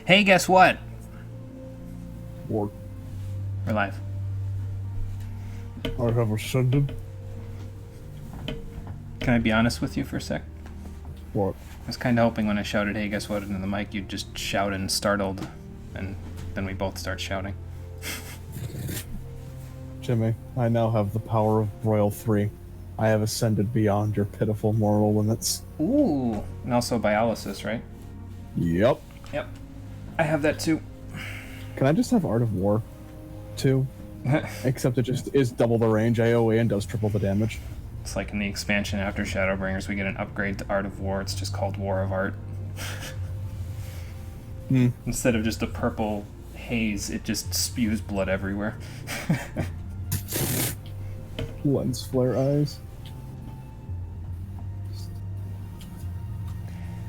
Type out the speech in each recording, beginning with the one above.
Hey, guess what? Or We're live. I have ascended. Can I be honest with you for a sec? What? I was kind of hoping when I shouted, hey, guess what, into the mic, you'd just shout and startled, and then we both start shouting. Jimmy, I now have the power of Royal 3. I have ascended beyond your pitiful moral limits. Ooh, and also Biolysis, right? Yep. Yep. I have that too. Can I just have Art of War 2? Except it just is double the range AoE and does triple the damage. It's like in the expansion after Shadowbringers, we get an upgrade to Art of War. It's just called War of Art. Instead of just a purple haze, it just spews blood everywhere. Lens flare eyes.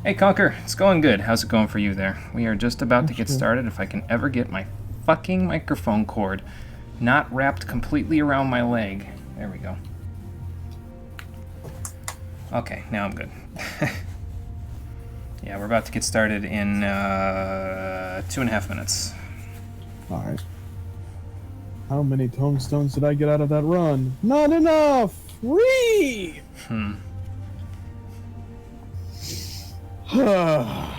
Hey, Conker, it's going good. How's it going for you there? We are just about to get started. If I can ever get my fucking microphone cord not wrapped completely around my leg. There we go. Okay, now I'm good. Yeah, we're about to get started in 2.5 minutes. Alright. How many tomestones did I get out of that run? Not enough! Free! I'm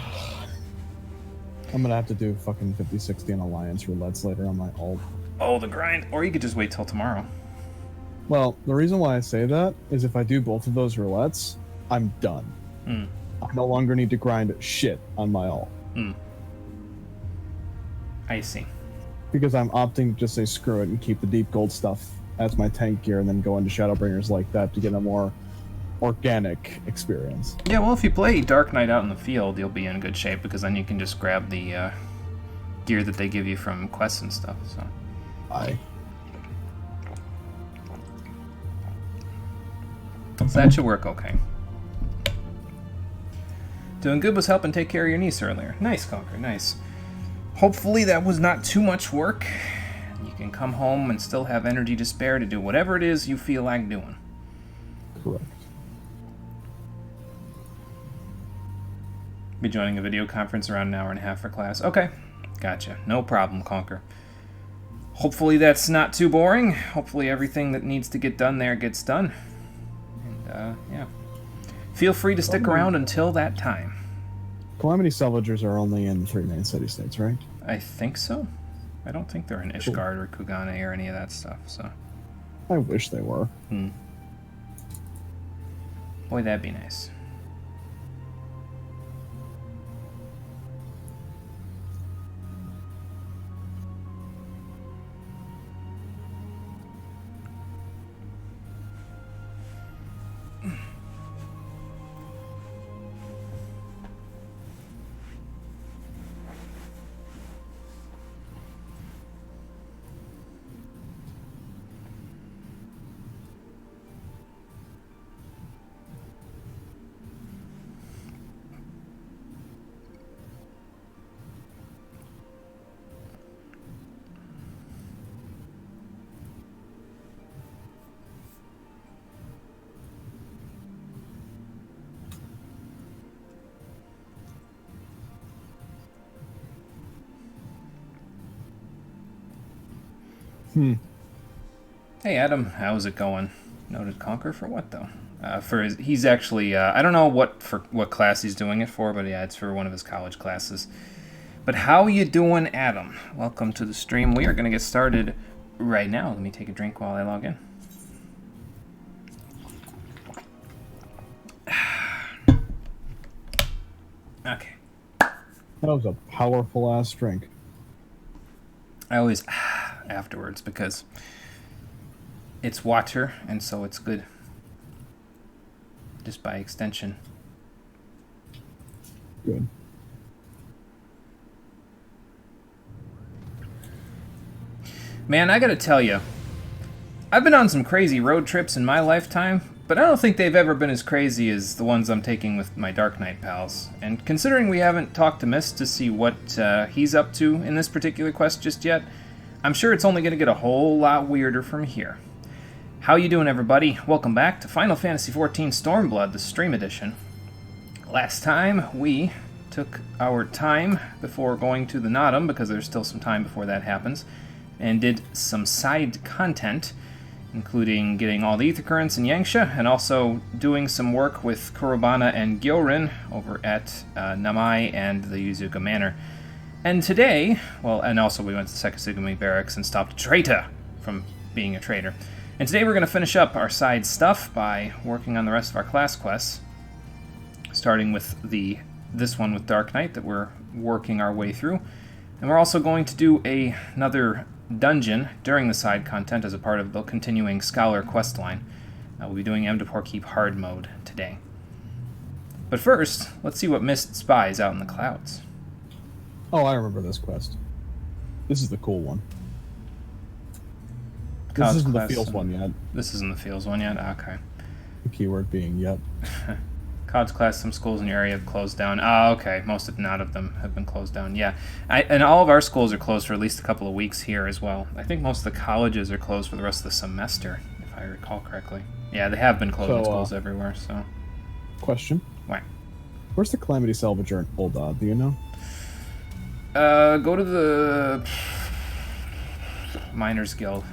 gonna have to do fucking 50-60 and Alliance roulettes later on my ult. Oh, the grind. Or you could just wait till tomorrow. Well, the reason why I say that is if I do both of those roulettes, I'm done. I no longer need to grind shit on my ult. I see. Because I'm opting to just say screw it and keep the deep gold stuff as my tank gear and then go into Shadowbringers like that to get a more organic experience. Yeah, well, if you play Dark Knight out in the field, you'll be in good shape because then you can just grab the gear that they give you from quests and stuff. So. Aye. So that should work okay. Doing good was helping take care of your niece earlier. Nice, Conker, nice. Hopefully that was not too much work. You can come home and still have energy to spare to do whatever it is you feel like doing. Correct. Be joining a video conference around an hour and a half for class. Okay, gotcha. No problem, Conker. Hopefully that's not too boring. Hopefully everything that needs to get done there gets done. And, yeah. Feel free to stick around until that time. Calamity Salvagers are only in 3 main city-states, right? I think so. I don't think they're in Ishgard or Kugane or any of that stuff, so. I wish they were. Boy, that'd be nice. Hey Adam, how's it going? Noted Conquer for what though? He's actually I don't know what class he's doing it for, but yeah, it's for one of his college classes. But how you doing, Adam? Welcome to the stream. We are gonna get started right now. Let me take a drink while I log in. Okay. That was a powerful ass drink. I always afterwards because it's water and so it's good. Just by extension. Good. Man, I gotta tell you, I've been on some crazy road trips in my lifetime, but I don't think they've ever been as crazy as the ones I'm taking with my Dark Knight pals. And considering we haven't talked to Mist to see what he's up to in this particular quest just yet, I'm sure it's only going to get a whole lot weirder from here. How you doing, everybody? Welcome back to Final Fantasy XIV Stormblood, the stream edition. Last time, we took our time before going to the Nodum, because there's still some time before that happens, and did some side content, including getting all the ether currents in Yangsha, and also doing some work with Kurobana and Gyorin over at Namai and the Yuzuka Manor. And today, and also we went to Sekisugami Barracks and stopped a traitor from being a traitor. And today we're going to finish up our side stuff by working on the rest of our class quests, starting with this one with Dark Knight that we're working our way through. And we're also going to do another dungeon during the side content as a part of the continuing Scholar quest line. We'll be doing Emdapor Keep Hard Mode today. But first, let's see what Mist spies out in the clouds. Oh, I remember this quest. This is the cool one. This isn't the Fields one yet. This isn't the Fields one yet? Okay. The keyword being yet. COD's class, some schools in your area have closed down. Oh, okay. Most, if not of them, have been closed down. Yeah. And all of our schools are closed for at least a couple of weeks here as well. I think most of the colleges are closed for the rest of the semester, if I recall correctly. Yeah, they have been closing schools everywhere, so... Question. What? Where's the Calamity Salvager in Oldad? Do you know? Go to the Miners Guild.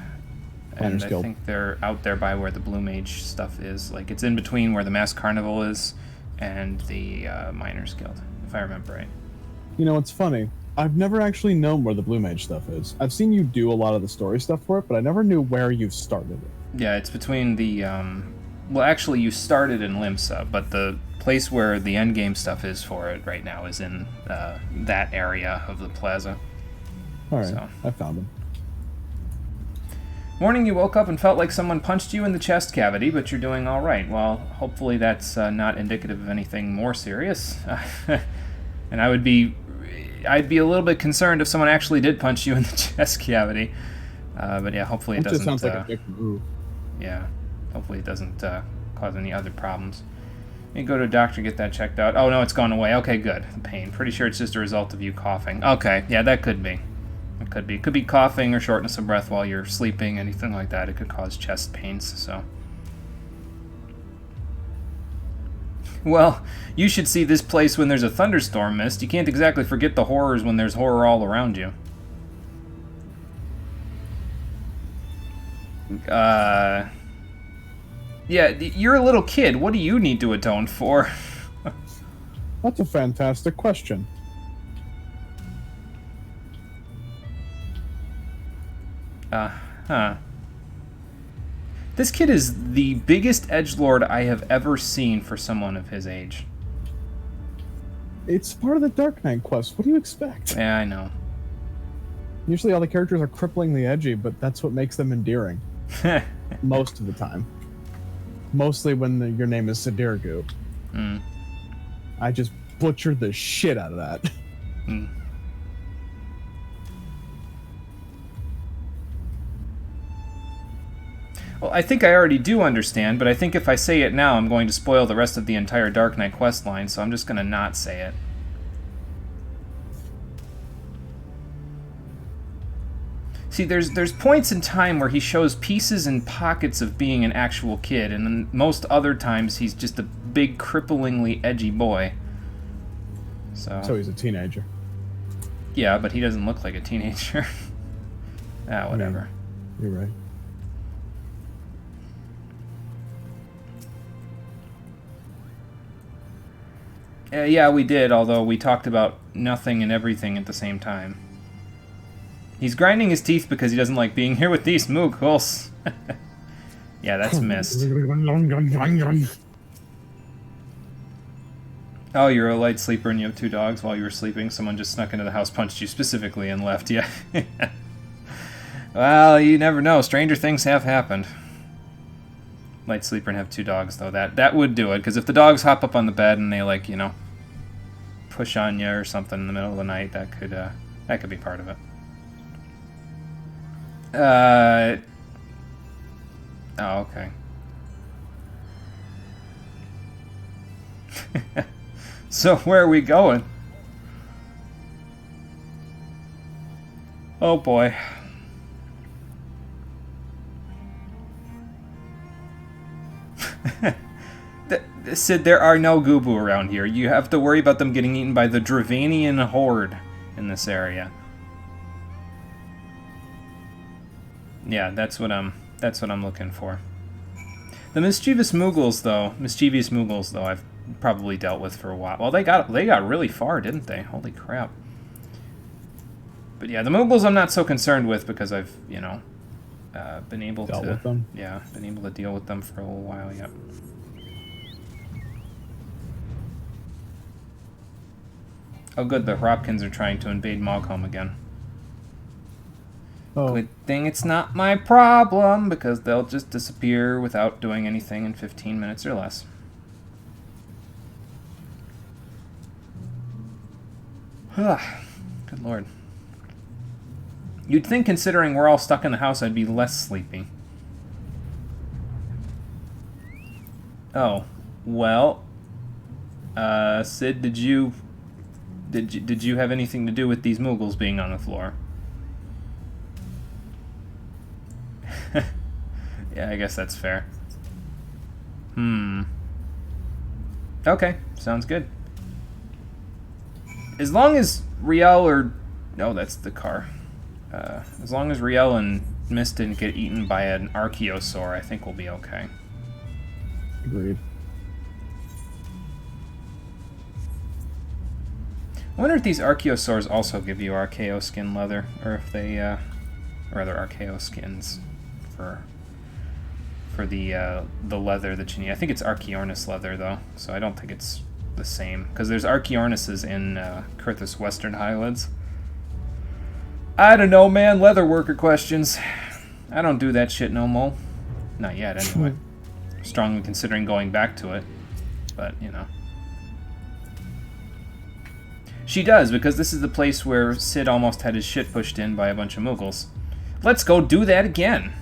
And I think they're out there by where the Blue Mage stuff is. Like, it's in between where the Mass Carnival is and the Miners Guild, if I remember right. You know, it's funny. I've never actually known where the Blue Mage stuff is. I've seen you do a lot of the story stuff for it, but I never knew where you started it. Yeah, it's between the... well, actually, you started in Limsa, but the place where the endgame stuff is for it right now is in that area of the plaza. Alright, so. I found him. Morning, you woke up and felt like someone punched you in the chest cavity, but you're doing all right. Well, hopefully that's not indicative of anything more serious. And I'd be a little bit concerned if someone actually did punch you in the chest cavity. But yeah, hopefully it doesn't... Just sounds like a big move. Yeah, hopefully it doesn't cause any other problems. Let me go to a doctor, get that checked out. Oh no, it's gone away. Okay, good. The pain. Pretty sure it's just a result of you coughing. Okay, yeah, that could be. It could be. It could be coughing or shortness of breath while you're sleeping, anything like that. It could cause chest pains, so... Well, you should see this place when there's a thunderstorm, Mist. You can't exactly forget the horrors when there's horror all around you. Yeah, you're a little kid. What do you need to atone for? That's a fantastic question. This kid is the biggest edgelord I have ever seen for someone of his age. It's part of the Dark Knight quest. What do you expect? Yeah, I know. Usually all the characters are cripplingly edgy, but that's what makes them endearing. Most of the time. Mostly when your name is Sadirgu. Mm. I just butchered the shit out of that. Mm. Well, I think I already do understand, but I think if I say it now, I'm going to spoil the rest of the entire Dark Knight questline, so I'm just going to not say it. See, there's points in time where he shows pieces and pockets of being an actual kid, and then most other times he's just a big, cripplingly edgy boy. So he's a teenager. Yeah, but he doesn't look like a teenager. Whatever. You're right. Yeah, we did, although we talked about nothing and everything at the same time. He's grinding his teeth because he doesn't like being here with these moogles. Yeah, that's Mist. Oh, you're a light sleeper and you have 2 dogs while you were sleeping. Someone just snuck into the house, punched you specifically, and left. Yeah. Well, you never know. Stranger things have happened. Light sleeper and have 2 dogs, though. That would do it, because if the dogs hop up on the bed and they, like, you know, push on you or something in the middle of the night, that could be part of it. Oh, okay. So, where are we going? Oh, boy. Sid, there are no Gubu around here. You have to worry about them getting eaten by the Dravanian horde in this area. Yeah, that's what I'm looking for. The mischievous Moogles, though, I've probably dealt with for a while. Well, they got really far, didn't they? Holy crap. But yeah, the Moogles I'm not so concerned with because I've, you know, been able Dealt to... with them? Yeah, been able to deal with them for a little while, yep. Oh good, the Hropkins are trying to invade Mogholm again. Oh, Good thing it's not my problem, because they'll just disappear without doing anything in 15 minutes or less. Good lord. You'd think, considering we're all stuck in the house, I'd be less sleepy. Oh, well, Sid, did you have anything to do with these Moogles being on the floor? Yeah, I guess that's fair. Okay, sounds good. As long as Riel or... No, that's the car. As long as Riel and Mist didn't get eaten by an Archaeosaur, I think we'll be okay. agreed. I wonder if these Archaeosaurs also give you Archaeo skin leather, or if they, or rather Archaeo skins for the leather that you need. I think it's Archaeornis leather, though, so I don't think it's the same, because there's Archaeornises in Kurthus Western Highlands. I don't know, man. Leather worker questions. I don't do that shit no more. Not yet, anyway. Strongly considering going back to it, but, you know. She does, because this is the place where Sid almost had his shit pushed in by a bunch of Moogles. Let's go do that again!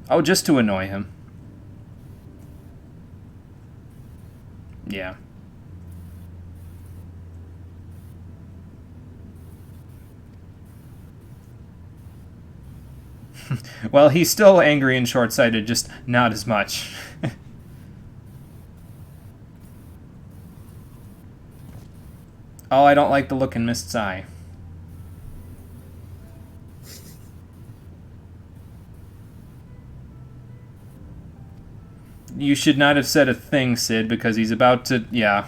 Oh, just to annoy him. Yeah. Well, he's still angry and short-sighted, just not as much. Oh, I don't like the look in Mist's eye. You should not have said a thing, Sid, because he's about to... Yeah.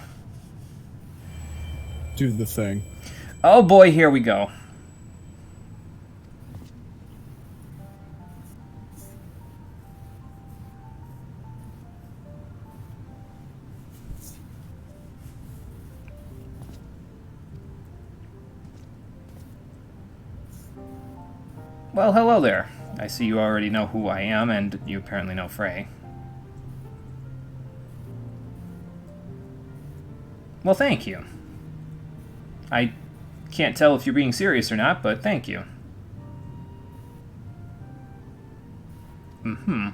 Do the thing. Oh boy, here we go. Well, hello there. I see you already know who I am, and you apparently know Frey. Well, thank you. I can't tell if you're being serious or not, but thank you. Mm-hmm.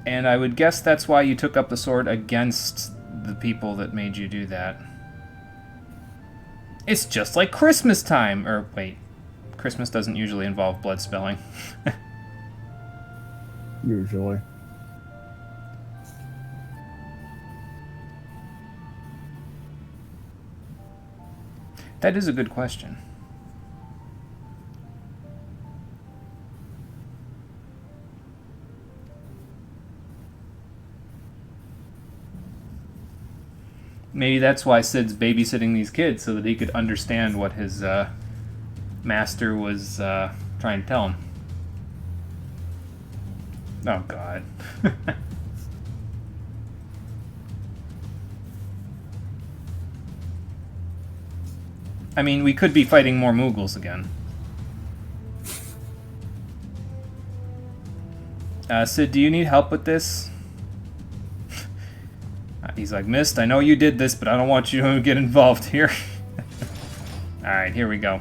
And I would guess that's why you took up the sword against the people that made you do that. It's just like Christmas time! Or, wait. Christmas doesn't usually involve blood spilling. Usually. That is a good question. Maybe that's why Sid's babysitting these kids, so that he could understand what his master was trying to tell him. Oh, God. I mean, we could be fighting more Moogles again. Sid, do you need help with this? He's like, Mist, I know you did this, but I don't want you to get involved here. Alright, here we go.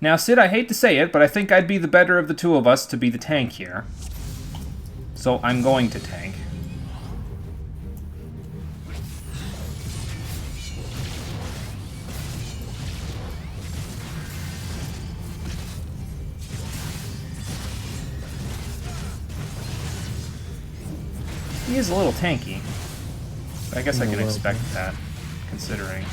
Now, Sid, I hate to say it, but I think I'd be the better of the two of us to be the tank here. So I'm going to tank. He is a little tanky. But I guess I can expect that, considering.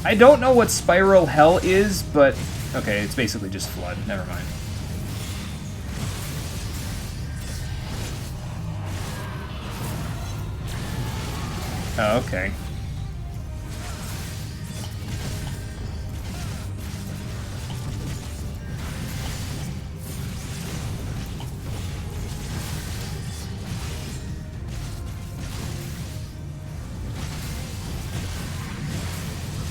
I don't know what Spiral Hell is, but... Okay, it's basically just Flood. Never mind. Oh, okay.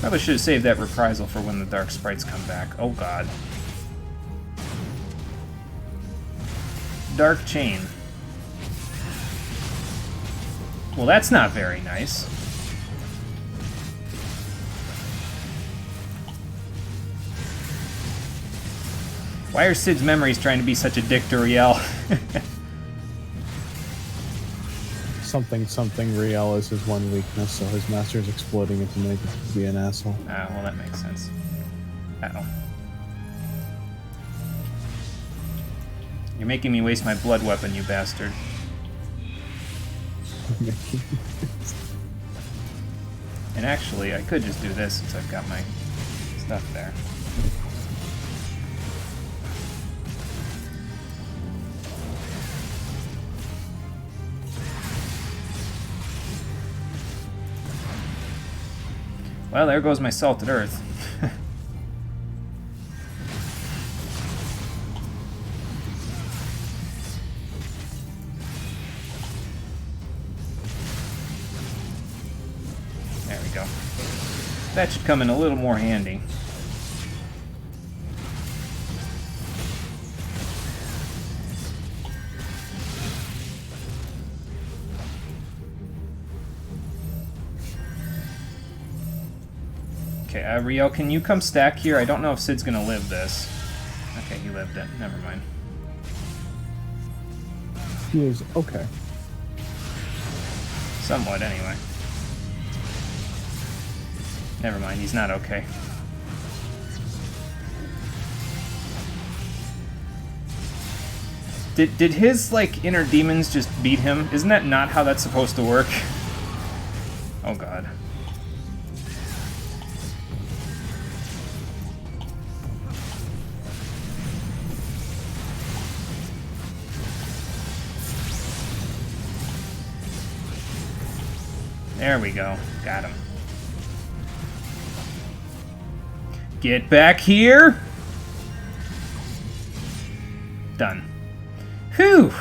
Probably should have saved that reprisal for when the Dark Sprites come back. Oh god. Dark Chain. Well, that's not very nice. Why are Sid's memories trying to be such a dick to Riel? Something Riel is his one weakness, so his master is exploiting it to make it be an asshole. Ah, well, that makes sense. Uh-oh. You're making me waste my blood weapon, you bastard. And actually, I could just do this since I've got my stuff there. Well, there goes my salted earth. There we go. That should come in a little more handy. Okay, Riel, can you come stack here? I don't know if Sid's gonna live this. Okay, he lived it. Never mind. He is okay. Somewhat, anyway. Never mind, he's not okay. Did his, like, inner demons just beat him? Isn't that not how that's supposed to work? Oh god. There we go. Got him. Get back here! Done. Whew!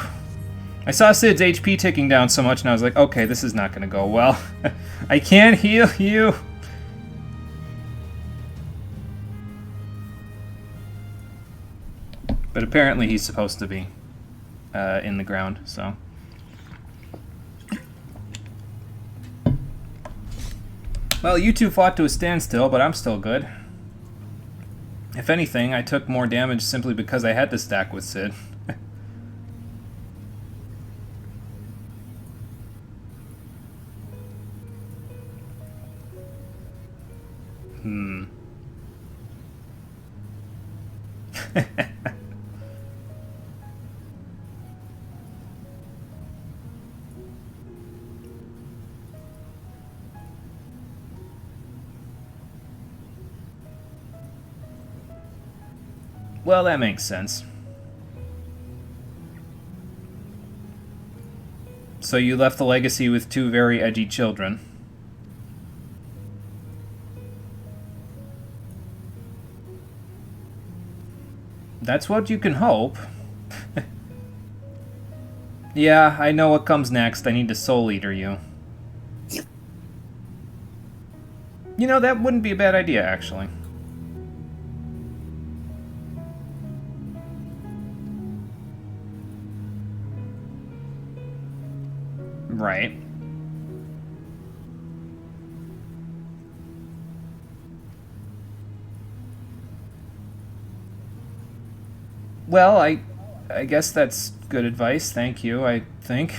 I saw Sid's HP ticking down so much and I was like, okay, this is not gonna go well. I can't heal you! But apparently he's supposed to be in the ground, so... Well, you two fought to a standstill, but I'm still good. If anything, I took more damage simply because I had to stack with Sid. Well, that makes sense. So you left the legacy with two very edgy children. That's what you can hope. Yeah, I know what comes next. I need to Soul Eater you. You know, that wouldn't be a bad idea, actually. Right. Well, I guess that's good advice. Thank you, I think.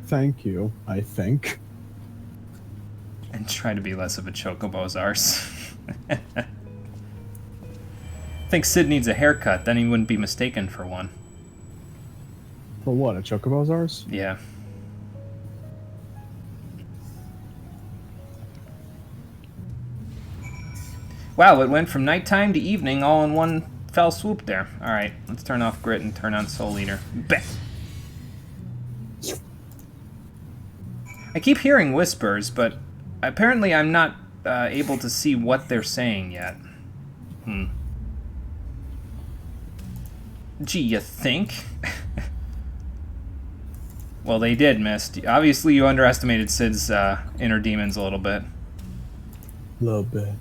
Thank you, I think. And try to be less of a chocobo's arse. I think Sid needs a haircut, then he wouldn't be mistaken for one. For what, a chocobo's ours? Yeah. Wow, it went from nighttime to evening all in one fell swoop there. Alright, let's turn off Grit and turn on Soul Eater. Bah! I keep hearing whispers, but apparently I'm not able to see what they're saying yet. Gee, you think? Well, they did, Mist. Obviously, you underestimated Sid's inner demons a little bit. A little bit.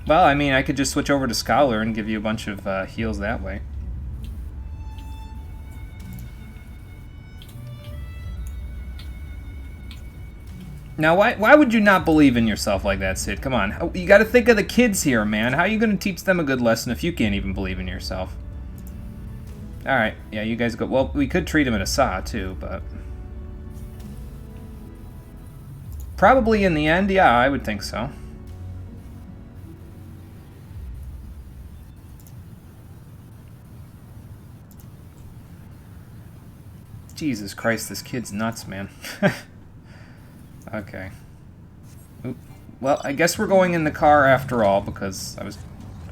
Well, I mean, I could just switch over to Scholar and give you a bunch of heals that way. Now, why would you not believe in yourself like that, Sid? Come on. You gotta think of the kids here, man. How are you gonna teach them a good lesson if you can't even believe in yourself? Alright, yeah, you guys go. Well, we could treat him at a saw, too, but... Probably in the end, yeah, I would think so. Jesus Christ, this kid's nuts, man. Okay. Oop. Well, I guess we're going in the car after all, because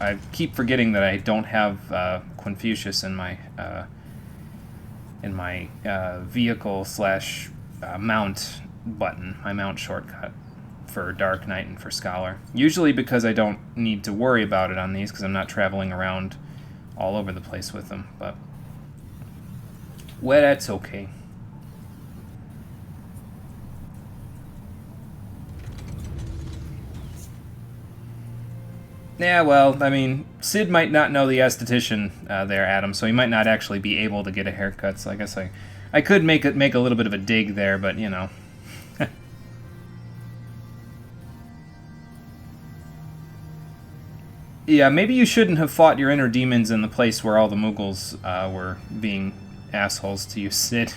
I keep forgetting that I don't have Confucius in my vehicle slash mount button, my mount shortcut for Dark Knight and for Scholar. Usually because I don't need to worry about it on these, because I'm not traveling around all over the place with them, but... Well, that's okay. Yeah, well, I mean, Sid might not know the esthetician there, Adam, so he might not actually be able to get a haircut, so I guess I could make a little bit of a dig there, but, you know. Yeah, maybe you shouldn't have fought your inner demons in the place where all the Mughals were being assholes to you, Sid.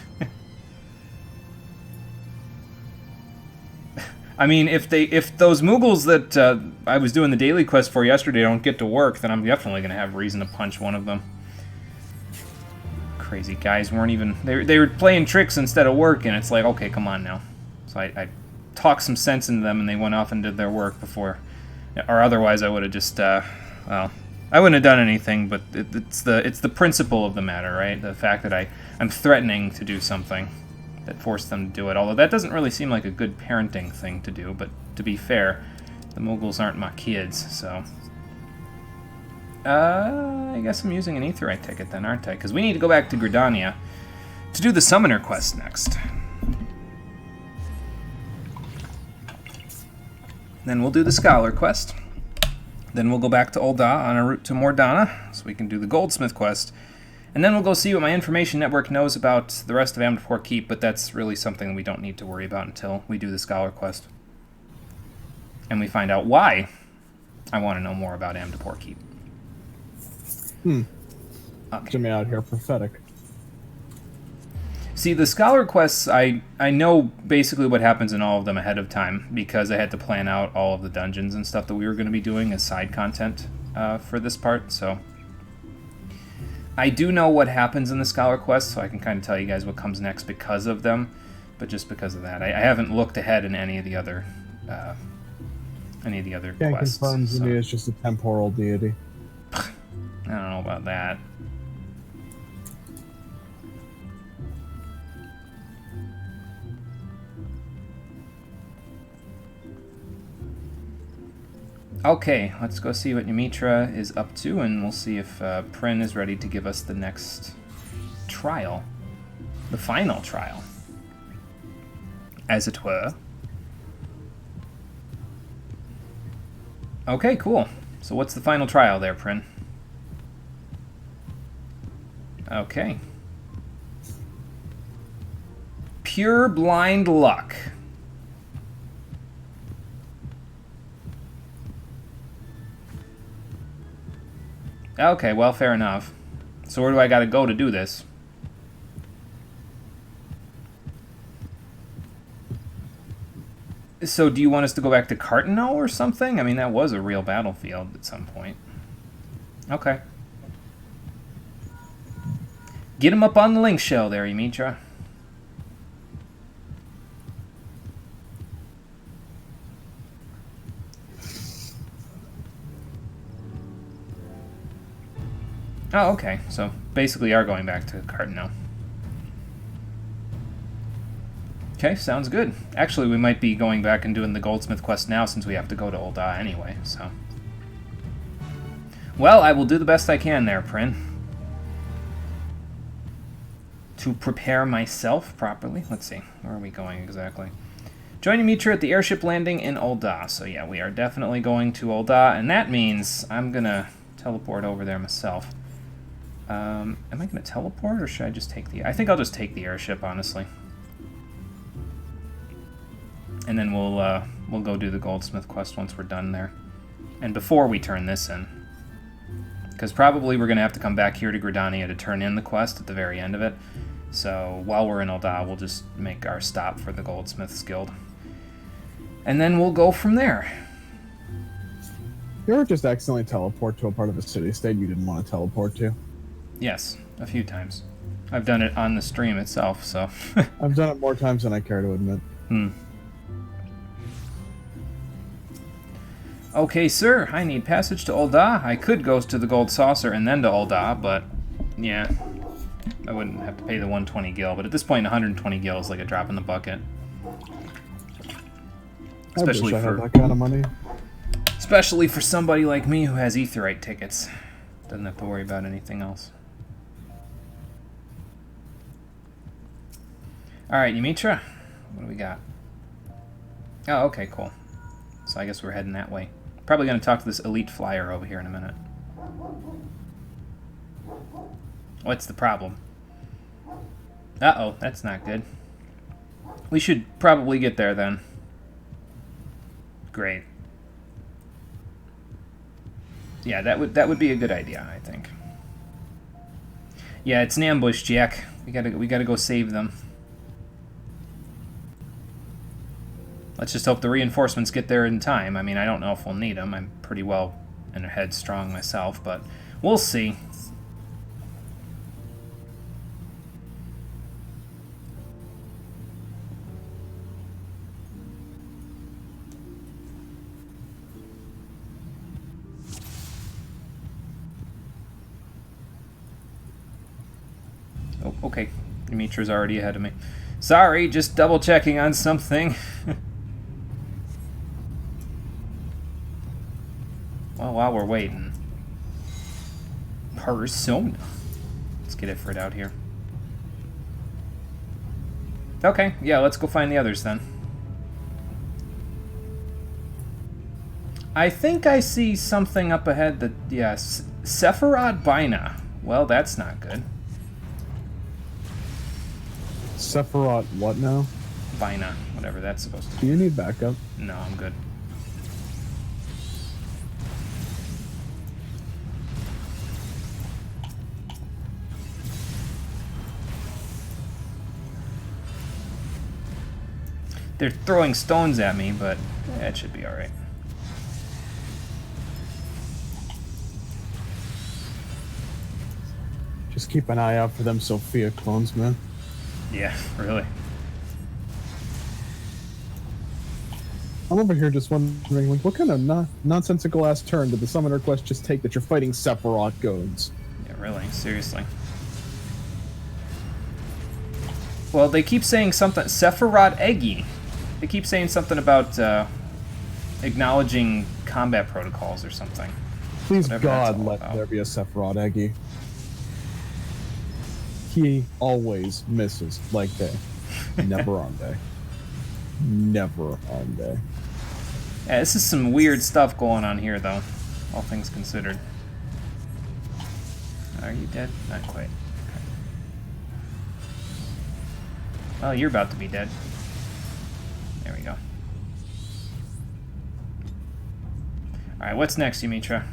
I mean, if those Mughals that I was doing the daily quest for yesterday don't get to work, then I'm definitely going to have reason to punch one of them. Crazy guys weren't even... They were playing tricks instead of working. It's like, okay, come on now. So I talked some sense into them, and they went off and did their work before... Or otherwise I would have just, well... I wouldn't have done anything, but it's the principle of the matter, right? The fact that I'm threatening to do something that forced them to do it. Although that doesn't really seem like a good parenting thing to do, but to be fair, the Mughals aren't my kids, so... I guess I'm using an Aetheryte ticket then, aren't I? Because we need to go back to Gridania to do the Summoner quest next. Then we'll do the Scholar quest. Then we'll go back to Ul'dah on our route to Mordana, so we can do the Goldsmith quest. And then we'll go see what my information network knows about the rest of Amdapor Keep, but that's really something we don't need to worry about until we do the Scholar quest. And we find out why I want to know more about Amdapor Keep. Okay. Jimmy out here, prophetic. See, the Scholar quests, I know basically what happens in all of them ahead of time, because I had to plan out all of the dungeons and stuff that we were going to be doing as side content for this part, so... I do know what happens in the Scholar quests, so I can kind of tell you guys what comes next because of them, but just because of that. I haven't looked ahead in any of the other Can't quests. confirm So. Jimmy is just a temporal deity. I don't know about that. Okay, let's go see what Ymitra is up to, and we'll see if Prin is ready to give us the next trial. The final trial. As it were. Okay, cool. So what's the final trial there, Prin? Okay. pure blind luck. Okay, well, fair enough. So where do I gotta go to do this? So do you want us to go back to Cartano or something? I mean, that was a real battlefield at some point. Okay. Get him up on the link shell there, Ymitra. Oh, okay. So basically are going back to Cartano. Okay, sounds good. Actually, we might be going back and doing the Goldsmith quest now since we have to go to Ul'dah anyway, so... Well, I will do the best I can there, Prin. To prepare myself properly. Let's see, where are we going exactly? Join Ymitra at the airship landing in Ul'dah. So yeah, we are definitely going to Ul'dah, and that means I'm gonna teleport over there myself. Am I gonna teleport, or should I just take the... I think I'll just take the airship, honestly. And then we'll go do the Goldsmith quest once we're done there. And before we turn this in. Because probably we're going to have to come back here to Gridania to turn in the quest at the very end of it. So while we're in Ul'dah, we'll just make our stop for the Goldsmith's Guild. And then we'll go from there. You ever just accidentally teleport to a part of a city-state you didn't want to teleport to? Yes, a few times. I've done it on the stream itself, so... I've done it more times than I care to admit. Okay, sir, I need passage to Ul'dah. I could go to the Gold Saucer and then to Ul'dah, but yeah, I wouldn't have to pay the 120 gil. But at this point, 120 gil is like a drop in the bucket. Especially I wish I had that kind of money. Especially for somebody like me who has Aetheryte tickets. Doesn't have to worry about anything else. Alright, Ymitra, what do we got? Oh, okay, cool. So I guess we're heading that way. Probably going to talk to this elite flyer over here in a minute. What's the problem? Uh-oh, that's not good. We should probably get there then. Great. Yeah, that would be a good idea, I think. Yeah, it's an ambush, Jack. We gotta go save them. Let's just hope the reinforcements get there in time. I mean, I don't know if we'll need them. I'm pretty well and headstrong myself, but we'll see. Oh, okay. Ymitra's already ahead of me. Sorry, just double checking on something. Well, while we're waiting. Persona. Let's get Ifrit out here. Okay, yeah, let's go find the others then. I think I see something up ahead that, yes, Sephiroth Bina. Well, that's not good. Sephiroth what now? Bina, whatever that's supposed to be. Do you need backup? No, I'm good. They're throwing stones at me, but it should be alright. Just keep an eye out for them Sophia clones, man. Yeah, really. I'm over here just wondering, like, what kind of nonsensical ass turn did the summoner quest just take that you're fighting Sephiroth goons? Yeah, really, seriously. Well, they keep saying something, Sephiroth Eggy. They keep saying something about acknowledging combat protocols or something. Please Whatever God, let there be a Sephiroth Eggy. He always misses like day. Never on day. Never on day. Yeah, this is some weird stuff going on here, though, all things considered. Are you dead? Not quite. Well, you're about to be dead. There we go. Alright, what's next, Yumitra?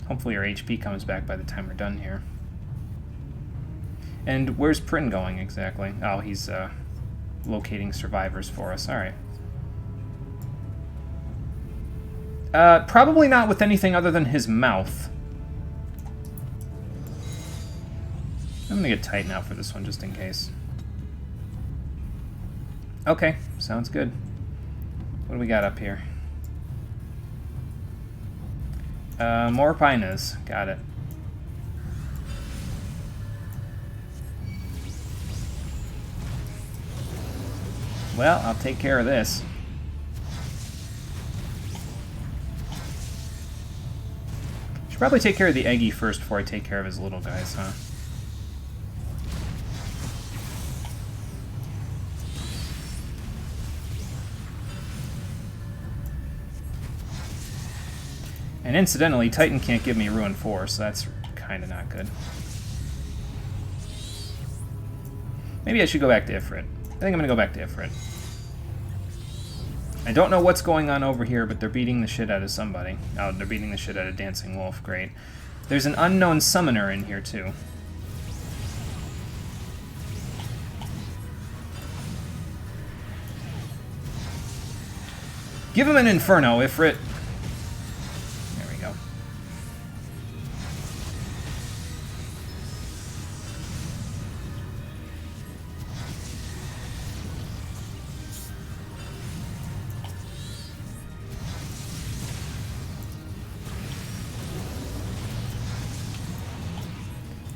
Hopefully your HP comes back by the time we're done here. And where's Prin going exactly? Oh, he's locating survivors for us. Alright. Probably not with anything other than his mouth. I'm gonna get Titan out for this one just in case. Okay, sounds good. What do we got up here? More Pinas. Got it. Well, I'll take care of this. Should probably take care of the Eggy first before I take care of his little guys, huh? And incidentally, Titan can't give me Ruin 4, so that's kind of not good. Maybe I should go back to Ifrit. I think I'm going to go back to Ifrit. I don't know what's going on over here, but they're beating the shit out of somebody. Oh, they're beating the shit out of Dancing Wolf. Great. There's an unknown summoner in here, too. Give him an Inferno, Ifrit. There we go.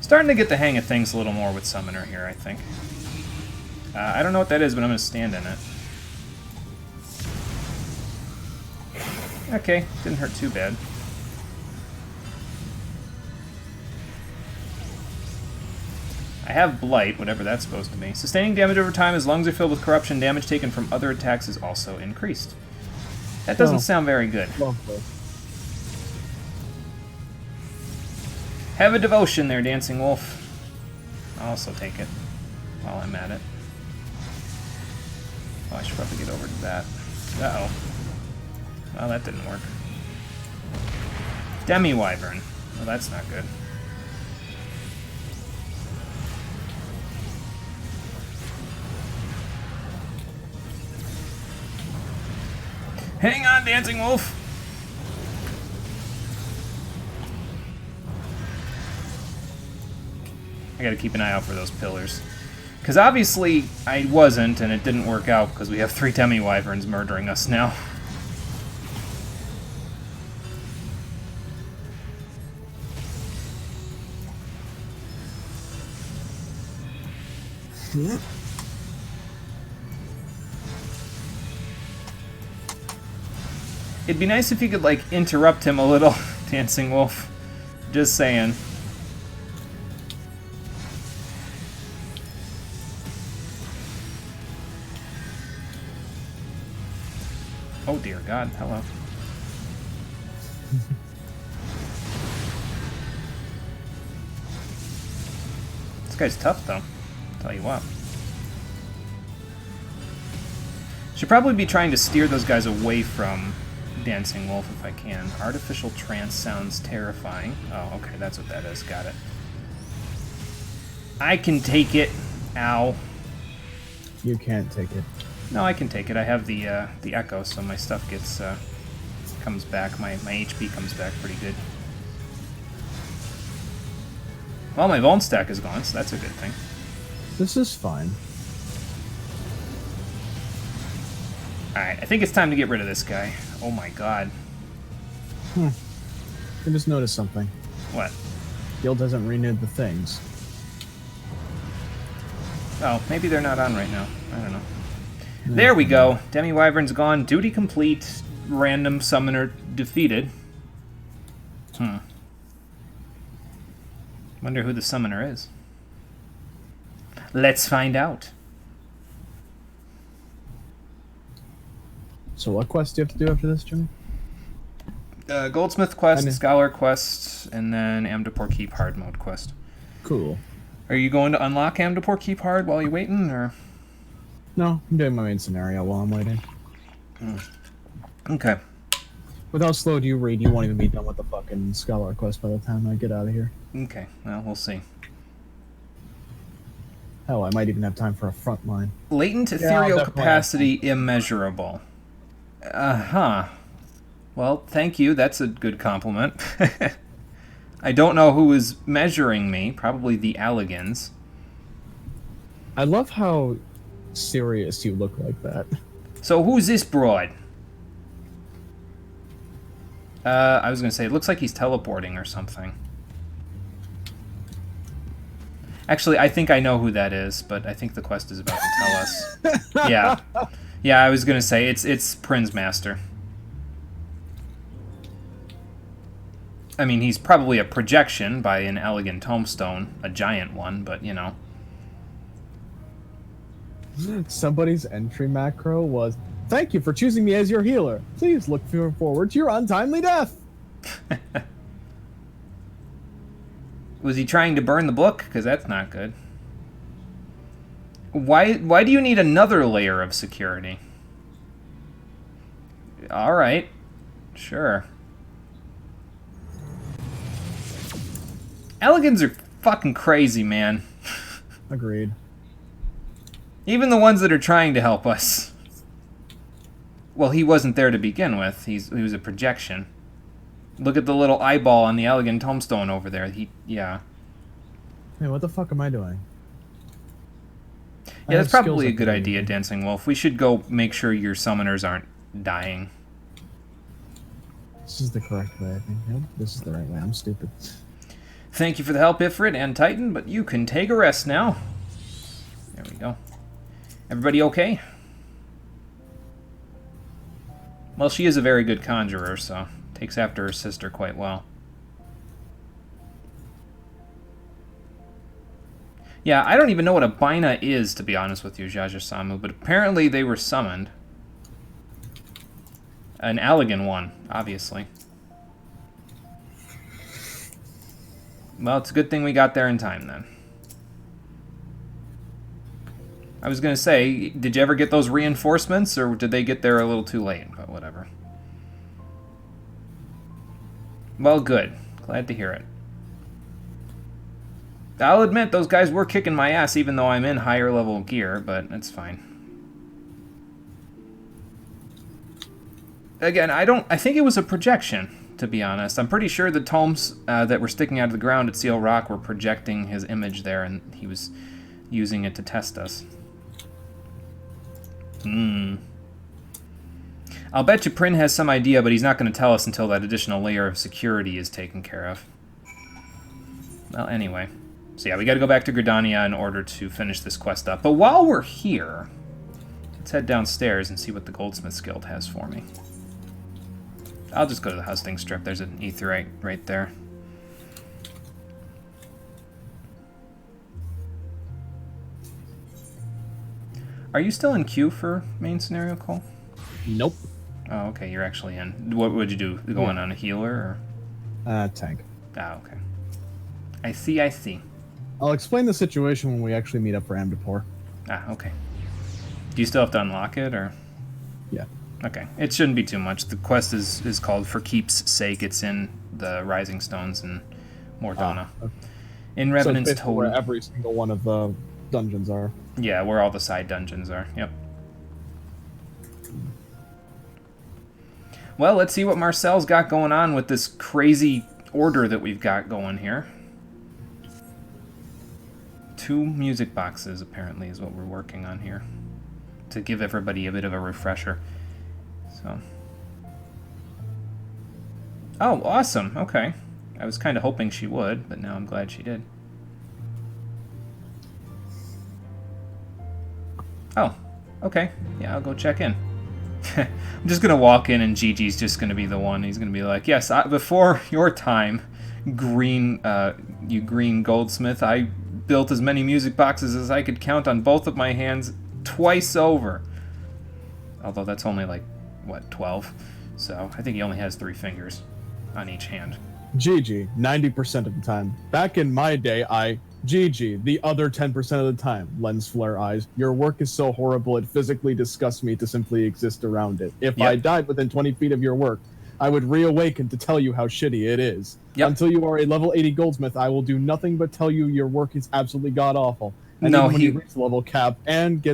Starting to get the hang of things a little more with Summoner here, I think. I don't know what that is, but I'm going to stand in it. Okay, didn't hurt too bad. I have Blight, whatever that's supposed to be. Sustaining damage over time as lungs are filled with corruption, damage taken from other attacks is also increased. That doesn't sound very good. Lovely. Have a devotion there, Dancing Wolf. I'll also take it while I'm at it. Oh, I should probably get over to that. Uh-oh. Well, that didn't work. Demi-Wyvern. Well, that's not good. Hang on, Dancing Wolf! I gotta keep an eye out for those pillars. Because obviously I wasn't, and it didn't work out because we have 3 Demi-Wyverns murdering us now. It'd be nice if you could, like, interrupt him a little, Dancing Wolf. Just saying. Oh dear God, hello. This guy's tough, though. Tell you what. Should probably be trying to steer those guys away from Dancing Wolf if I can. Artificial trance sounds terrifying. Oh, okay, that's what that is. Got it. I can take it. Ow. You can't take it. No, I can take it. I have the echo, so my stuff gets comes back. My HP comes back pretty good. Well, my Vuln stack is gone, so that's a good thing. This is fine. Alright, I think it's time to get rid of this guy. Oh my God. I just noticed something. What? Guild hasn't renewed the things. Oh, maybe they're not on right now. I don't know. There we go. Demi-Wyvern's gone. Duty complete. Random summoner defeated. Wonder who the summoner is. Let's find out. So what quest do you have to do after this, Jimmy? Goldsmith quest, Scholar quest, and then Amdapor Keep hard mode quest. Cool. Are you going to unlock Amdapor Keep Hard while you're waiting, or? No, I'm doing my main scenario while I'm waiting. Okay. With how slow do you read, you won't even be done with the fucking Scholar quest by the time I get out of here. Okay, well, we'll see. Hell, I might even have time for a front line. Latent I'll ethereal definitely capacity immeasurable. Uh-huh. Well, thank you. That's a good compliment. I don't know who is measuring me. Probably the Alligans. I love how serious you look like that. So who's this broad? I was going to say, it looks like he's teleporting or something. Actually, I think I know who that is, but I think the quest is about to tell us. Yeah. Yeah, I was going to say, it's Prin's Master. I mean, he's probably a projection by an elegant tombstone, a giant one, but, you know. Somebody's entry macro was, "Thank you for choosing me as your healer. Please look forward to your untimely death." Was he trying to burn the book? Because that's not good. Why do you need another layer of security? Alright. Sure. Elegans are fucking crazy, man. Agreed. Even the ones that are trying to help us. Well, he wasn't there to begin with. He was a projection. Look at the little eyeball on the elegant tombstone over there. Yeah. Hey, what the fuck am I doing? Yeah, that's probably a good idea, Dancing Wolf. We should go make sure your summoners aren't dying. This is the correct way, I think. Yep, this is the right way. I'm stupid. Thank you for the help, Ifrit and Titan, but you can take a rest now. There we go. Everybody okay? Well, she is a very good conjurer, so takes after her sister quite well. Yeah, I don't even know what a Bina is, to be honest with you, Jaja-Samu, but apparently they were summoned. An Allegan one, obviously. Well, it's a good thing we got there in time, then. I was going to say, did you ever get those reinforcements, or did they get there a little too late? But whatever. Well, good. Glad to hear it. I'll admit, those guys were kicking my ass, even though I'm in higher level gear, but that's fine. Again, I think it was a projection, to be honest. I'm pretty sure the tomes that were sticking out of the ground at Seal Rock were projecting his image there, and he was using it to test us. I'll bet you Prin has some idea, but he's not going to tell us until that additional layer of security is taken care of. Well, anyway. So yeah, we got to go back to Gridania in order to finish this quest up. But while we're here, let's head downstairs and see what the Goldsmith's Guild has for me. I'll just go to the husting strip. There's an aetheryte right there. Are you still in queue for main scenario, Cole? Nope. Oh, okay, you're actually in. What would you do? Going on a healer, or? Tank. Ah, okay. I see, I see. I'll explain the situation when we actually meet up for Amdapor. Ah, okay. Do you still have to unlock it, or? Yeah. Okay, it shouldn't be too much. The quest is called For Keep's Sake. It's in the Rising Stones in Mordona. Okay. In Revenant's so Toll. Where every single one of the dungeons are. Yeah, where all the side dungeons are. Yep. Well, let's see what Marcel's got going on with this crazy order that we've got going here. 2 music boxes, apparently, is what we're working on here. To give everybody a bit of a refresher. So. Oh, awesome. Okay. I was kind of hoping she would, but now I'm glad she did. Oh, okay. Yeah, I'll go check in. I'm just going to walk in and Gigi's just going to be the one. He's going to be like, yes, before your time, you green goldsmith, I built as many music boxes as I could count on both of my hands twice over. Although that's only like, what, 12? So I think he only has 3 fingers on each hand. Gigi, 90% of the time. Back in my day, I Gigi, the other 10% of the time, lens flare eyes. Your work is so horrible it physically disgusts me to simply exist around it. If I Yep. died within 20 feet of your work, I would reawaken to tell you how shitty it is. Yep. Until you are a level 80 goldsmith, I will do nothing but tell you your work is absolutely god awful. And No, even when he- you reach the level cap and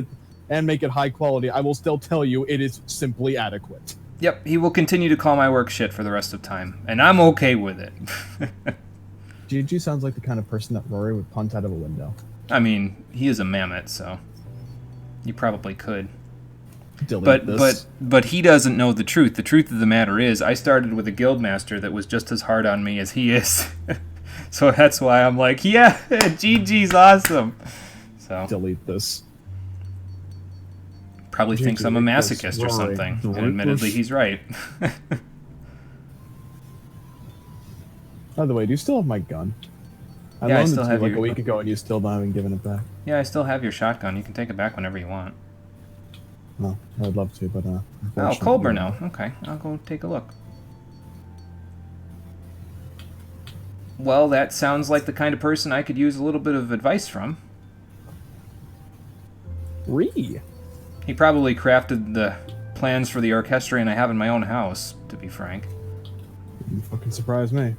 make it high quality, I will still tell you it is simply adequate. Yep, he will continue to call my work shit for the rest of time, and I'm okay with it. Gigi sounds like the kind of person that Rory would punt out of a window. I mean, he is a mammoth, so you probably could. Delete this. But he doesn't know the truth. The truth of the matter is, I started with a guildmaster that was just as hard on me as he is. So that's why I'm like, yeah, GG's awesome. So Delete this. probably GG thinks I'm a equals masochist or Rory. something. And Delete admittedly, this. he's right. By the way, do you still have my gun? I Yeah, I loaned still it to have you like your- a week ago, and you still haven't given it back. Yeah, I still have your shotgun. You can take it back whenever you want. No, I would love to, but Oh, unfortunately, Colburn now. Okay, I'll go take a look. Well, that sounds like the kind of person I could use a little bit of advice from. He probably crafted the plans for the orchestrion I have in my own house, to be frank. You fucking surprised me.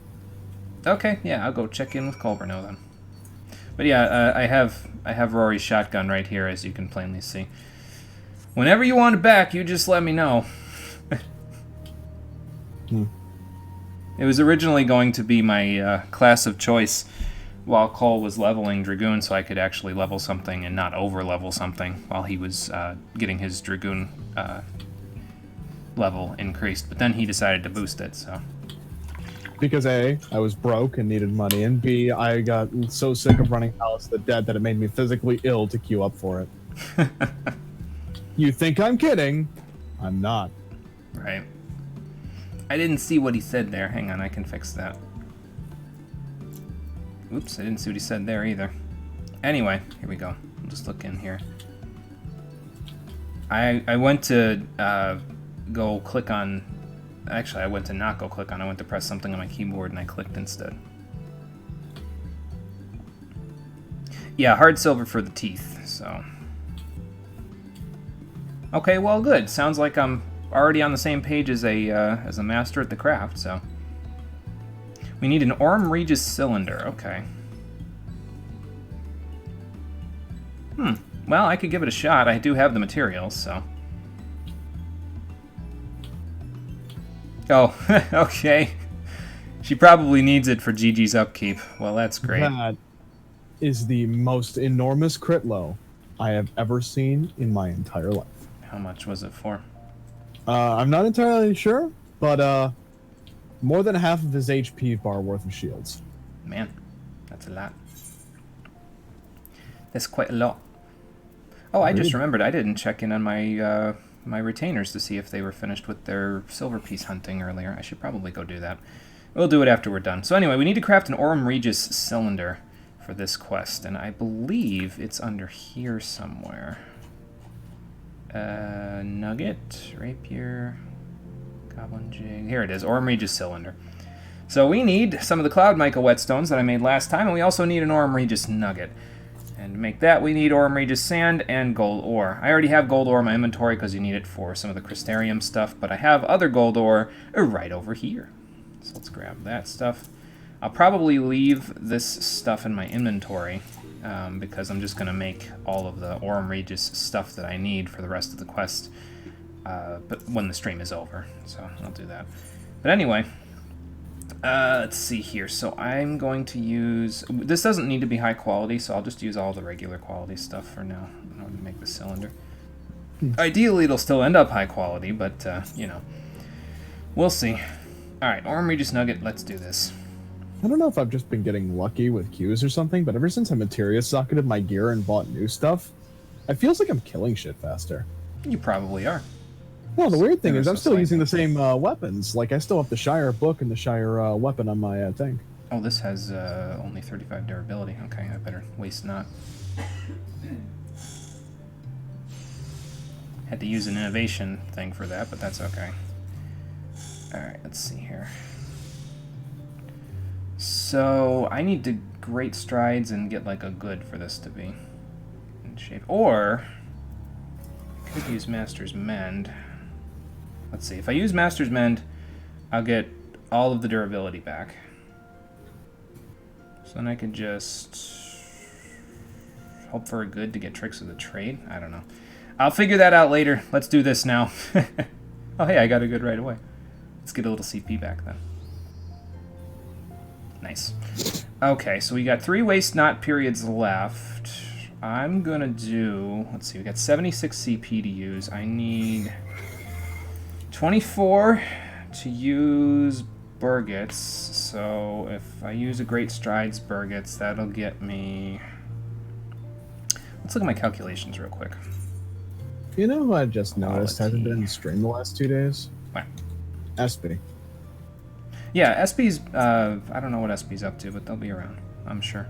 Okay, yeah, I'll go check in with Colburno then. But yeah, I have Rory's shotgun right here, as you can plainly see. Whenever you want it back, you just let me know. It was originally going to be my class of choice while Cole was leveling Dragoon, so I could actually level something and not over-level something while he was getting his Dragoon level increased. But then he decided to boost it, so... Because A, I was broke and needed money, and B, I got so sick of running Palace of the Dead that it made me physically ill to queue up for it. You think I'm kidding? I'm not. Right. I didn't see what he said there. Hang on, I can fix that. Oops, I didn't see what he said there either. Anyway, here we go. I'll just look in here. I went to go click on... Actually, I went to not go click on. I went to press something on my keyboard and I clicked instead. Yeah, hard silver for the teeth, so... Okay, well, good. Sounds like I'm already on the same page as a master at the craft, so... We need an Orm Regis cylinder, okay. Well, I could give it a shot. I do have the materials, so... Oh, okay. She probably needs it for Gigi's upkeep. Well, that's great. That is the most enormous crit low I have ever seen in my entire life. How much was it for? I'm not entirely sure, but more than half of his HP bar worth of shields. Man, that's a lot. That's quite a lot. Oh, I just remembered I didn't check in on my my retainers to see if they were finished with their silver piece hunting earlier. I should probably go do that. We'll do it after we're done. So anyway, we need to craft an Orm Regis cylinder for this quest, and I believe it's under here somewhere. Nugget, rapier, goblin jig. Here it is, Orm Regis cylinder. So we need some of the Cloud Mica whetstones that I made last time, and we also need an Orm Regis nugget. And to make that, we need Orm Regis sand and gold ore. I already have gold ore in my inventory because you need it for some of the Crystarium stuff, but I have other gold ore right over here. So let's grab that stuff. I'll probably leave this stuff in my inventory because I'm just going to make all of the Orm Regis stuff that I need for the rest of the quest but when the stream is over. So I'll do that. But anyway, let's see here. So I'm going to use... This doesn't need to be high quality, so I'll just use all the regular quality stuff for now in order to make the cylinder. Ideally, it'll still end up high quality, but, you know, we'll see. Alright, Orm Regis Nugget, let's do this. I don't know if I've just been getting lucky with queues or something, but ever since I materia socketed my gear and bought new stuff, it feels like I'm killing shit faster. You probably are. Well, the weird thing Ever is so I'm still slightly. using the same weapons. Like, I still have the Shire book and the Shire weapon on my tank. Oh, this has only 35 durability. Okay, I better waste not. Had to use an innovation thing for that, but that's okay. Alright, let's see here. So I need to great strides and get like a good for this to be in shape. Or I could use Master's Mend. Let's see. If I use Master's Mend, I'll get all of the durability back. So then I could just hope for a good to get Tricks of the Trade. I don't know. I'll figure that out later. Let's do this now. Oh, hey, I got a good right away. Let's get a little CP back then. Nice. Okay, so we got 3 waste not periods left. I'm gonna do... Let's see, we got 76 CP to use. I need 24 to use Burgets. So if I use a Great Strides Burgets, that'll get me... Let's look at my calculations real quick. You know who I just noticed hasn't been in the stream the last 2 days? What? SB. Yeah, SB's, I don't know what SB's up to, but they'll be around, I'm sure.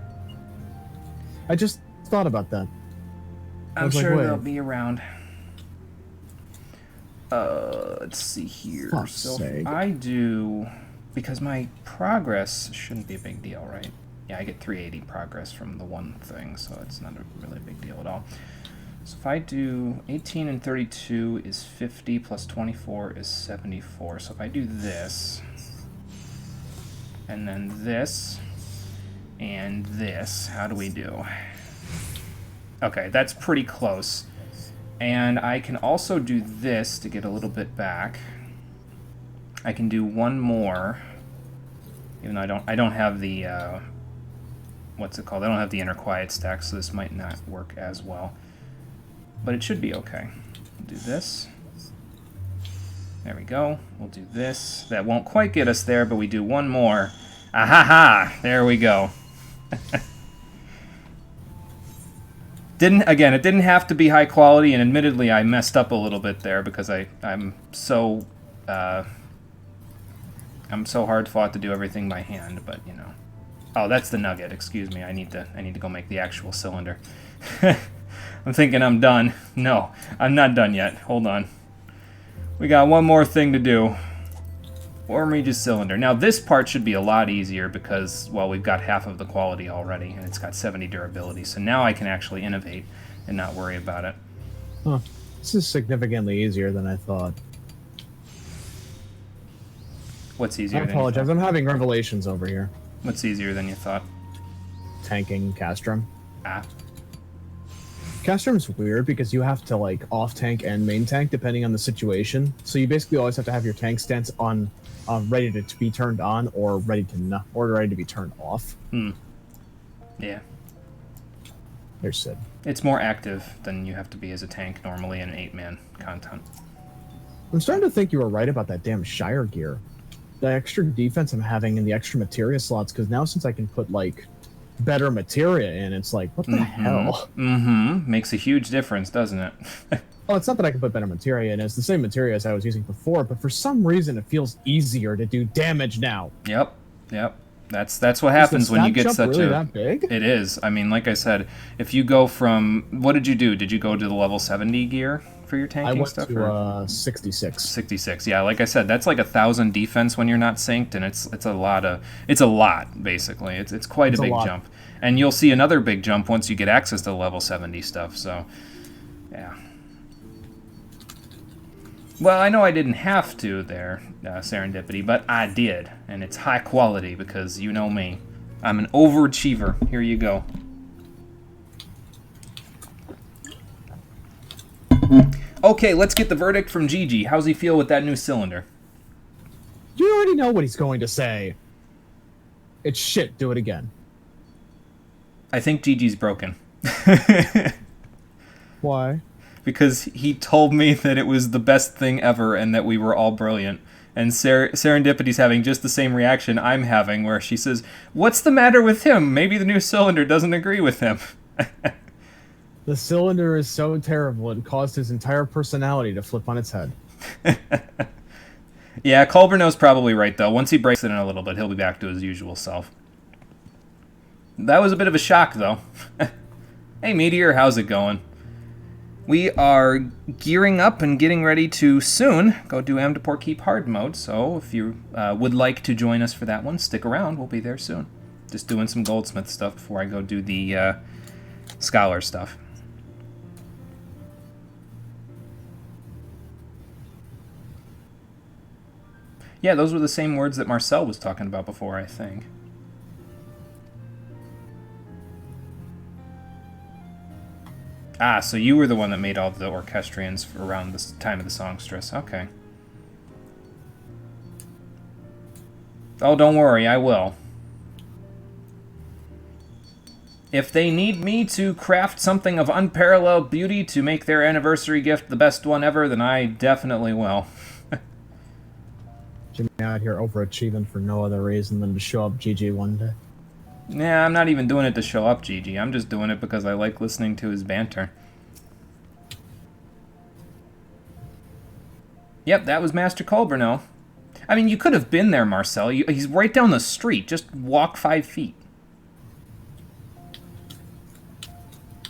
I just thought about that. I'm sure they'll be around. Let's see here. So if I do, because my progress shouldn't be a big deal, right? Yeah, I get 380 progress from the one thing, so it's not a really big deal at all. So if I do 18 and 32 is 50 plus 24 is 74. So if I do this, and then this, and this, how do we do? Okay, that's pretty close. And I can also do this to get a little bit back. I can do one more, even though I don't have the, what's it called? I don't have the inner quiet stack, so this might not work as well. But it should be okay. We'll do this. There we go. We'll do this. That won't quite get us there, but we do one more. Ahaha! There we go. Again, it didn't have to be high quality, and admittedly I messed up a little bit there because I'm so hard fought to do everything by hand, but you know. Oh, that's the nugget, excuse me. I need to go make the actual cylinder. I'm thinking I'm done. No, I'm not done yet. Hold on. We got one more thing to do. Warm Regis cylinder. Now this part should be a lot easier because, well, we've got half of the quality already, and it's got 70 durability. So now I can actually innovate and not worry about it. Huh. This is significantly easier than I thought. What's easier I than you apologize. thought? I'm having revelations over here. What's easier than you thought? Tanking Castrum. Ah. Castrum's weird because you have to like off tank and main tank depending on the situation. So you basically always have to have your tank stance on ready to be turned on or ready to be turned off. Hmm. Yeah. There's Sid. It's more active than you have to be as a tank normally in an 8-man content. I'm starting to think you were right about that damn Shire gear. The extra defense I'm having in the extra materia slots, because now since I can put like better materia in, it's like, what the hell? Mm-hmm. Makes a huge difference, doesn't it? Well, it's not that I can put better materia in. It's the same materia as I was using before, but for some reason it feels easier to do damage now. Yep. That's what happens when you get such really that big? It is. I mean, like I said, if you go from... What did you do? Did you go to the level 70 gear for your tanking stuff? I went to 66. 66. Yeah, like I said, that's like 1,000 defense when you're not synced, and it's a lot of... It's a lot, basically. It's quite a big jump. And you'll see another big jump once you get access to the level 70 stuff, so... Yeah. Well, I know I didn't have to there, Serendipity, but I did. And it's high quality because you know me. I'm an overachiever. Here you go. Okay, let's get the verdict from Gigi. How's he feel with that new cylinder? You already know what he's going to say. It's shit, do it again. I think Gigi's broken. Why? Because he told me that it was the best thing ever and that we were all brilliant. And Serendipity's having just the same reaction I'm having, where she says, "What's the matter with him? Maybe the new cylinder doesn't agree with him." The cylinder is so terrible it caused his entire personality to flip on its head. Yeah, Colburno's probably right, though. Once he breaks it in a little bit, he'll be back to his usual self. That was a bit of a shock, though. Hey, Meteor, how's it going? We are gearing up and getting ready to soon go do Amdapor Keep Hard mode, so if you would like to join us for that one, stick around. We'll be there soon. Just doing some goldsmith stuff before I go do the scholar stuff. Yeah, those were the same words that Marcel was talking about before, I think. Ah, so you were the one that made all the orchestrions around this time of the songstress. Okay. Oh, don't worry, I will. If they need me to craft something of unparalleled beauty to make their anniversary gift the best one ever, then I definitely will. Jimmy out here overachieving for no other reason than to show up GG one day. Nah, I'm not even doing it to show up Gigi. I'm just doing it because I like listening to his banter. Yep, that was Master Colburno. I mean, you could have been there, Marcel. He's right down the street. Just walk 5 feet.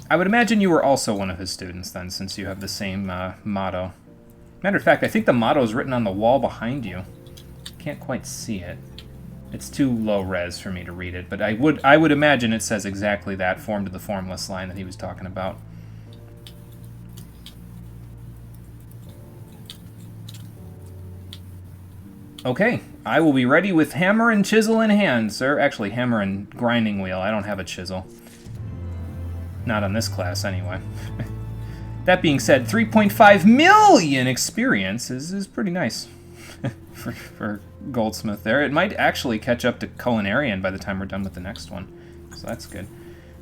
I would imagine you were also one of his students then, since you have the same motto. Matter of fact, I think the motto is written on the wall behind you. Can't quite see it. It's too low res for me to read it, but I would imagine it says exactly that, form to the formless line that he was talking about. Okay, I will be ready with hammer and chisel in hand, sir. Actually, hammer and grinding wheel. I don't have a chisel. Not on this class, anyway. That being said, 3.5 million experience is pretty nice for Goldsmith there. It might actually catch up to Culinarian by the time we're done with the next one, so that's good.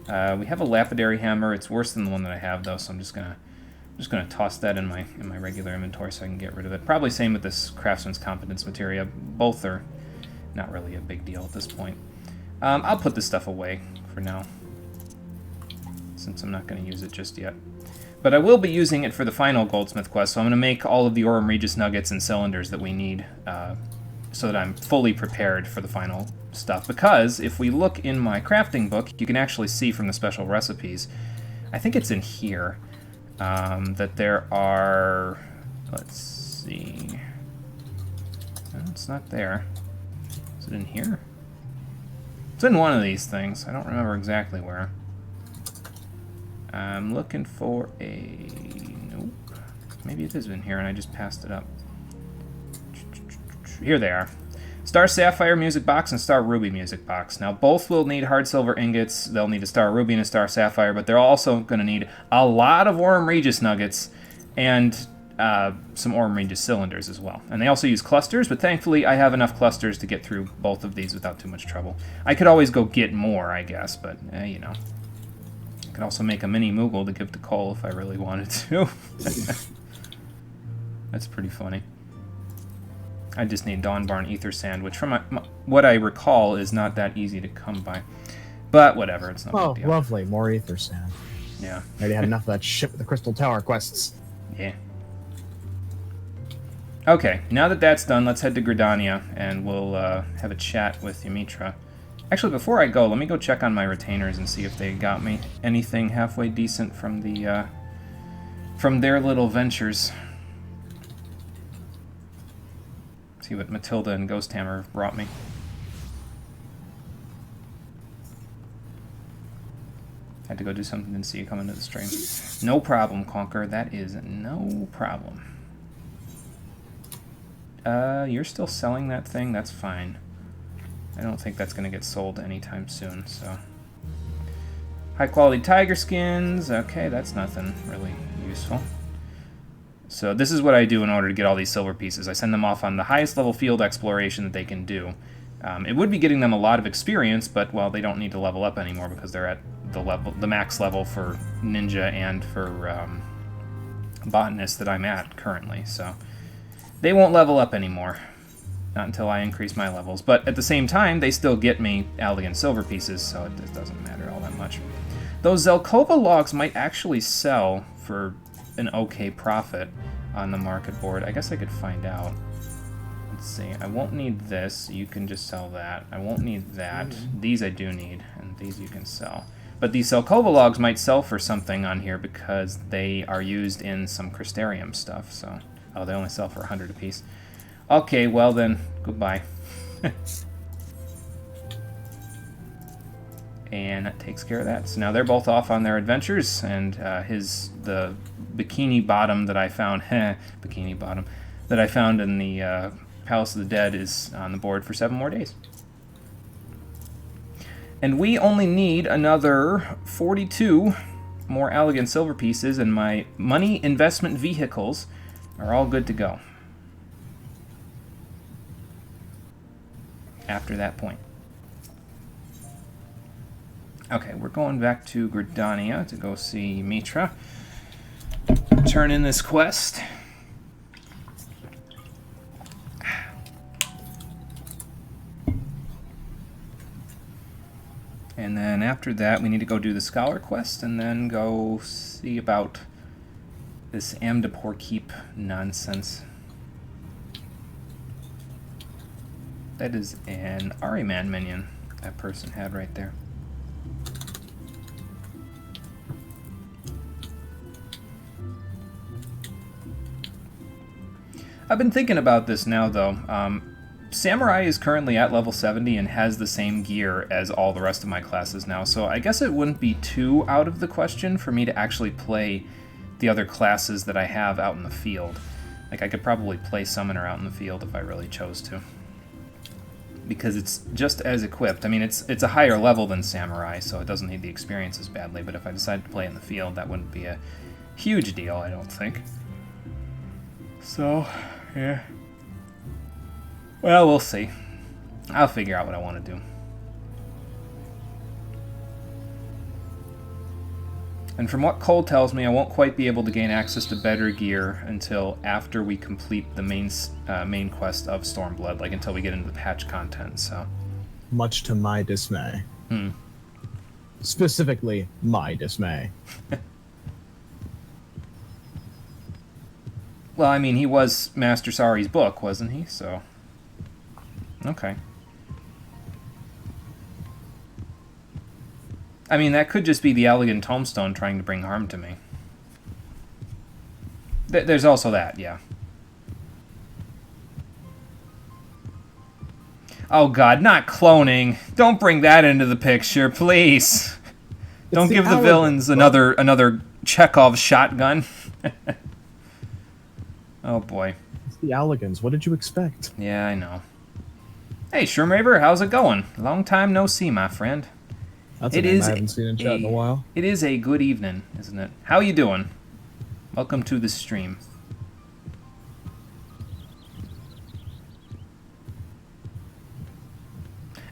We have a lapidary hammer. It's worse than the one that I have, though, so I'm just gonna toss that in my regular inventory so I can get rid of it. Probably same with this Craftsman's Competence Materia. Both are not really a big deal at this point. I'll put this stuff away for now, since I'm not going to use it just yet. But I will be using it for the final Goldsmith quest, so I'm going to make all of the Aurum Regis nuggets and cylinders that we need so that I'm fully prepared for the final stuff. Because if we look in my crafting book, you can actually see from the special recipes, I think it's in here, that there are, let's see, no, it's not there. Is it in here? It's in one of these things. I don't remember exactly where. I'm looking for a... Nope. Maybe it is in here and I just passed it up. Here they are. Star Sapphire music box and Star Ruby music box. Now, both will need hard silver ingots. They'll need a Star Ruby and a Star Sapphire, but they're also going to need a lot of Aurum Regis nuggets and some Aurum Regis cylinders as well. And they also use clusters, but thankfully I have enough clusters to get through both of these without too much trouble. I could always go get more, I guess, but, you know. I could also make a mini Moogle to give to Cole if I really wanted to. That's pretty funny. I just need Dawnbarn Ether Sand, which from what I recall is not that easy to come by. But whatever, it's not a big deal. Lovely, more Ether Sand. Yeah. I already had enough of that shit with the Crystal Tower quests. Yeah. Okay, now that that's done, let's head to Gridania, and we'll have a chat with Ymitra. Actually, before I go, let me go check on my retainers and see if they got me anything halfway decent from the from their little ventures. See what Matilda and Ghost Hammer brought me. Had to go do something and see you come into the stream. No problem, Conquer. That is no problem. You're still selling that thing? That's fine. I don't think that's going to get sold anytime soon, so... High-quality tiger skins. Okay, that's nothing really useful. So this is what I do in order to get all these silver pieces. I send them off on the highest level field exploration that they can do. It would be getting them a lot of experience, but, well, they don't need to level up anymore because they're at the max level for Ninja and for Botanist that I'm at currently, so... They won't level up anymore. Not until I increase my levels. But at the same time, they still get me Aldean silver pieces, so it doesn't matter all that much. Those Zelkova logs might actually sell for an okay profit on the market board. I guess I could find out. Let's see. I won't need this. You can just sell that. I won't need that. These I do need, and these you can sell. But these Zelkova logs might sell for something on here because they are used in some Crystarium stuff, so... Oh, they only sell for 100 apiece. Okay, well then, goodbye. And that takes care of that. So now they're both off on their adventures, and the bikini bottom that I found, bikini bottom, that I found in the Palace of the Dead is on the board for 7 more days. And we only need another 42 more elegant silver pieces, and my money investment vehicles are all good to go after that point. Okay, we're going back to Gridania to go see Mitra. Turn in this quest. And then after that, we need to go do the Scholar quest and then go see about this Amdapor Keep nonsense. That is an Ariman minion that person had right there. I've been thinking about this now, though. Samurai is currently at level 70 and has the same gear as all the rest of my classes now, so I guess it wouldn't be too out of the question for me to actually play the other classes that I have out in the field. Like, I could probably play Summoner out in the field if I really chose to, because it's just as equipped. I mean, it's a higher level than Samurai, so it doesn't need the experience as badly, but if I decided to play in the field, that wouldn't be a huge deal, I don't think. So, yeah. Well, we'll see. I'll figure out what I want to do. And from what Cole tells me, I won't quite be able to gain access to better gear until after we complete the main quest of Stormblood, like until we get into the patch content, so. Much to my dismay. Specifically, my dismay. Well, I mean, he was Master Sari's book, wasn't he? So, okay. I mean, that could just be the elegant tombstone trying to bring harm to me. There's also that, yeah. Oh god, not cloning. Don't bring that into the picture, please. Don't give the villains another Chekhov shotgun. Oh boy. It's the Alligans. What did you expect? Yeah, I know. Hey, Shroomraver, how's it going? Long time no see, my friend. That's a name I haven't seen in chat in a while. It is a good evening, isn't it? How you doing? Welcome to the stream.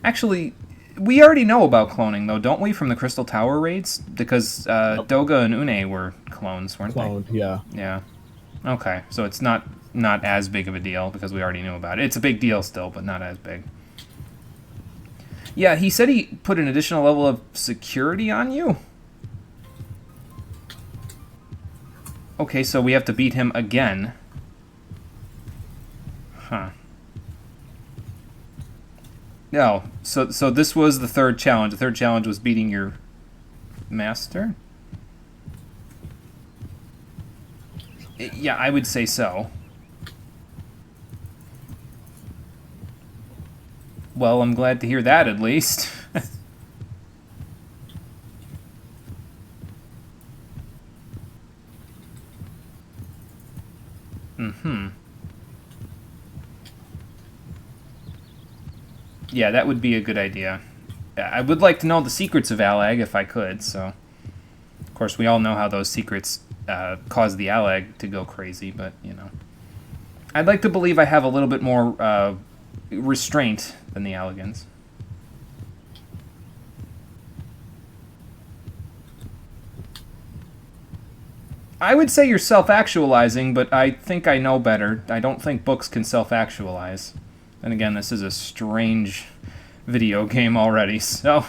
Actually, we already know about cloning, though, don't we, from the Crystal Tower raids? Because Doga and Une were clones, weren't they? Cloned, yeah. Yeah. Okay, so it's not as big of a deal, because we already knew about it. It's a big deal still, but not as big. Yeah, he said he put an additional level of security on you? Okay, so we have to beat him again. Huh. No, so this was the third challenge. The third challenge was beating your master? Yeah, I would say so. Well, I'm glad to hear that, at least. Yeah, that would be a good idea. I would like to know the secrets of Allag if I could, so... Of course, we all know how those secrets cause the Allag to go crazy, but, you know. I'd like to believe I have a little bit more restraint than the Alligans. I would say you're self-actualizing, but I think I know better. I don't think books can self-actualize. And again, this is a strange video game already, so...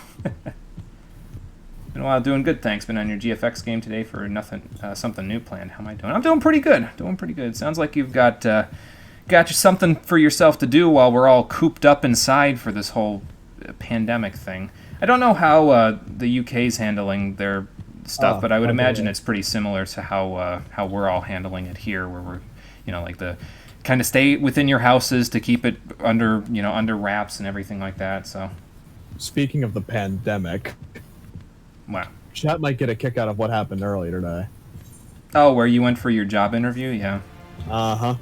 Been a while doing good, thanks. Been on your GFX game today for nothing, something new planned. How am I doing? I'm doing pretty good. Doing pretty good. Sounds like you've got you something for yourself to do while we're all cooped up inside for this whole pandemic thing. I don't know how the UK's handling their stuff, but I would imagine it's pretty similar to how we're all handling it here, where we're, you know, like the kind of stay within your houses to keep it under, you know, under wraps and everything like that. So, speaking of the pandemic, Wow. Chat might get a kick out of what happened earlier today. Oh, where you went for your job interview? Yeah. Uh-huh.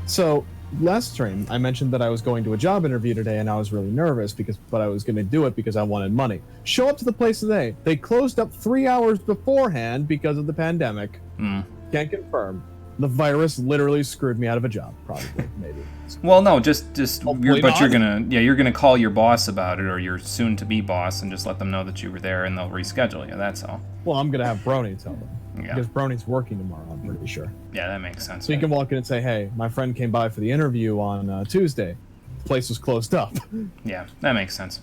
So, last stream, I mentioned that I was going to a job interview today, and I was really nervous, but I was going to do it because I wanted money. Show up to the place today. They closed up 3 hours beforehand because of the pandemic. Can't confirm. The virus literally screwed me out of a job, probably, maybe. Well, no, just Hopefully not. you're gonna call your boss about it, or your soon-to-be boss, and just let them know that you were there, and they'll reschedule you. That's all. Well, I'm going to have Brony tell them. Yeah. Because Brony's working tomorrow, I'm pretty sure. Yeah, that makes sense. So you can walk in and say, hey, my friend came by for the interview on Tuesday. The place was closed up. Yeah, that makes sense.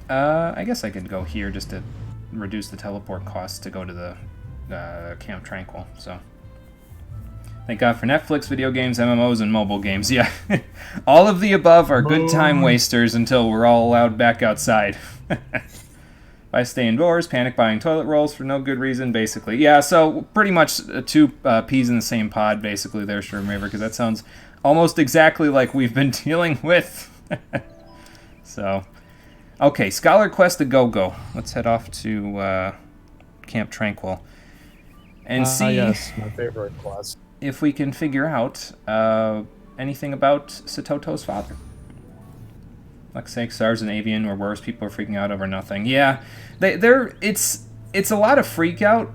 I guess I could go here just to reduce the teleport costs to go to the Camp Tranquil, so... Thank God for Netflix, video games, MMOs, and mobile games. Yeah, all of the above are good time wasters until we're all allowed back outside. If I stay indoors, panic buying toilet rolls for no good reason, basically. Yeah, so pretty much two peas in the same pod, basically, there, Sherm because that sounds almost exactly like we've been dealing with. So, okay, Scholar Quest a go-go. Let's head off to Camp Tranquil and see... yes, my favorite quest. If we can figure out anything about Satoto's father. Like say SARS and Avian or worse, people are freaking out over nothing. Yeah, it's a lot of freak out,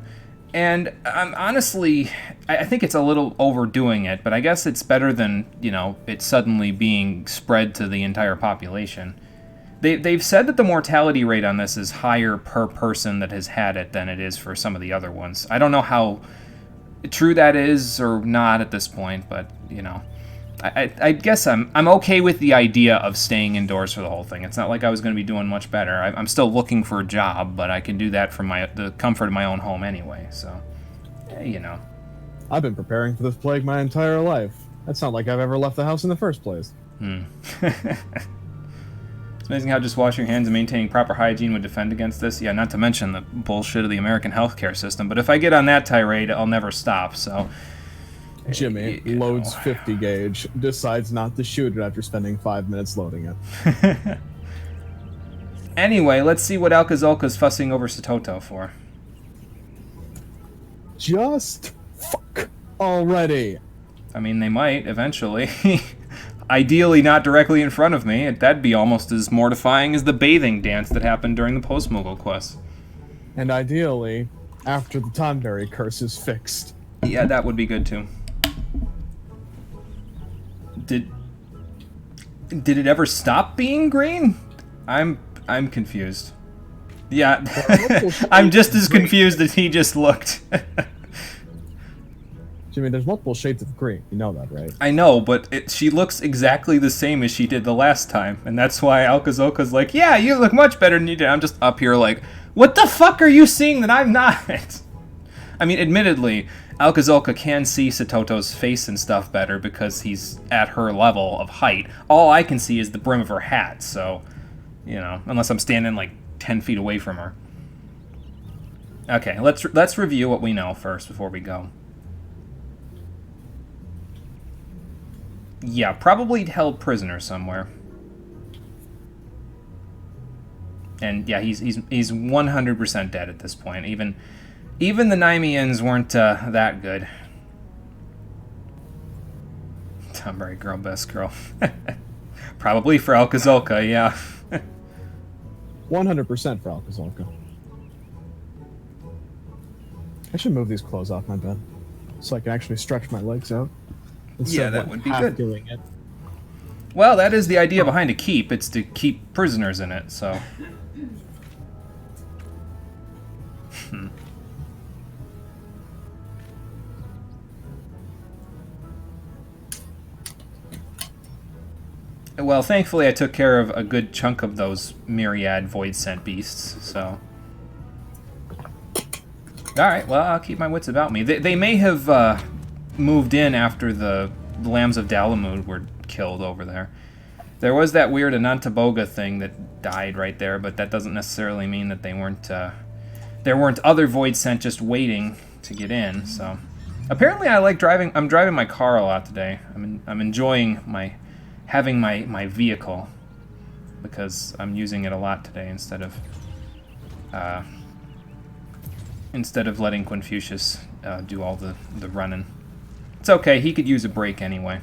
and I'm honestly, I think it's a little overdoing it, but I guess it's better than, it suddenly being spread to the entire population. They've said that the mortality rate on this is higher per person that has had it than it is for some of the other ones. I don't know how true that is or not at this point, but I guess I'm okay with the idea of staying indoors for the whole thing. It's not like I was going to be doing much better. I'm still looking for a job, but I can do that from the comfort of my own home anyway. So, I've been preparing for this plague my entire life. That's not like I've ever left the house in the first place. It's amazing how just washing your hands and maintaining proper hygiene would defend against this. Yeah, not to mention the bullshit of the American healthcare system. But if I get on that tirade, I'll never stop, so... Jimmy loads 50 gauge, decides not to shoot it after spending 5 minutes loading it. Anyway, let's see what Alcazolka's fussing over Satoto for. Just fuck already. I mean, they might, eventually. Ideally not directly in front of me. That'd be almost as mortifying as the bathing dance that happened during the post-Moogle quest. And ideally, after the Tonberry curse is fixed. Yeah, that would be good too. Did it ever stop being green? I'm confused. Yeah, I'm just as confused as he just looked. Jimmy, there's multiple shades of green. You know that, right? I know, but she looks exactly the same as she did the last time, and that's why Alcazolka's like, yeah, you look much better than you did. I'm just up here like, what the fuck are you seeing that I'm not? I mean, admittedly, Alcazolka can see Satoto's face and stuff better because he's at her level of height. All I can see is the brim of her hat, so, unless I'm standing like 10 feet away from her. Okay, let's review what we know first before we go. Yeah, probably held prisoner somewhere. And yeah, he's 100% dead at this point. Even the Nymeans weren't that good. Tonberry girl, best girl. Probably for Alcazolka, yeah. 100% for Alcazolka. I should move these clothes off my bed so I can actually stretch my legs out. Yeah, that would be good. Doing it. Well, that is the idea behind a keep. It's to keep prisoners in it, so... Well, thankfully I took care of a good chunk of those myriad void-sent beasts, so... Alright, well, I'll keep my wits about me. They may have moved in after the Lambs of Dalamud were killed over there. There was that weird Anantaboga thing that died right there, but that doesn't necessarily mean that they weren't... there weren't other void-sent just waiting to get in, so... Apparently I like driving... I'm driving my car a lot today. I'm enjoying having my vehicle. because I'm using it a lot today instead of letting Confucius do all the running. It's okay, he could use a break anyway.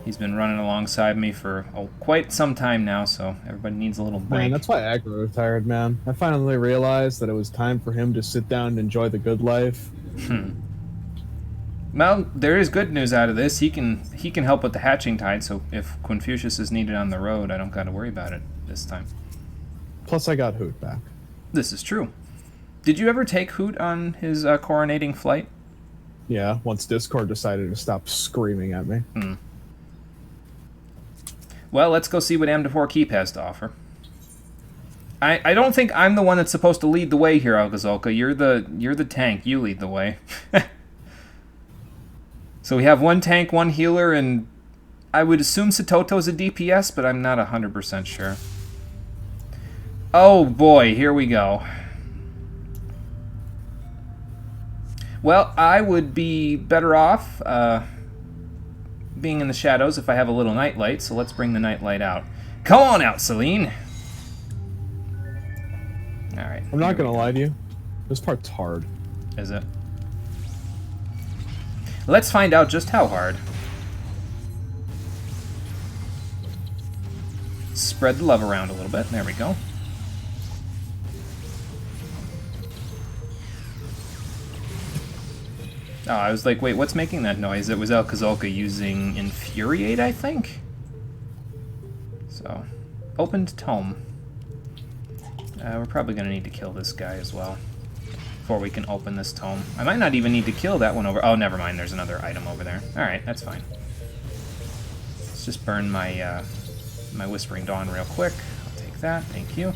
He's been running alongside me for quite some time now, so everybody needs a little break. Man, that's why Aggro retired, man. I finally realized that it was time for him to sit down and enjoy the good life. Well, there is good news out of this. He can help with the hatching tide, so if Confucius is needed on the road, I don't got to worry about it this time. Plus, I got Hoot back. This is true. Did you ever take Hoot on his coronating flight? Yeah, once Discord decided to stop screaming at me. Well, let's go see what Amdapor Keep has to offer. I don't think I'm the one that's supposed to lead the way here, Algazolka. You're the tank. You lead the way. So we have one tank, one healer, and I would assume Satoto's a DPS, but I'm not 100% sure. Oh boy, here we go. Well, I would be better off being in the shadows if I have a little nightlight, so let's bring the nightlight out. Come on out, Celine! Alright. I'm not gonna lie to you. This part's hard. Is it? Let's find out just how hard. Spread the love around a little bit. There we go. Oh, I was like, wait, what's making that noise? It was Alcazolka using Infuriate, I think? So, opened tome. We're probably going to need to kill this guy as well before we can open this tome. I might not even need to kill that one over... Oh, never mind. There's another item over there. Alright, that's fine. Let's just burn my, my Whispering Dawn real quick. I'll take that. Thank you.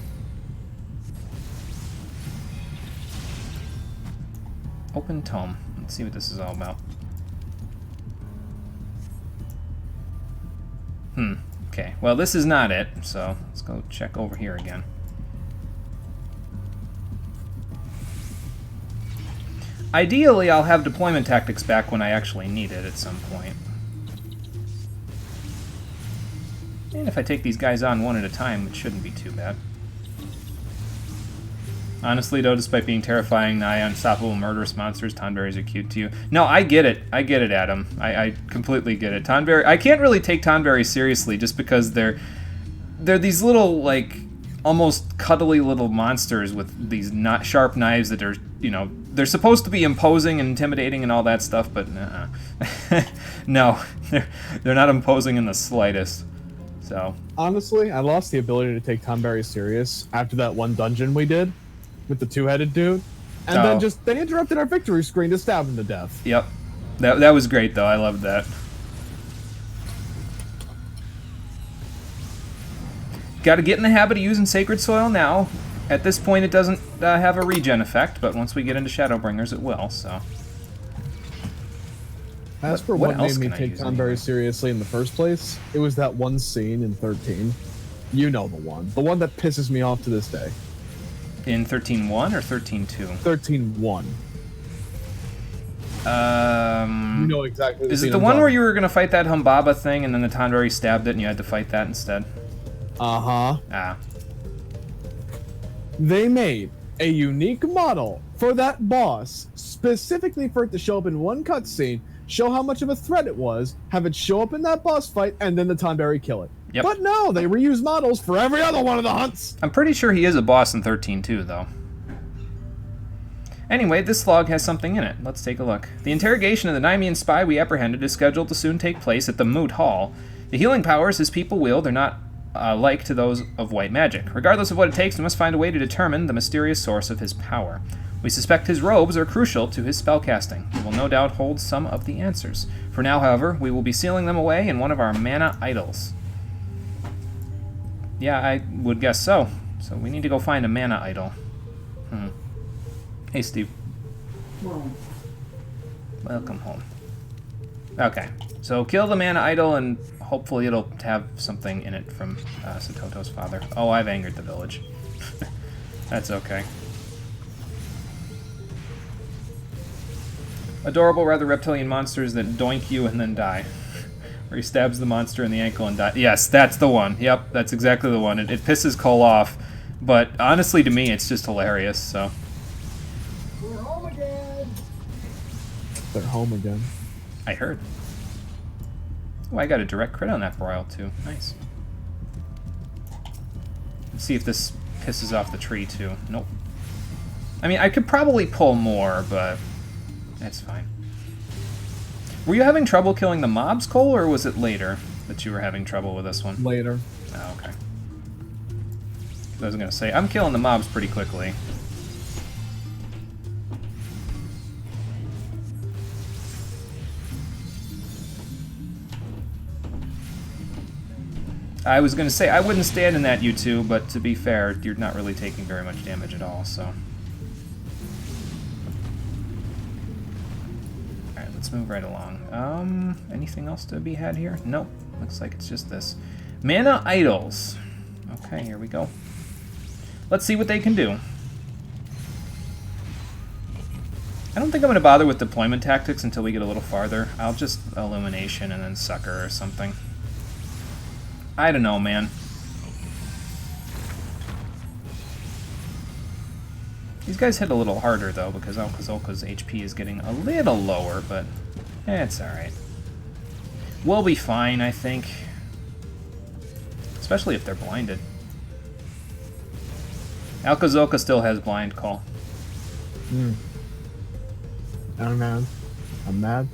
Open tome. Let's see what this is all about. Okay. Well, this is not it, so let's go check over here again. Ideally, I'll have deployment tactics back when I actually need it at some point. And if I take these guys on one at a time, it shouldn't be too bad. Honestly, though, despite being terrifying, nigh unstoppable murderous monsters, Tonberries are cute to you. No, I get it. I get it, Adam. I completely get it. I can't really take Tonberries seriously just because they're these little, like, almost cuddly little monsters with these sharp knives that are, you know, they're supposed to be imposing and intimidating and all that stuff, but no, they're not imposing in the slightest. So honestly, I lost the ability to take Tonberry serious after that one dungeon we did with the two-headed dude, and then they interrupted our victory screen to stab him to death. Yep, that was great though. I loved that. Got to get in the habit of using Sacred Soil now. At this point, it doesn't have a regen effect, but once we get into Shadowbringers, it will. So. As for what made me take Tonberry seriously in the first place, it was that one scene in 13. You know the one that pisses me off to this day. In 13.1 or 13.2? 13.1. You know exactly. Is it the one where you were gonna fight that Humbaba thing, and then the Tonberry stabbed it, and you had to fight that instead? Uh-huh. Ah. They made a unique model for that boss, specifically for it to show up in one cutscene, show how much of a threat it was, have it show up in that boss fight, and then the Tonberry kill it. Yep. But no, they reuse models for every other one of the hunts. I'm pretty sure he is a boss in 13.2, though. Anyway, this log has something in it. Let's take a look. The interrogation of the Nymean spy we apprehended is scheduled to soon take place at the Moot Hall. The healing powers his people wield are not like to those of white magic. Regardless of what it takes, we must find a way to determine the mysterious source of his power. We suspect his robes are crucial to his spellcasting. He will no doubt hold some of the answers. For now, however, we will be sealing them away in one of our mana idols. Yeah, I would guess so. So we need to go find a mana idol. Hey, Steve. Well, Welcome home. Okay, so kill the mana idol and hopefully it'll have something in it from Satoto's father. Oh, I've angered the village. That's okay. Adorable, rather reptilian monsters that doink you and then die. Where he stabs the monster in the ankle and dies. Yes, that's the one. Yep, that's exactly the one. It pisses Cole off, but honestly, to me, it's just hilarious. So. We're home again. They're home again. I heard. Oh, I got a direct crit on that broil too. Nice. Let's see if this pisses off the tree too. Nope. I mean, I could probably pull more, but that's fine. Were you having trouble killing the mobs, Cole, or was it later that you were having trouble with this one? Later. Oh, okay. I was gonna say, I'm killing the mobs pretty quickly. I was gonna say, I wouldn't stand in that, you two, but to be fair, you're not really taking very much damage at all, so. Alright, let's move right along. Anything else to be had here? Nope. Looks like it's just this. Mana Idols. Okay, here we go. Let's see what they can do. I don't think I'm going to bother with deployment tactics until we get a little farther. I'll just Illumination and then Sucker or something. I don't know, man. These guys hit a little harder, though, because Alkazolka's HP is getting a little lower, but it's alright. We'll be fine, I think. Especially if they're blinded. Alkazolka still has blind call. I'm mad. I'm mad.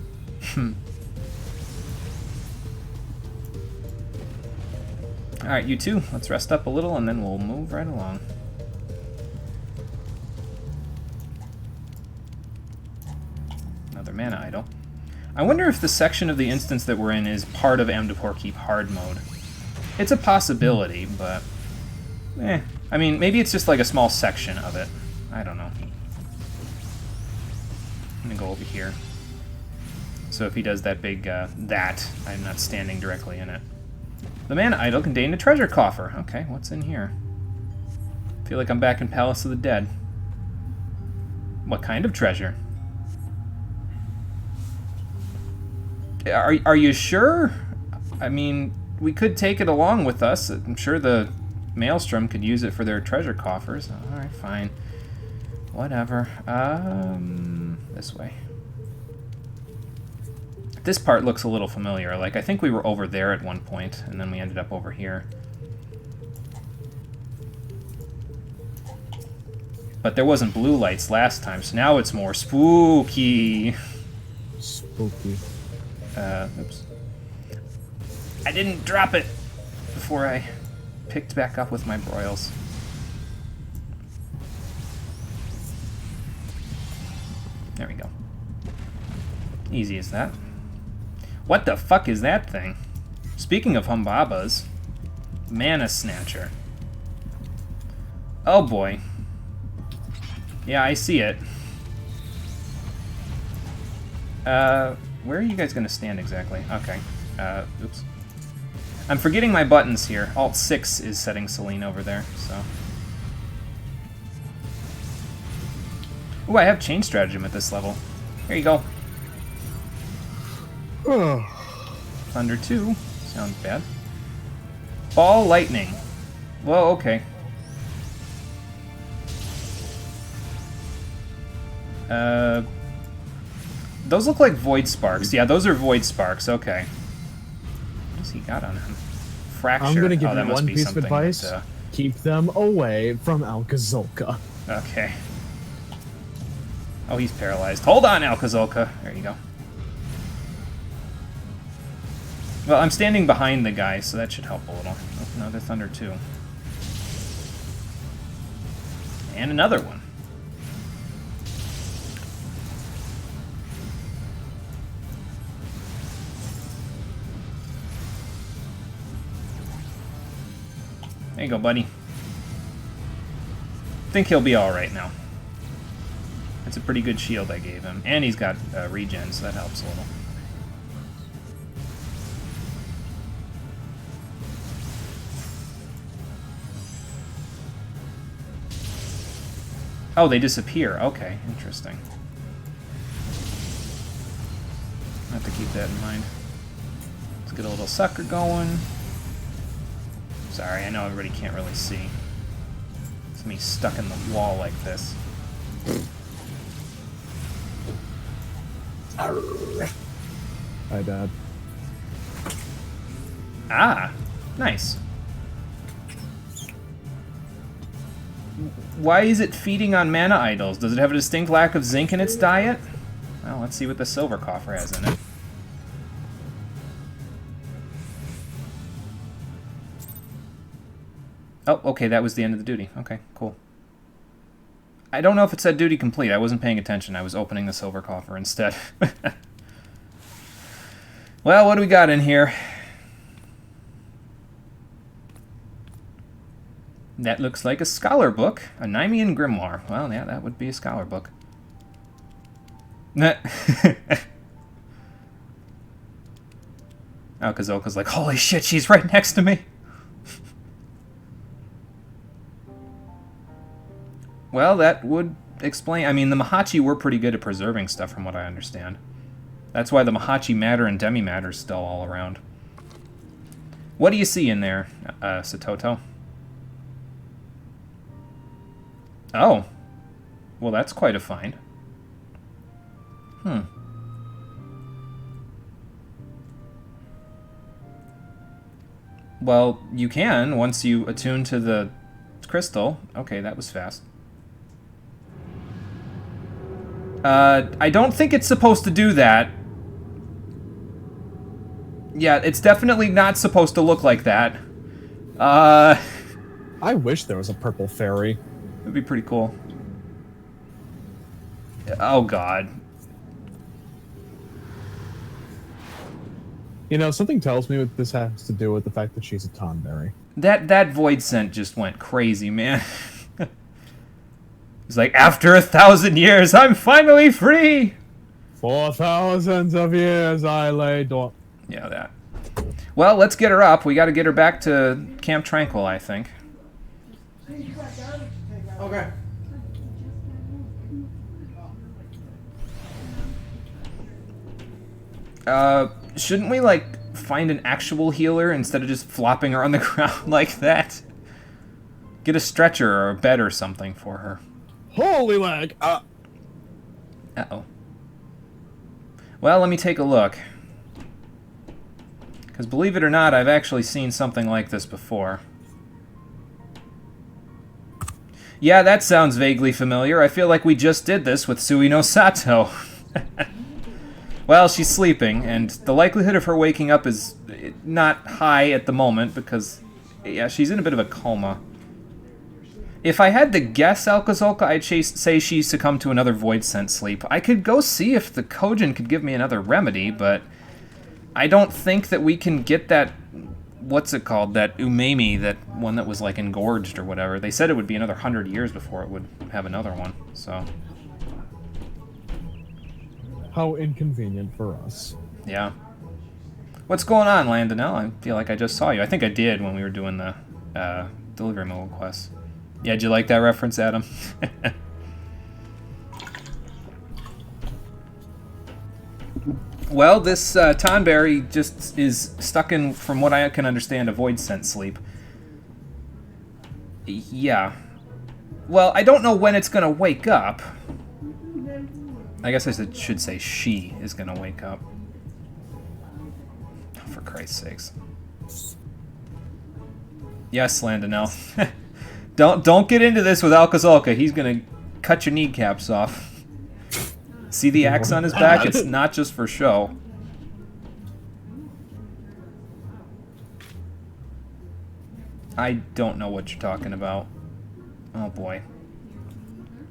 Alright, you two, let's rest up a little and then we'll move right along. Another mana idol. I wonder if the section of the instance that we're in is part of Amdapor Keep hard mode. It's a possibility, but I mean, maybe it's just like a small section of it. I don't know. I'm gonna go over here. So if he does that big, that, I'm not standing directly in it. The mana idol contained a treasure coffer. Okay, what's in here? I feel like I'm back in Palace of the Dead. What kind of treasure? Are you sure? I mean, we could take it along with us. I'm sure the Maelstrom could use it for their treasure coffers. Alright, fine. Whatever. This way. This part looks a little familiar. Like, I think we were over there at one point, and then we ended up over here. But there wasn't blue lights last time, so now it's more spooky. Spooky. Oops. I didn't drop it before I picked back up with my broils. There we go. Easy as that. What the fuck is that thing? Speaking of Humbabas, Mana Snatcher. Oh boy. Yeah, I see it. Where are you guys gonna stand exactly? Okay. Oops. I'm forgetting my buttons here. Alt 6 is setting Celine over there, so. Ooh, I have Chain Stratagem at this level. Here you go. Thunder 2. Sounds bad. Ball Lightning. Well, okay. Those look like Void Sparks. Yeah, those are Void Sparks. Okay. What's he got on him? Fracture. I'm gonna give that you must one be piece of something advice. that, Keep them away from Alkazolka. Okay. Oh, he's paralyzed. Hold on, Alkazolka. There you go. Well, I'm standing behind the guy, so that should help a little. Oh, another Thunder 2. And another one. There you go, buddy. Think he'll be alright now. That's a pretty good shield I gave him. And he's got regen, so that helps a little. Oh, they disappear. Okay, interesting. I have to keep that in mind. Let's get a little sucker going. Sorry, I know everybody can't really see. It's me stuck in the wall like this. Hi, Dad. Ah, nice. Why is it feeding on mana idols? Does it have a distinct lack of zinc in its diet? Well, let's see what the silver coffer has in it. Oh, okay, that was the end of the duty. Okay, cool. I don't know if it said duty complete. I wasn't paying attention. I was opening the silver coffer instead. Well, what do we got in here? That looks like a scholar book. A Nymean grimoire. Well, yeah, that would be a scholar book. Oh, Kazoka's like, holy shit, she's right next to me. Well, that would explain... I mean, the Mahachi were pretty good at preserving stuff, from what I understand. That's why the Mahachi matter and demi-matter is still all around. What do you see in there, Satoto? Oh. Well, that's quite a find. Well, you can, once you attune to the crystal. Okay, that was fast. I don't think it's supposed to do that. Yeah, it's definitely not supposed to look like that. I wish there was a purple fairy. It'd be pretty cool. Oh, God. You know, something tells me what this has to do with the fact that she's a Tonberry. That void scent just went crazy, man. It's like, after 1,000 years, I'm finally free! For thousands of years I lay dormant. Yeah, that. Well, let's get her up. We gotta get her back to Camp Tranquil, I think. Okay. Shouldn't we, like, find an actual healer instead of just flopping her on the ground like that? Get a stretcher or a bed or something for her. Holy lag! Uh-oh. Well, let me take a look. Because believe it or not, I've actually seen something like this before. Yeah, that sounds vaguely familiar. I feel like we just did this with Sui no Sato. Well, she's sleeping, and the likelihood of her waking up is not high at the moment because, yeah, she's in a bit of a coma. If I had to guess, Alcazolka, I'd say she succumbed to another void scent sleep. I could go see if the Kojin could give me another remedy, but I don't think that we can get that, what's it called, that umami, that one that was like engorged or whatever. They said it would be another 100 years before it would have another one, so... How inconvenient for us. Yeah. What's going on, Landonell? I feel like I just saw you. I think I did when we were doing the delivery mobile quest. Yeah, did you like that reference, Adam? Well, this Tonberry just is stuck in, from what I can understand, a void scent sleep. Yeah. Well, I don't know when it's going to wake up. I guess I should say she is going to wake up. Oh, for Christ's sakes. Yes, Landonell. Don't get into this with Alcazolka. He's going to cut your kneecaps off. See the axe on his back? It's not just for show. I don't know what you're talking about. Oh, boy.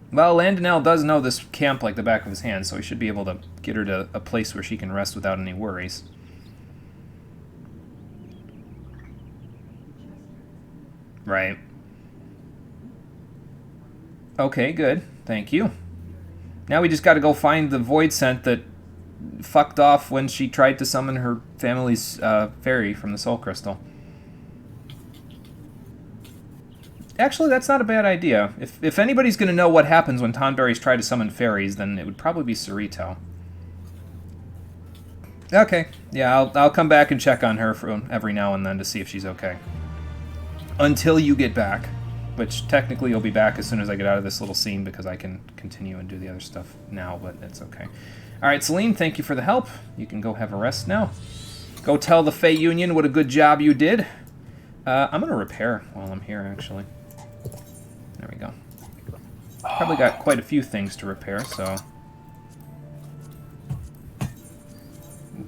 Well, Landonell does know this camp like the back of his hand, so he should be able to get her to a place where she can rest without any worries. Right. Okay, good. Thank you. Now we just gotta go find the void scent that fucked off when she tried to summon her family's fairy from the soul crystal. Actually, that's not a bad idea. If anybody's going to know what happens when Tonberries try to summon fairies, then it would probably be Sarito. Okay. Yeah, I'll come back and check on her from every now and then to see if she's okay. Until you get back. Which, technically, you'll be back as soon as I get out of this little scene because I can continue and do the other stuff now, but it's okay. Alright, Celine, thank you for the help. You can go have a rest now. Go tell the Fey Union what a good job you did. I'm going to repair while I'm here, actually. There we go. Probably got quite a few things to repair, so...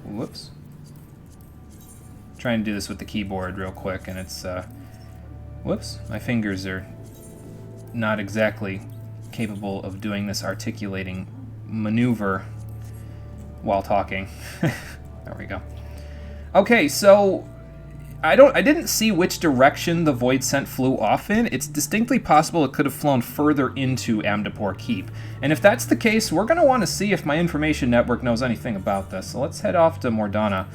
Whoops. Trying to do this with the keyboard real quick, and it's... Whoops, my fingers are not exactly capable of doing this articulating maneuver while talking. There we go. Okay, so I didn't see which direction the void scent flew off in. It's distinctly possible it could have flown further into Amdapor Keep. And if that's the case, we're going to want to see if my information network knows anything about this. So let's head off to Mordana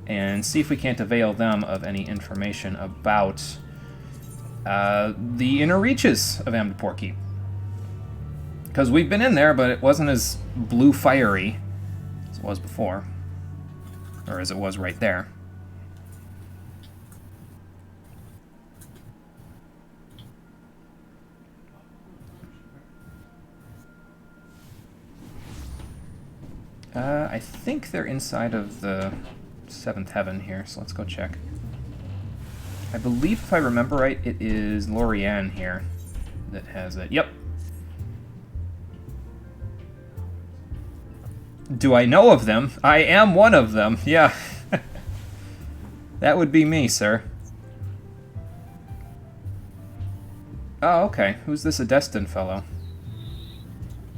and see if we can't avail them of any information about the inner reaches of Amdapor Keep. Because we've been in there, but it wasn't as blue fiery as it was before. Or as it was right there. I think they're inside of the 7th heaven here, so let's go check. I believe, if I remember right, it is Lorianne here that has it. Yep. Do I know of them? I am one of them, yeah. That would be me, sir. Oh, okay. Who's this Adestin fellow?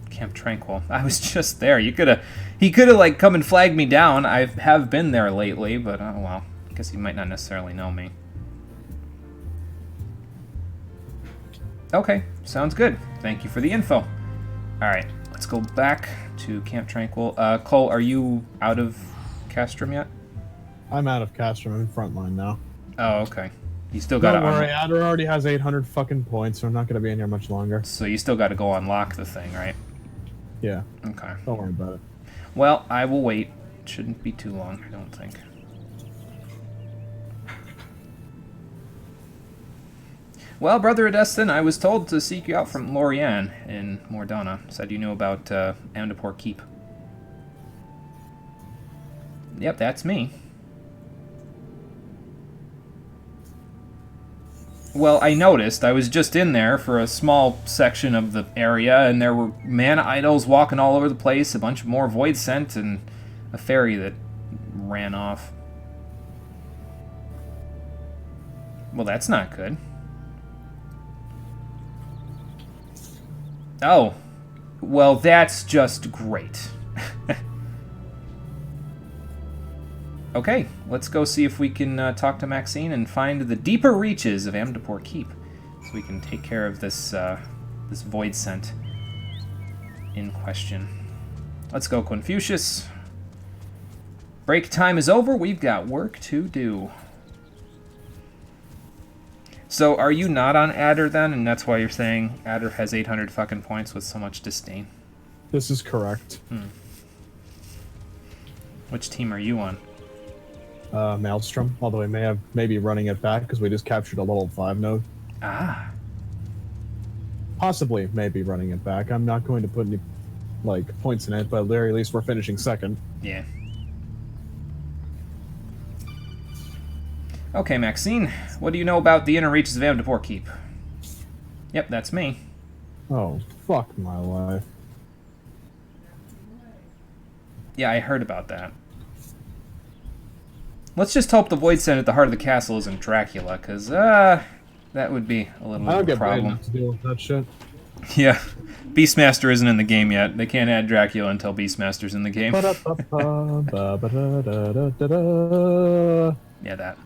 Camp Tranquil. I was just there. He could have, like, come and flagged me down. I have been there lately, but, oh well. I guess he might not necessarily know me. Okay, sounds good. Thank you for the info. Alright, let's go back to Camp Tranquil. Cole, are you out of Castrum yet? I'm out of Castrum. I'm in Frontline now. Oh, okay. You still gotta... Don't worry, Adder already has 800 fucking points, so I'm not gonna be in here much longer. So you still gotta go unlock the thing, right? Yeah. Okay. Don't worry about it. Well, I will wait. It shouldn't be too long, I don't think. Well, Brother Adestin, I was told to seek you out from Lorianne in Mordana. Said you knew about Amdapor Keep. Yep, that's me. Well, I noticed. I was just in there for a small section of the area, and there were mana idols walking all over the place, a bunch more void scent, and a fairy that ran off. Well, that's not good. Oh, well, that's just great. Okay, let's go see if we can talk to Maxine and find the deeper reaches of Amdapor Keep, so we can take care of this this void scent in question. Let's go, Confucius. Break time is over. We've got work to do. So, are you not on Adder then, and that's why you're saying Adder has 800 fucking points with so much disdain? This is correct. Which team are you on? Maelstrom, although I may be running it back because we just captured a level 5 node. Ah. Possibly, maybe running it back. I'm not going to put any, like, points in it, but at the very least we're finishing second. Yeah. Okay, Maxine, what do you know about the inner reaches of Amdapor Keep? Yep, that's me. Oh, fuck my life. Yeah, I heard about that. Let's just hope the void scent at the heart of the castle isn't Dracula, because, that would be a little I don't bit of get a paid problem. enough to deal with that shit. Yeah, Beastmaster isn't in the game yet. They can't add Dracula until Beastmaster's in the game. Yeah, that.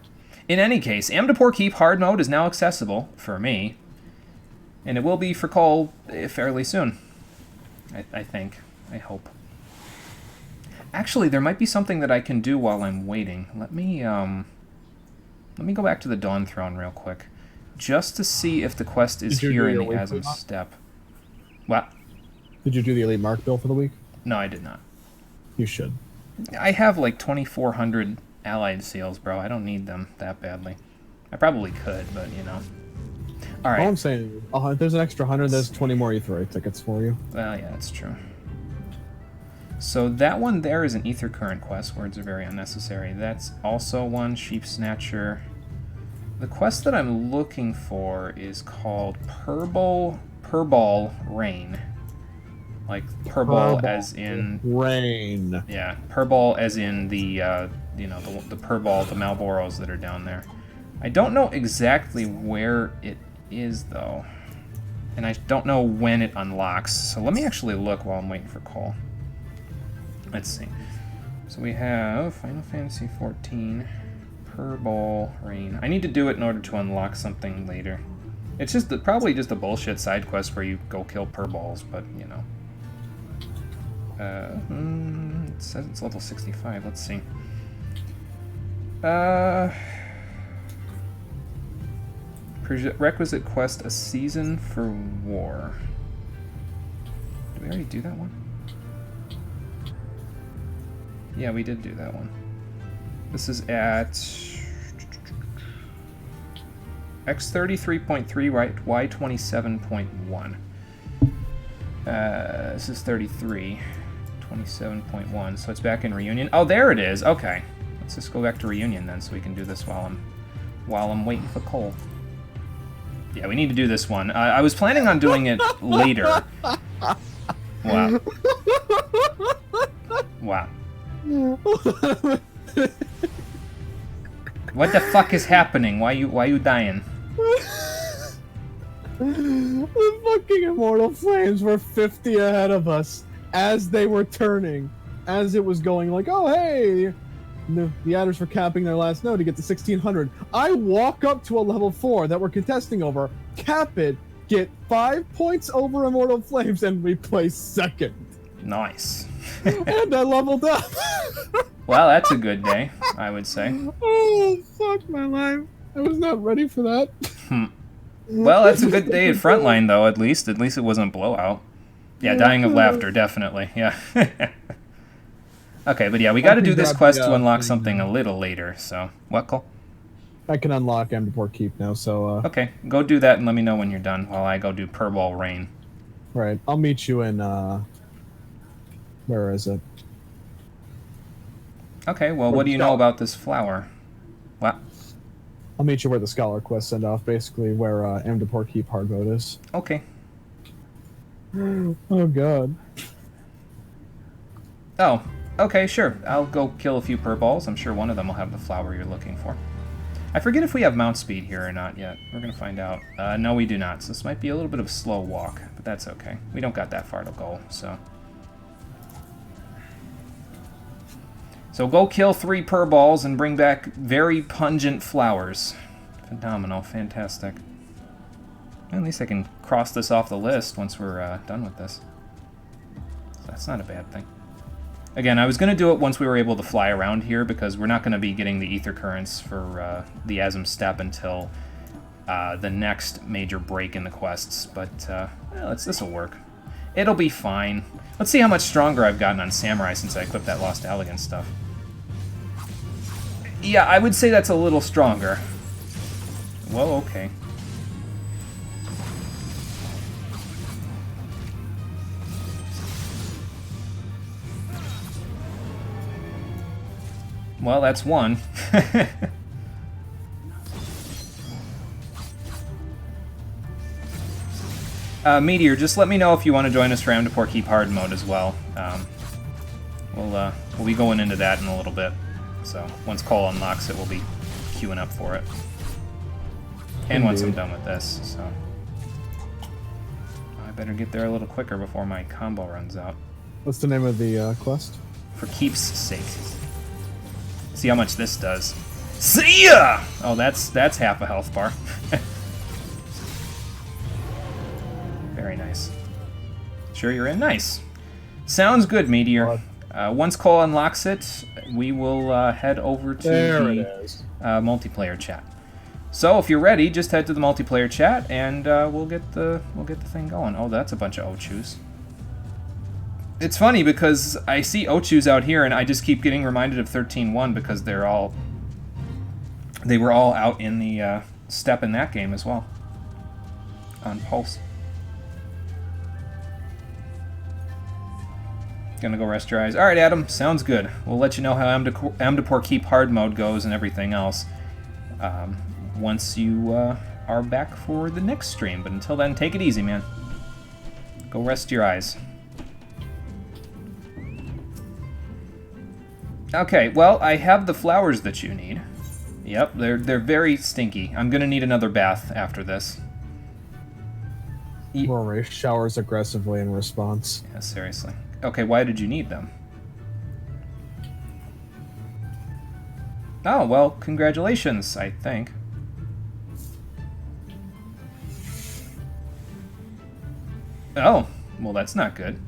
In any case, Amdapor Keep hard mode is now accessible, for me. And it will be for Cole fairly soon. I think. I hope. Actually, there might be something that I can do while I'm waiting. Let me go back to the Dawn Throne real quick. Just to see if the quest is here in the Asm Step. What? Did you do the Elite Mark bill for the week? No, I did not. You should. I have like 2,400 allied seals, bro. I don't need them that badly. I probably could, but you know. All right. All I'm saying, there's an extra 100. There's 20 more Ether tickets for you. Well, yeah, that's true. So that one there is an Ether Current quest. Words are very unnecessary. That's also one, Sheep Snatcher. The quest that I'm looking for is called Purball Rain. Like Purball as in... Rain. Yeah, Purball as in the, you know, the Purball, the Malboros that are down there. I don't know exactly where it is, though. And I don't know when it unlocks. So let me actually look while I'm waiting for Cole. Let's see. So we have Final Fantasy XIV, Purball Rain. I need to do it in order to unlock something later. It's just probably just a bullshit side quest where you go kill Purballs, but you know. It says it's level 65. Let's see. Requisite quest: a season for war. Did we already do that one? Yeah, we did do that one. This is at X33.3, right? Y27.1. This is 33. 27.1. So it's back in Reunion. Oh, there it is. Okay. Let's just go back to Reunion then, so we can do this while I'm waiting for Cole. Yeah, we need to do this one. I was planning on doing it later. Wow. Wow. What the fuck is happening? Why you dying? The fucking Immortal Flames were 50 ahead of us as they were turning. As it was going like, oh hey, the adders were capping their last node to get to 1600. I walk up to a level 4 that we're contesting over, cap it, get 5 points over Immortal Flames, and we place second. Nice. And I leveled up. Well, that's a good day, I would say. Oh, fuck my life. I was not ready for that. Well, that's a good day at Frontline, though, at least. At least it wasn't a blowout. Yeah, dying of laughter, definitely. Yeah. Okay, but yeah, we got to do this quest to unlock something a little later, so... What, Cole? I can unlock Amdapor Keep now, so... Okay, go do that and let me know when you're done while I go do Purball Rain. Right, I'll meet you in, where is it? Okay, well, what do you know about this flower? What? I'll meet you where the Scholar Quest send off, basically where Amdapor Keep hard mode is. Okay. Oh, God. Oh, okay, sure. I'll go kill a few Purballs. I'm sure one of them will have the flower you're looking for. I forget if we have mount speed here or not yet. We're going to find out. No, we do not, so this might be a little bit of a slow walk, but that's okay. We don't got that far to go, so... So go kill 3 Purballs and bring back very pungent flowers. Phenomenal, fantastic. At least I can cross this off the list once we're done with this. So that's not a bad thing. Again, I was going to do it once we were able to fly around here because we're not going to be getting the Ether Currents for the Asm Step until the next major break in the quests. But well, this will work. It'll be fine. Let's see how much stronger I've gotten on Samurai since I equipped that Lost Elegance stuff. Yeah, I would say that's a little stronger. Whoa, okay. Well, that's one. Meteor, just let me know if you want to join us for Amdapor Keep Hard mode as well. We'll be going into that in a little bit. So once Cole unlocks it, we'll be queuing up for it. And once I'm done with this, so... I better get there a little quicker before my combo runs out. What's the name of the quest? For keeps' sake. See how much this does. See ya! Oh, that's half a health bar. Very nice. Sure you're in? Nice. Sounds good, Meteor. Once Cole unlocks it, we will head over to the multiplayer chat. So if you're ready, just head to the multiplayer chat, and we'll get the thing going. Oh, that's a bunch of Ochus. It's funny because I see Ochus out here, and I just keep getting reminded of 13-1 because they were all out in the steppe in that game as well. On Pulse. Gonna go rest your eyes. Alright, Adam, sounds good. We'll let you know how Amdapor Keep hard mode goes and everything else once you are back for the next stream. But until then, take it easy, man. Go rest your eyes. Okay, well, I have the flowers that you need. Yep, they're very stinky. I'm gonna need another bath after this. Rory showers aggressively in response. Yeah, seriously. Okay, why did you need them? Oh, well, congratulations, I think. Oh, well, that's not good.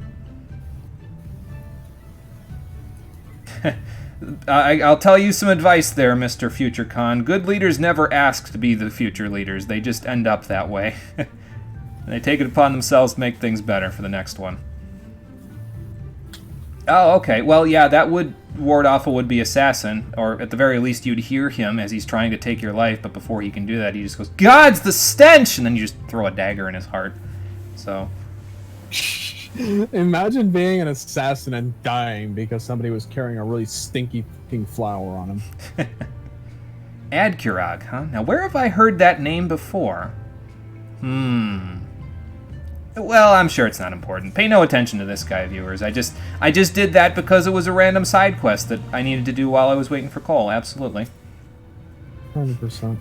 I'll tell you some advice there, Mr. Future Con. Good leaders never ask to be the future leaders. They just end up that way. And they take it upon themselves to make things better for the next one. Oh, okay. Well, yeah, that would ward off a would-be assassin, or at the very least you'd hear him as he's trying to take your life, but before he can do that, he just goes, "God's the stench!" and then you just throw a dagger in his heart. So... Imagine being an assassin and dying because somebody was carrying a really stinky fucking flower on him. Adkurag, huh? Now, where have I heard that name before? Well, I'm sure it's not important. Pay no attention to this guy, viewers. I just did that because it was a random side quest that I needed to do while I was waiting for Cole. Absolutely. 100%.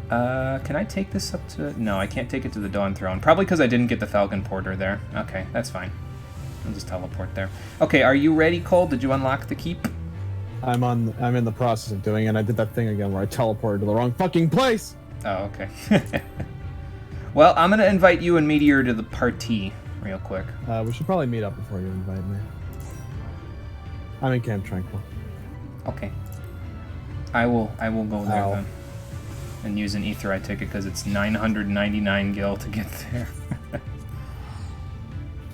Can I take this up to... No, I can't take it to the Dawn Throne. Probably because I didn't get the Falcon Porter there. Okay, that's fine. I'll just teleport there. Okay, are you ready, Cole? Did you unlock the keep? I'm in the process of doing it. I did that thing again where I teleported to the wrong fucking place! Oh, okay. Well, I'm gonna invite you and Meteor to the party real quick. We should probably meet up before you invite me. I'm in Camp Tranquil. Okay. I will go there Ow. then. And use an Aetheryte ticket because it's 999 gil to get there.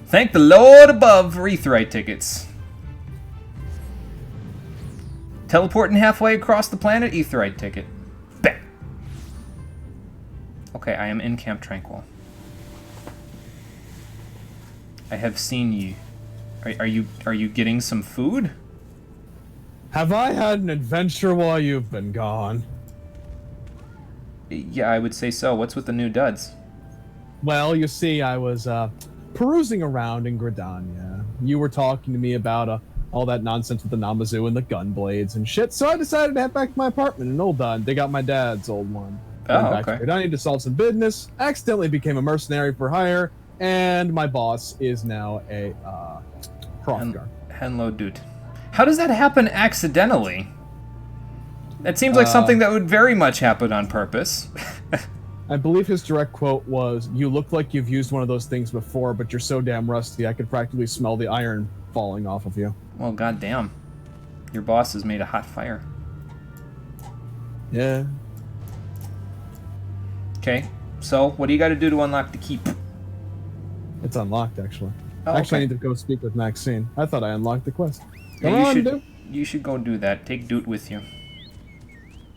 Thank the Lord above for Aetheryte tickets. Teleporting halfway across the planet, Aetheryte ticket. Bam! Okay, I am in Camp Tranquil. I have seen you. Are you getting some food? Have I had an adventure while you've been gone? Yeah, I would say so. What's with the new duds? Well, you see, I was perusing around in Gridania. You were talking to me about all that nonsense with the Namazu and the gun blades and shit, so I decided to head back to my apartment in Ul'dah and dig out my dad's old one. Oh, Went back okay. to Gridania to solve some business, accidentally became a mercenary for hire, and my boss is now a Hrothgar. Henlo Dut. How does that happen accidentally? That seems like something that would very much happen on purpose. I believe his direct quote was, "You look like you've used one of those things before, but you're so damn rusty, I could practically smell the iron falling off of you." Well, goddamn. Your boss has made a hot fire. Yeah. Okay, so what do you got to do to unlock the keep? It's unlocked, actually. Oh, Actually, I okay. need to go speak with Maxine. I thought I unlocked the quest. Yeah, Come on, dude. you should go do that. Take Doot with you.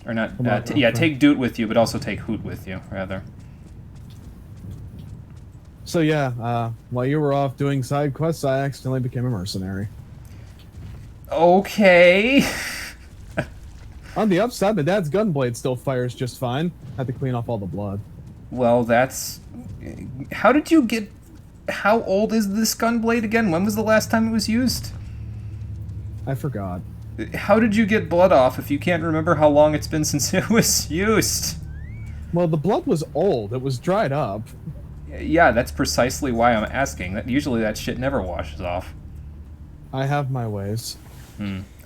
Or not, Come on, yeah, okay. take Doot with you, but also take Hoot with you, rather. So yeah, while you were off doing side quests, I accidentally became a mercenary. Okay. On the upside, my dad's gunblade still fires just fine. Had to clean off all the blood. Well, that's... How did you get... How old is this gunblade again? When was the last time it was used? I forgot. How did you get blood off if you can't remember how long it's been since it was used? Well, the blood was old. It was dried up. Yeah, that's precisely why I'm asking. Usually that shit never washes off. I have my ways.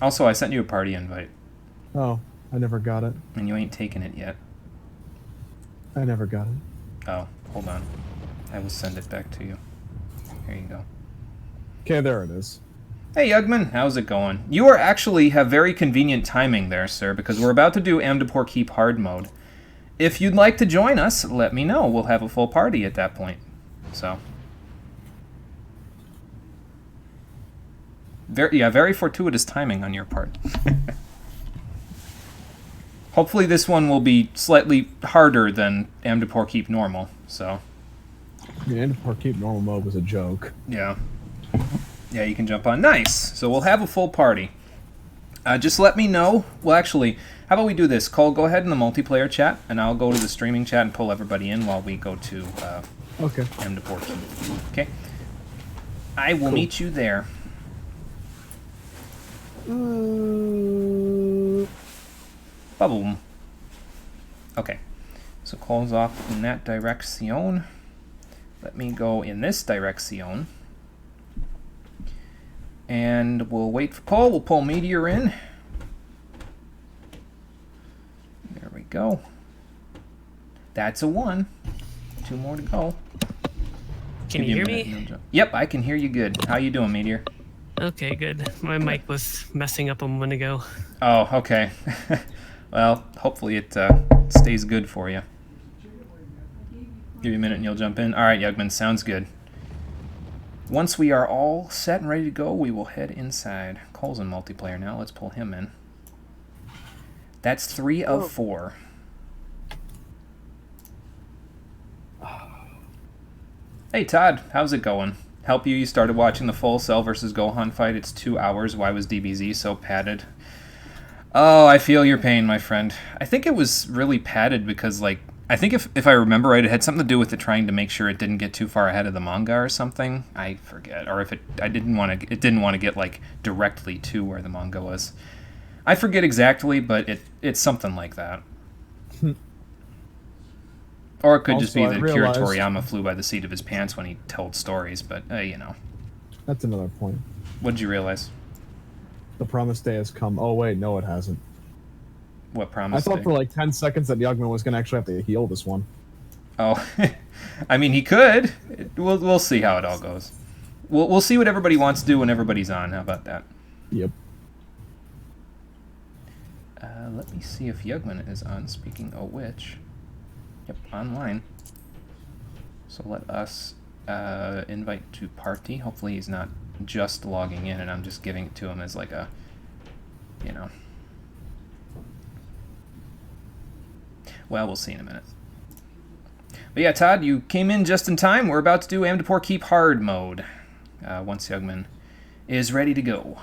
Also, I sent you a party invite, Oh, I never got it. and you ain't taken it yet. I never got it. Oh, hold on. I will send it back to you. Here you go. Okay, there it is. Hey, Yugman, how's it going? You are actually have very convenient timing there, sir, because we're about to do Amdapor Keep hard mode. If you'd like to join us, let me know. We'll have a full party at that point. So, Very fortuitous timing on your part. Hopefully this one will be slightly harder than Amdapor Keep Normal, so... Yeah, Amdapor Keep Normal mode was a joke. Yeah. Yeah, you can jump on. Nice! So we'll have a full party. Just let me know. Well, actually, how about we do this? Cole, go ahead in the multiplayer chat, and I'll go to the streaming chat and pull everybody in while we go to okay. Amdapor Keep. Okay? I will meet you there. Boom. Okay. So Cole's off in that direction. Let me go in this direction. And we'll wait for Cole. We'll pull Meteor in. There we go. That's a 1. 2 more to go. Can you hear me? Yep, I can hear you good. How you doing, Meteor? Okay, good. My mic was messing up a moment ago. Oh, okay. Well, hopefully it stays good for you. Give you a minute and you'll jump in. All right, Yugman, sounds good. Once we are all set and ready to go, we will head inside. Cole's in multiplayer now. Let's pull him in. That's 3 of 4. Hey, Todd. How's it going? Help you? You started watching the full Cell versus Gohan fight. It's 2 hours. Why was DBZ so padded? Oh, I feel your pain, my friend. I think it was really padded because, like, I think if I remember right, it had something to do with it trying to make sure it didn't get too far ahead of the manga or something. I forget. Or if it didn't want to get like directly to where the manga was. I forget exactly, but it's something like that. Or it could Also, just be that Kira realized... Toriyama flew by the seat of his pants when he told stories, but you know. That's another point. What did you realize? The promised day has come. Oh wait, no, it hasn't. What promised I thought day? for like 10 seconds that Yugman was going to actually have to heal this one. Oh, I mean, he could. We'll see how it all goes. We'll see what everybody wants to do when everybody's on. How about that? Yep. Let me see if Yugman is on. Speaking of which, yep, online. So let us invite to party. Hopefully he's not just logging in and I'm just giving it to him as like a, you know. Well, we'll see in a minute. But yeah, Todd, you came in just in time. We're about to do Amdapor Keep Hard mode. Once Yugman is ready to go.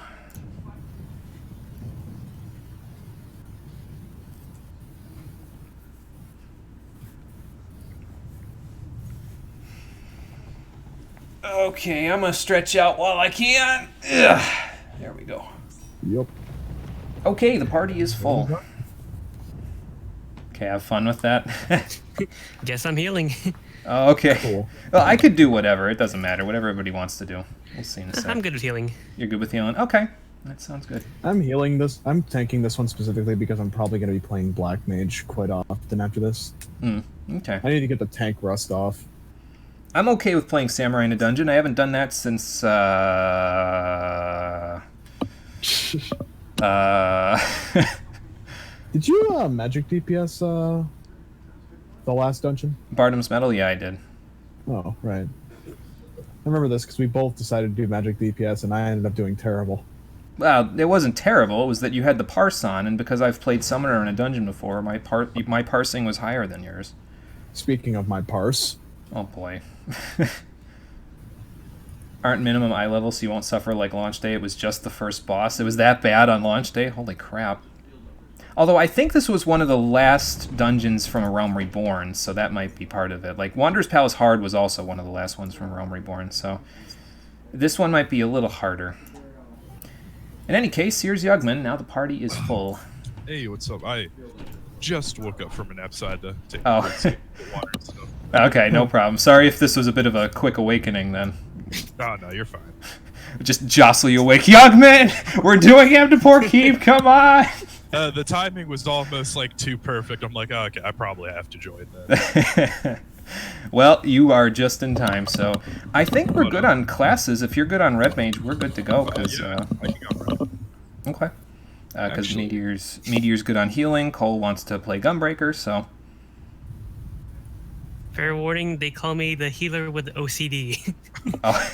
Okay, I'm gonna stretch out while I can. Ugh. There we go. Yep. Okay, the party is full. Okay, have fun with that. Guess I'm healing. Oh, okay. Cool. Well, I could do whatever. It doesn't matter. Whatever everybody wants to do. We'll see in a second. I'm good with healing. You're good with healing? Okay. That sounds good. I'm healing this. I'm tanking this one specifically because I'm probably going to be playing Black Mage quite often after this. Okay. I need to get the tank rust off. I'm okay with playing Samurai in a dungeon. I haven't done that since, Did you magic DPS the last dungeon? Bardam's Metal? Yeah, I did. Oh, right. I remember this because we both decided to do magic DPS and I ended up doing terrible. Well, it wasn't terrible. It was that you had the parse on, and because I've played Summoner in a dungeon before, my parsing was higher than yours. Speaking of my parse. Oh boy. Aren't minimum eye level so you won't suffer like launch day. It was just the first boss. It was that bad on launch day? Holy crap. Although I think this was one of the last dungeons from A Realm Reborn, so that might be part of it. Like, Wanderer's Palace Hard was also one of the last ones from Realm Reborn, so this one might be a little harder. In any case, here's Yugman. Now the party is full. Hey, what's up? I just woke up from a nap, so I had to take Oh. a quick sip of water and stuff. Okay, no problem. Sorry if this was a bit of a quick awakening then. Oh, no, you're fine. Just jostle you awake. Yugman! We're doing Amdapor Keep, come on! The timing was almost like too perfect. I'm like, oh, okay, I probably have to join then. Well, you are just in time, so I think we're good on classes. If you're good on Red Mage, we're good to go. Cause, yeah, I can go right. Okay. Because Meteor's good on healing. Cole wants to play Gunbreaker, so... Fair warning, they call me the healer with OCD. Oh,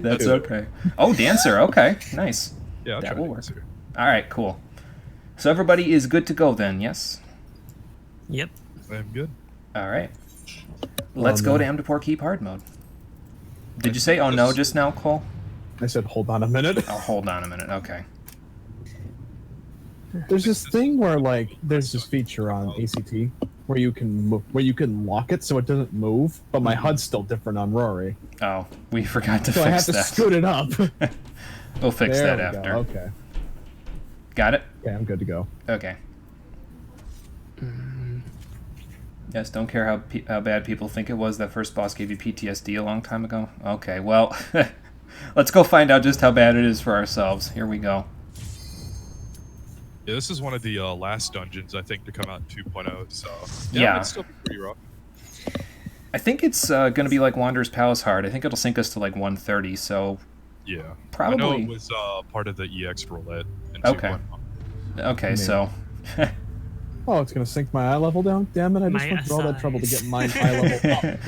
that's too. okay. Oh, dancer. Okay, nice. Yeah, I'll That try will to work. answer. All right, cool. So everybody is good to go then, yes? Yep. I'm good. All right. Let's go to Amdapor Keep hard mode. Did you say oh no just now, Cole? I said, hold on a minute. Oh, hold on a minute. Okay. There's this thing where like there's this feature on ACT where you can lock it so it doesn't move, but my HUD's still different on Rory. Oh, we forgot to So I have fix to that. scoot it up. We'll fix There that we after. go. Okay. Got it? Okay, I'm good to go. Okay. Yes, don't care how bad people think it was. That first boss gave you PTSD a long time ago. Okay, well, let's go find out just how bad it is for ourselves. Here we go. Yeah, this is one of the last dungeons I think to come out in 2.0. So Yeah. it's still pretty rough. I think it's going to be like Wanderer's Palace hard. I think it'll sink us to like 130, so Yeah, Probably- I know it was part of the EX roulette. In Okay. 2.0. okay, Maybe. so Oh, it's gonna sink my eye level down. Damn it! I just My went through all that trouble to SIs. get my eye level up.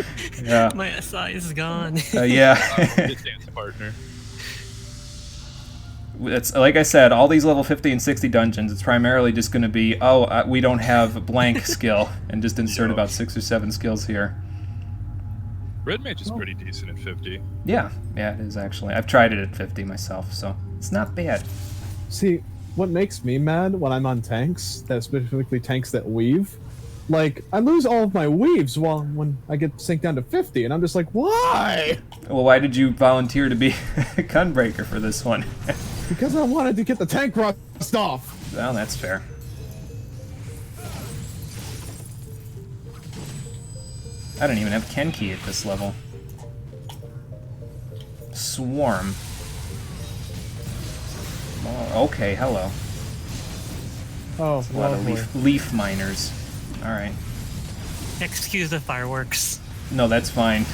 yeah, My SI is gone. yeah. Good dance partner. It's like I said, all these level 50 and 60 dungeons. It's primarily just going to be we don't have blank skill, and just insert Yeah. about 6 or 7 skills here. Red Mage is pretty decent at 50. Yeah, it is actually. I've tried it at 50 myself, so it's not bad. See, what makes me mad when I'm on tanks, that specifically tanks that weave, like I lose all of my weaves when I get synced down to 50, and I'm just like, why? Well, why did you volunteer to be a gunbreaker for this one? Because I wanted to get the tank rust off. Well, that's fair. I don't even have Kenki at this level. Swarm. Oh, okay, hello. Oh, A lot of lovely. leaf miners. Alright. Excuse the fireworks. No, that's fine.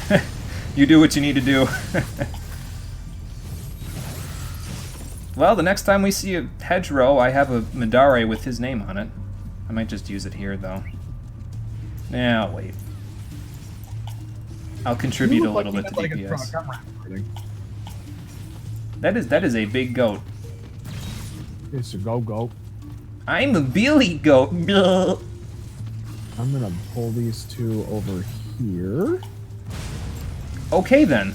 You do what you need to do. Well, the next time we see a hedgerow, I have a Madare with his name on it. I might just use it here, though. Yeah, I'll wait. I'll contribute You a look little like bit you to had, like, a DPS. truck. I'm recording. That is a big goat. It's a go. I'm a Billy goat. I'm gonna pull these two over here, Okay then.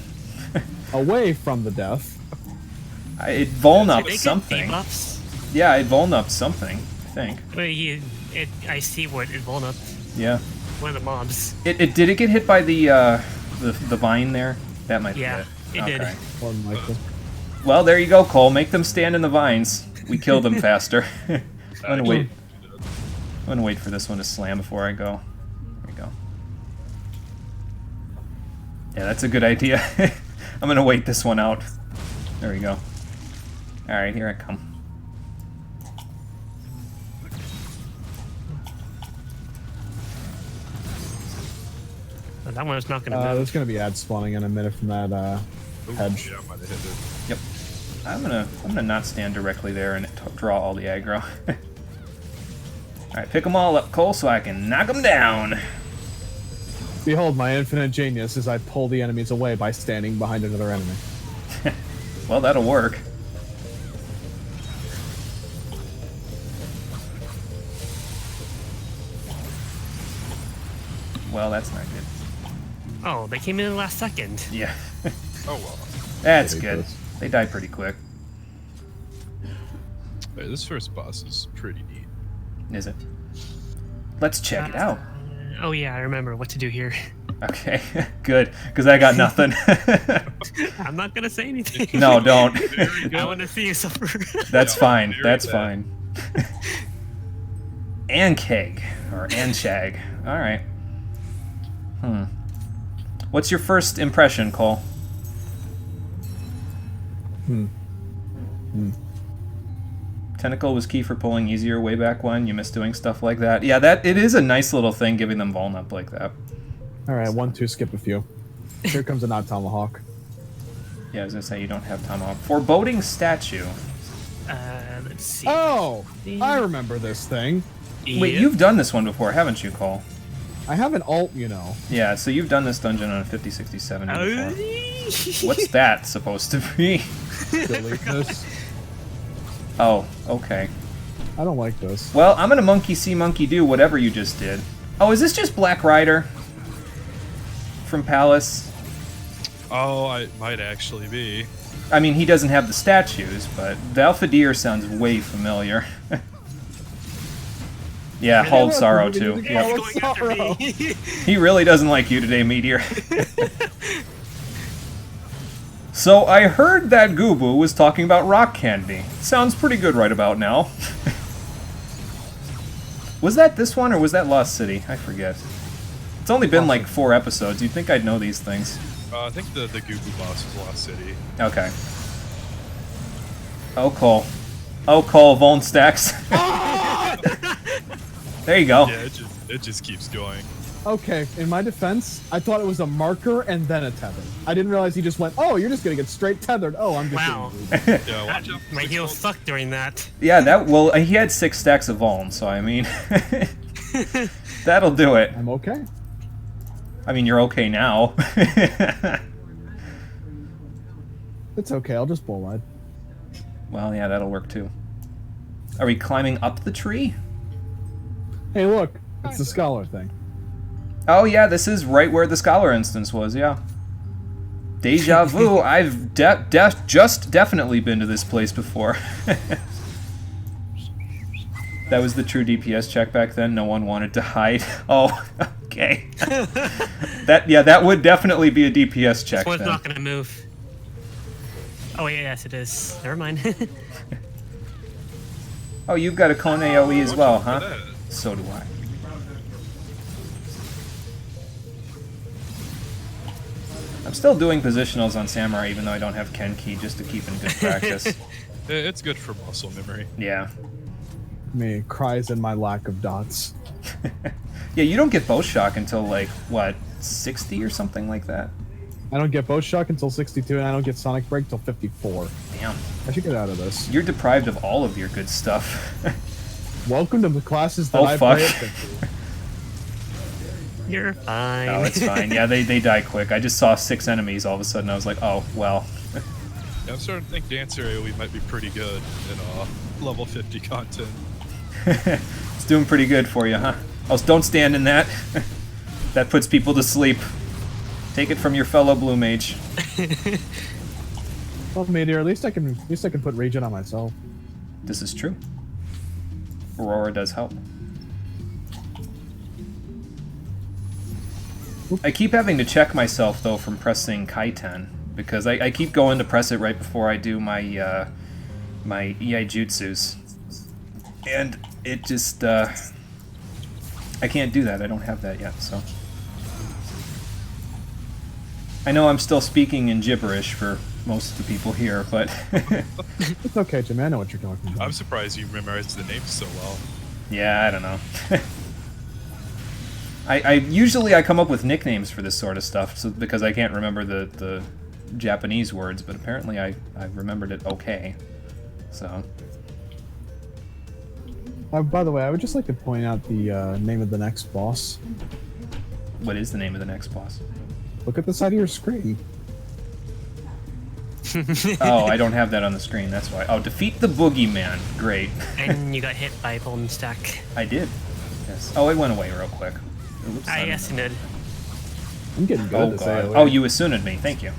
away from the death. It vuln up They get something. debuffs. Yeah, it vuln up something, I think. Well, I see what it won't up. Yeah. One of the mobs. Did it get hit by the vine there? That might Yeah, be it did. Or Michael. Well, there you go, Cole. Make them stand in the vines. We killed them faster. I'm gonna wait. I'm gonna wait for this one to slam before I go. There we go. Yeah, that's a good idea. I'm gonna wait this one out. There we go. Alright, here I come. But that one's not gonna There's move. gonna be ads spawning in a minute from that hedge. Yeah, I might have hit it. Yep. I'm gonna not stand directly there and draw all the aggro. Alright, pick them all up, Cole, so I can knock them down. Behold my infinite genius as I pull the enemies away by standing behind another enemy. Well, that'll work. Well, that's not good. Oh, they came in the last second. Yeah. Oh well. That's Very good. close. They die pretty quick. Hey, this first boss is pretty neat. Is it? Let's check it out. Oh yeah, I remember what to do here. Okay, good, because I got nothing. I'm not gonna say anything. No, don't. I want to see you suffer. That's Yeah, fine. very That's bad. fine. Ankeg, or Anshag. All right. What's your first impression, Cole? Tentacle was key for pulling easier way back when. You miss doing stuff like that. Yeah, it is a nice little thing giving them vuln up like that. Alright, 1, 2, skip a few. Here comes a not tomahawk. Yeah, I was gonna say you don't have tomahawk. Foreboding statue. Let's see. Oh! I remember this thing. Wait, Yep. you've done this one before, haven't you, Cole? I have an alt, you know. Yeah, so you've done this dungeon on a 5067 before. Oh. What's that supposed to be? Delete this. Oh, okay. I don't like this. Well, I'm gonna monkey see, monkey do whatever you just did. Oh, is this just Black Rider from Palace? Oh, it might actually be. I mean, he doesn't have the statues, but the Alphadeer sounds way familiar. Yeah, Hold Sorrow too. Yeah, Yep. he's going after me. He really doesn't like you today, Meteor. So I heard that Goobu was talking about rock candy. Sounds pretty good right about now. Was that this one or was that Lost City? I forget. It's only been like 4 episodes. You'd think I'd know these things. I think the Goopy boss was Lost City. Okay. Oh, Cole. Oh, Cole, Voln stacks. There you go. Yeah, it just keeps going. Okay, in my defense, I thought it was a marker and then a tether. I didn't realize he just went, oh, you're just gonna get straight tethered. Oh, I'm just Wow. Yeah, watch out. My heel sucked during that. Yeah, well, he had 6 stacks of Voln, so I mean, that'll do it. I'm okay. I mean, you're okay now. It's okay, I'll just bull ride. Well, yeah, that'll work too. Are we climbing up the tree? Hey, look, it's the scholar thing. Oh yeah, this is right where the Scholar instance was, yeah. Deja vu, I've just definitely been to this place before. That was the true DPS check back then, no one wanted to hide. Oh, okay. That would definitely be a DPS check This one's then. not gonna move. Oh yeah, yes it is. Never mind. Oh, you've got a Kone AoE as Watch well, out for huh? that. So do I. I'm still doing positionals on Samurai even though I don't have Kenki just to keep in good practice. It's good for muscle memory. Yeah. Me cries in my lack of dots. Yeah, you don't get bow shock until like, what, 60 or something like that? I don't get bow shock until 62, and I don't get sonic break till 54. Damn. I should get out of this. You're deprived of all of your good stuff. Welcome to the classes that Oh, I fuck. play at 50. You're fine. Oh, it's fine. Yeah, they die quick. I just saw 6 enemies all of a sudden. I was like, oh, well. Yeah, I'm starting to think Dancer AoE might be pretty good in level 50 content. It's doing pretty good for you, huh? Oh, don't stand in that. That puts people to sleep. Take it from your fellow blue mage. Well, Meteor, at least I can put regen on myself. This is true. Aurora does help. I keep having to check myself though from pressing Kaiten because I keep going to press it right before I do my my EI jutsus, and it just I can't do that. I don't have that yet, so. I know I'm still speaking in gibberish for most of the people here, but It's okay, Jimmy. I know what you're talking about. I'm surprised you memorized the names so well. yeah, I don't know. I usually I come up with nicknames for this sort of stuff because I can't remember the Japanese words, but apparently I remembered it okay. So By the way, I would just like to point out the name of the next boss. what is the name of the next boss? Look at the side of your screen. Oh, I don't have that on the screen, that's why. Oh, defeat the boogeyman. Great. And you got hit by a golden stack. I did. Yes. Oh, it went away real quick. Oops, I yes, it did. I'm getting good Oh, at this God. AoE. Oh, you Asuna'd me. Thank you.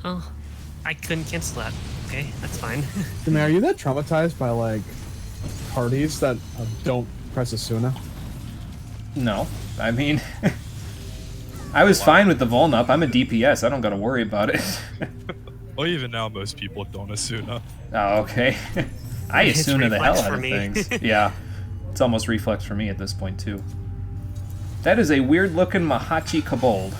Oh, I couldn't cancel that. Okay, that's fine. Jimmy, are you that traumatized by, like, parties that don't press Asuna? No. I mean, I was fine with the Voln up. I'm a DPS. I don't got to worry about it. Well, even now, most people don't Asuna. Oh, okay. I It's Asuna the hell reflex out for of me. things. Yeah. It's almost reflex for me at this point, too. That is a weird-looking Mahachi Kobold.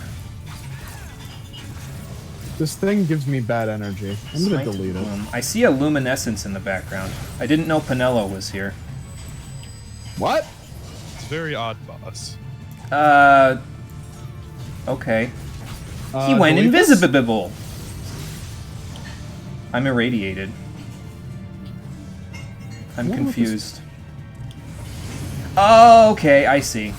This thing gives me bad energy. I'm gonna Smite delete it. Bloom. I see a luminescence in the background. I didn't know Pinello was here. What? It's a very odd boss. Okay. He went delete this? invisible. I'm irradiated. I'm What was this? confused. Oh, okay, I see.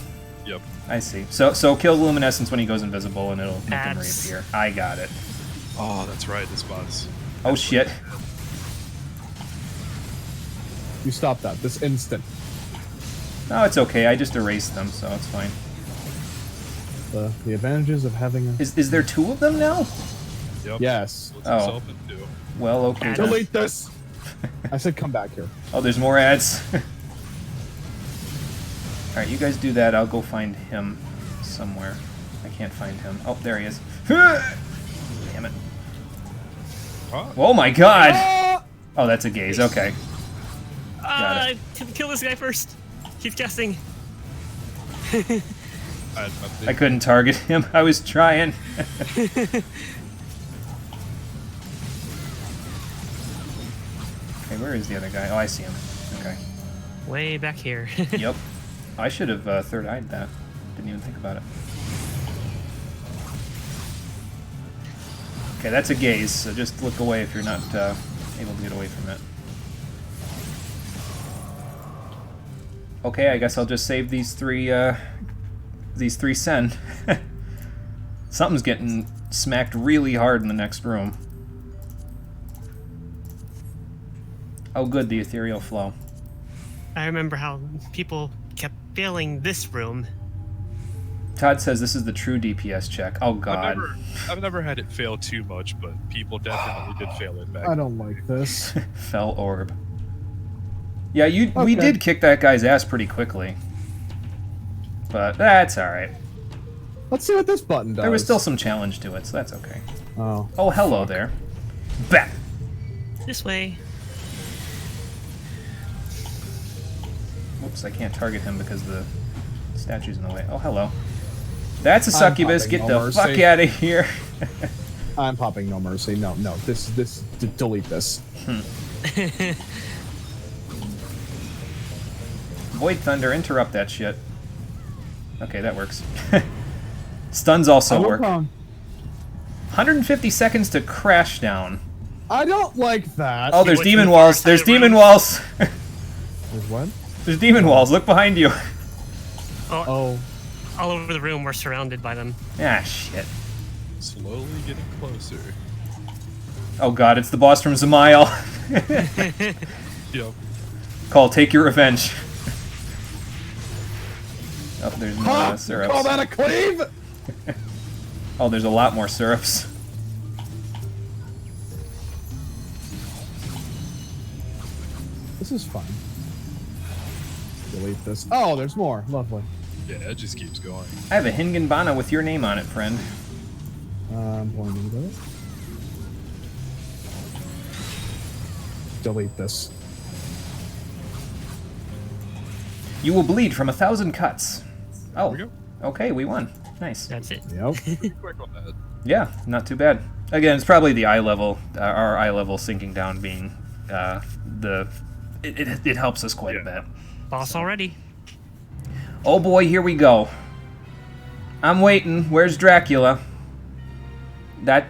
Yep. I see. So kill Luminescence when he goes invisible, and it'll make him That's- reappear. I got it. Oh, that's right. This boss. Oh shit. You stop that this instant. No, it's okay. I just erased them, so it's fine. The advantages of having a... Is there 2 of them now? Yep. Yes. Puts Oh. himself into. Well, okay. then. Delete this! I said come back here. Oh, there's more ads. Alright, you guys do that. I'll go find him somewhere. I can't find him. Oh, there he is. Damn it. Oh, Oh my god! Ah! Oh, that's a gaze. Okay. Got it. Kill this guy first. Keep casting. I couldn't target him. I was trying. Okay, where is the other guy? Oh, I see him. Okay. Way back here. Yep. I should have third-eyed that. Didn't even think about it. Okay, that's a gaze, so just look away if you're not able to get away from it. Okay, I guess I'll just save these three sen. Something's getting smacked really hard in the next room. Oh good, the ethereal flow. I remember how people kept failing this room. Todd says this is the true DPS check. Oh god. I've never had it fail too much, but people definitely did fail it back. I don't like this. Fell orb. Yeah, we Okay. did kick that guy's ass pretty quickly. But that's alright. Let's see what this button does. There was still some challenge to it, so that's okay. Oh. Oh, hello there. Bat! This way. Whoops, I can't target him because the statue's in the way. Oh, hello. That's a I'm succubus. popping Get no the fuck mercy. out of here. I'm popping no mercy. No, delete this. Void Thunder, interrupt that shit. Okay, that works. Stuns also work. 150 seconds to crash down. I don't like that. Oh, there's went demon too walls. far There's outside the demon room. walls. There's what? There's demon walls. Look behind you. Oh. All over the room, we're surrounded by them. Ah, shit. Slowly getting closer. Oh god, it's the boss from Zamail. Yep. Call, take your revenge. Oh, there's more Ha! syrups. Call that a cleave? Oh, there's a lot more syrups. This is fun. Delete this. Oh, there's more. Lovely. Yeah, it just keeps going. I have a Hingenbana with your name on it, friend. I'm pointing to it. Delete this. You will bleed from 1,000 cuts. Oh, we go. okay, we won. Nice. That's it. Yep. Quick on that. Yeah, not too bad. Again, it's probably the eye level, our eye level sinking down being it helps us quite a bit. Boss already. Oh boy, here we go. I'm waiting. Where's Dracula? That's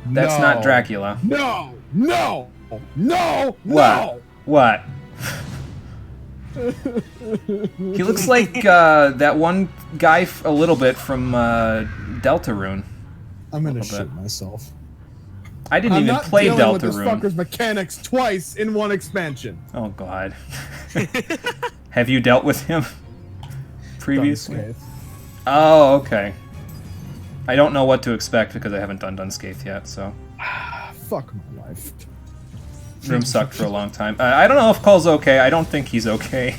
No. not Dracula. No! No! No! What? What? He looks like that one guy a little bit from Deltarune. I'm gonna Little bit. shoot myself. I didn't I'm even not play dealing with this Deltarune. fucker's mechanics twice in one expansion. Oh god. Have you dealt with him previously? Dunscape. Oh, okay. I don't know what to expect because I haven't done Dunscape yet, so. Fuck my life. Room sucked for a long time. I don't know if Cole's okay. I don't think he's okay.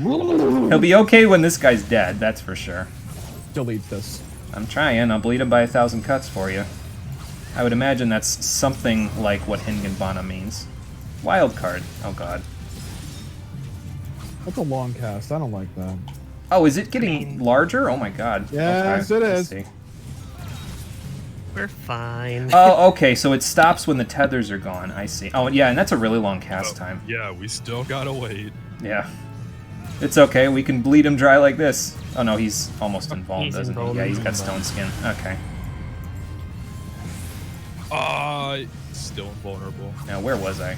He'll be okay when this guy's dead, that's for sure. Delete this. I'm trying. I'll bleed him by 1,000 cuts for you. I would imagine that's something like what Hingenbana means. Wild card. Oh god. That's a long cast. I don't like that. Oh, is it getting larger? Oh my god. Yes, okay. it Let's is. see. We're fine. Oh, okay, so it stops when the tethers are gone. I see. Oh, yeah, and that's a really long cast time. Yeah, we still gotta wait. Yeah. It's okay, we can bleed him dry like this. Oh no, he's almost invulnerable, He's doesn't he? Yeah, he's got invulnerable. stone skin. Okay. Still invulnerable. Now, where was I?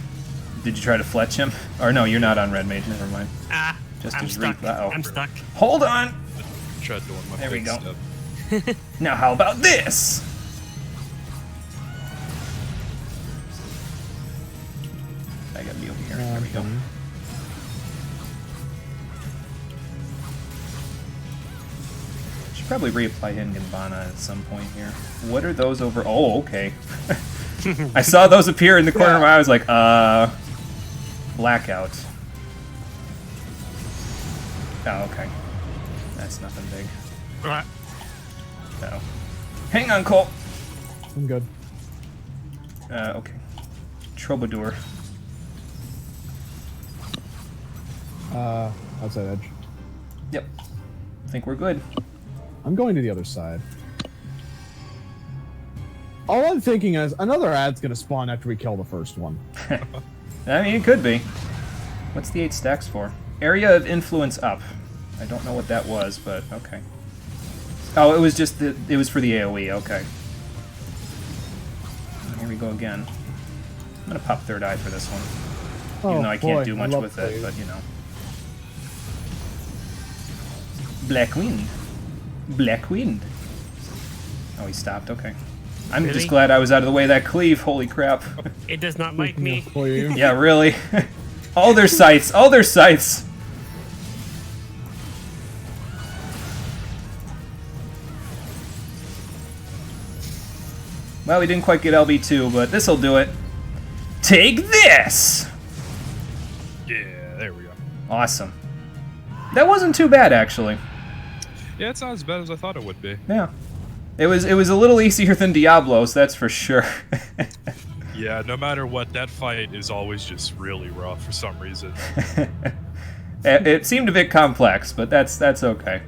Did you try to fletch him? Or no, you're not on Red Mage, never mind. Ah, Just I'm as stuck. Uh-oh. I'm stuck. Hold on! tried doing my There we big go. step. Now how about this? I gotta be over here. There we go. Should probably reapply Hingambana at some point here. What are those over? Oh, okay. I saw those appear in the corner of my eye. I was like, blackout. Oh, okay. That's nothing big. Right. Oh. Hang on, Cole. I'm good. Okay. Troubadour. Outside edge. Yep. I think we're good. I'm going to the other side. All I'm thinking is another ad's gonna spawn after we kill the first one. I mean, it could be. What's the 8 stacks for? Area of influence up. I don't know what that was, but okay. Oh, it was just it was for the AoE. Okay. Here we go again. I'm gonna pop third eye for this one, even though I can't do much with it. But you know. Black wind. Black wind. Oh, he stopped. Okay. I'm Really? just glad I was out of the way of that cleave. Holy crap. It does not like me. Yeah, really. All their sights. All their sights. Well, we didn't quite get LB2, but this'll do it. Take this! Yeah, there we go. Awesome. That wasn't too bad, actually. Yeah, it's not as bad as I thought it would be. Yeah. It was a little easier than Diablo's, that's for sure. Yeah, no matter what, that fight is always just really rough for some reason. It seemed a bit complex, but that's okay.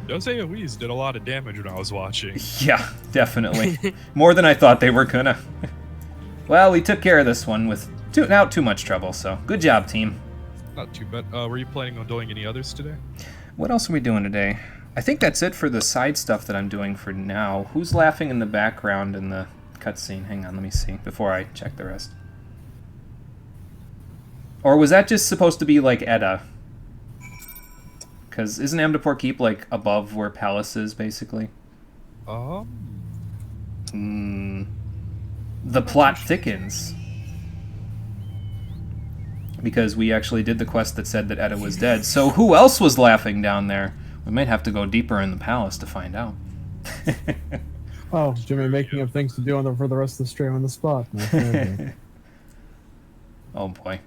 Those AoEs did a lot of damage when I was watching. Yeah, definitely. More than I thought they were gonna. Well, we took care of this one with not too much trouble, so good job, team. Not too bad. Were you planning on doing any others today? What else are we doing today? I think that's it for the side stuff that I'm doing for now. Who's laughing in the background in the cutscene? Hang on, let me see before I check the rest. Or was that just supposed to be like Edda? Because isn't Amdapor Keep like above where Palace is, basically? The plot thickens. Because we actually did the quest that said that Edda was dead. So who else was laughing down there? We might have to go deeper in the palace to find out. Oh, Jimmy making up things to do for the rest of the stream on the spot. Oh boy.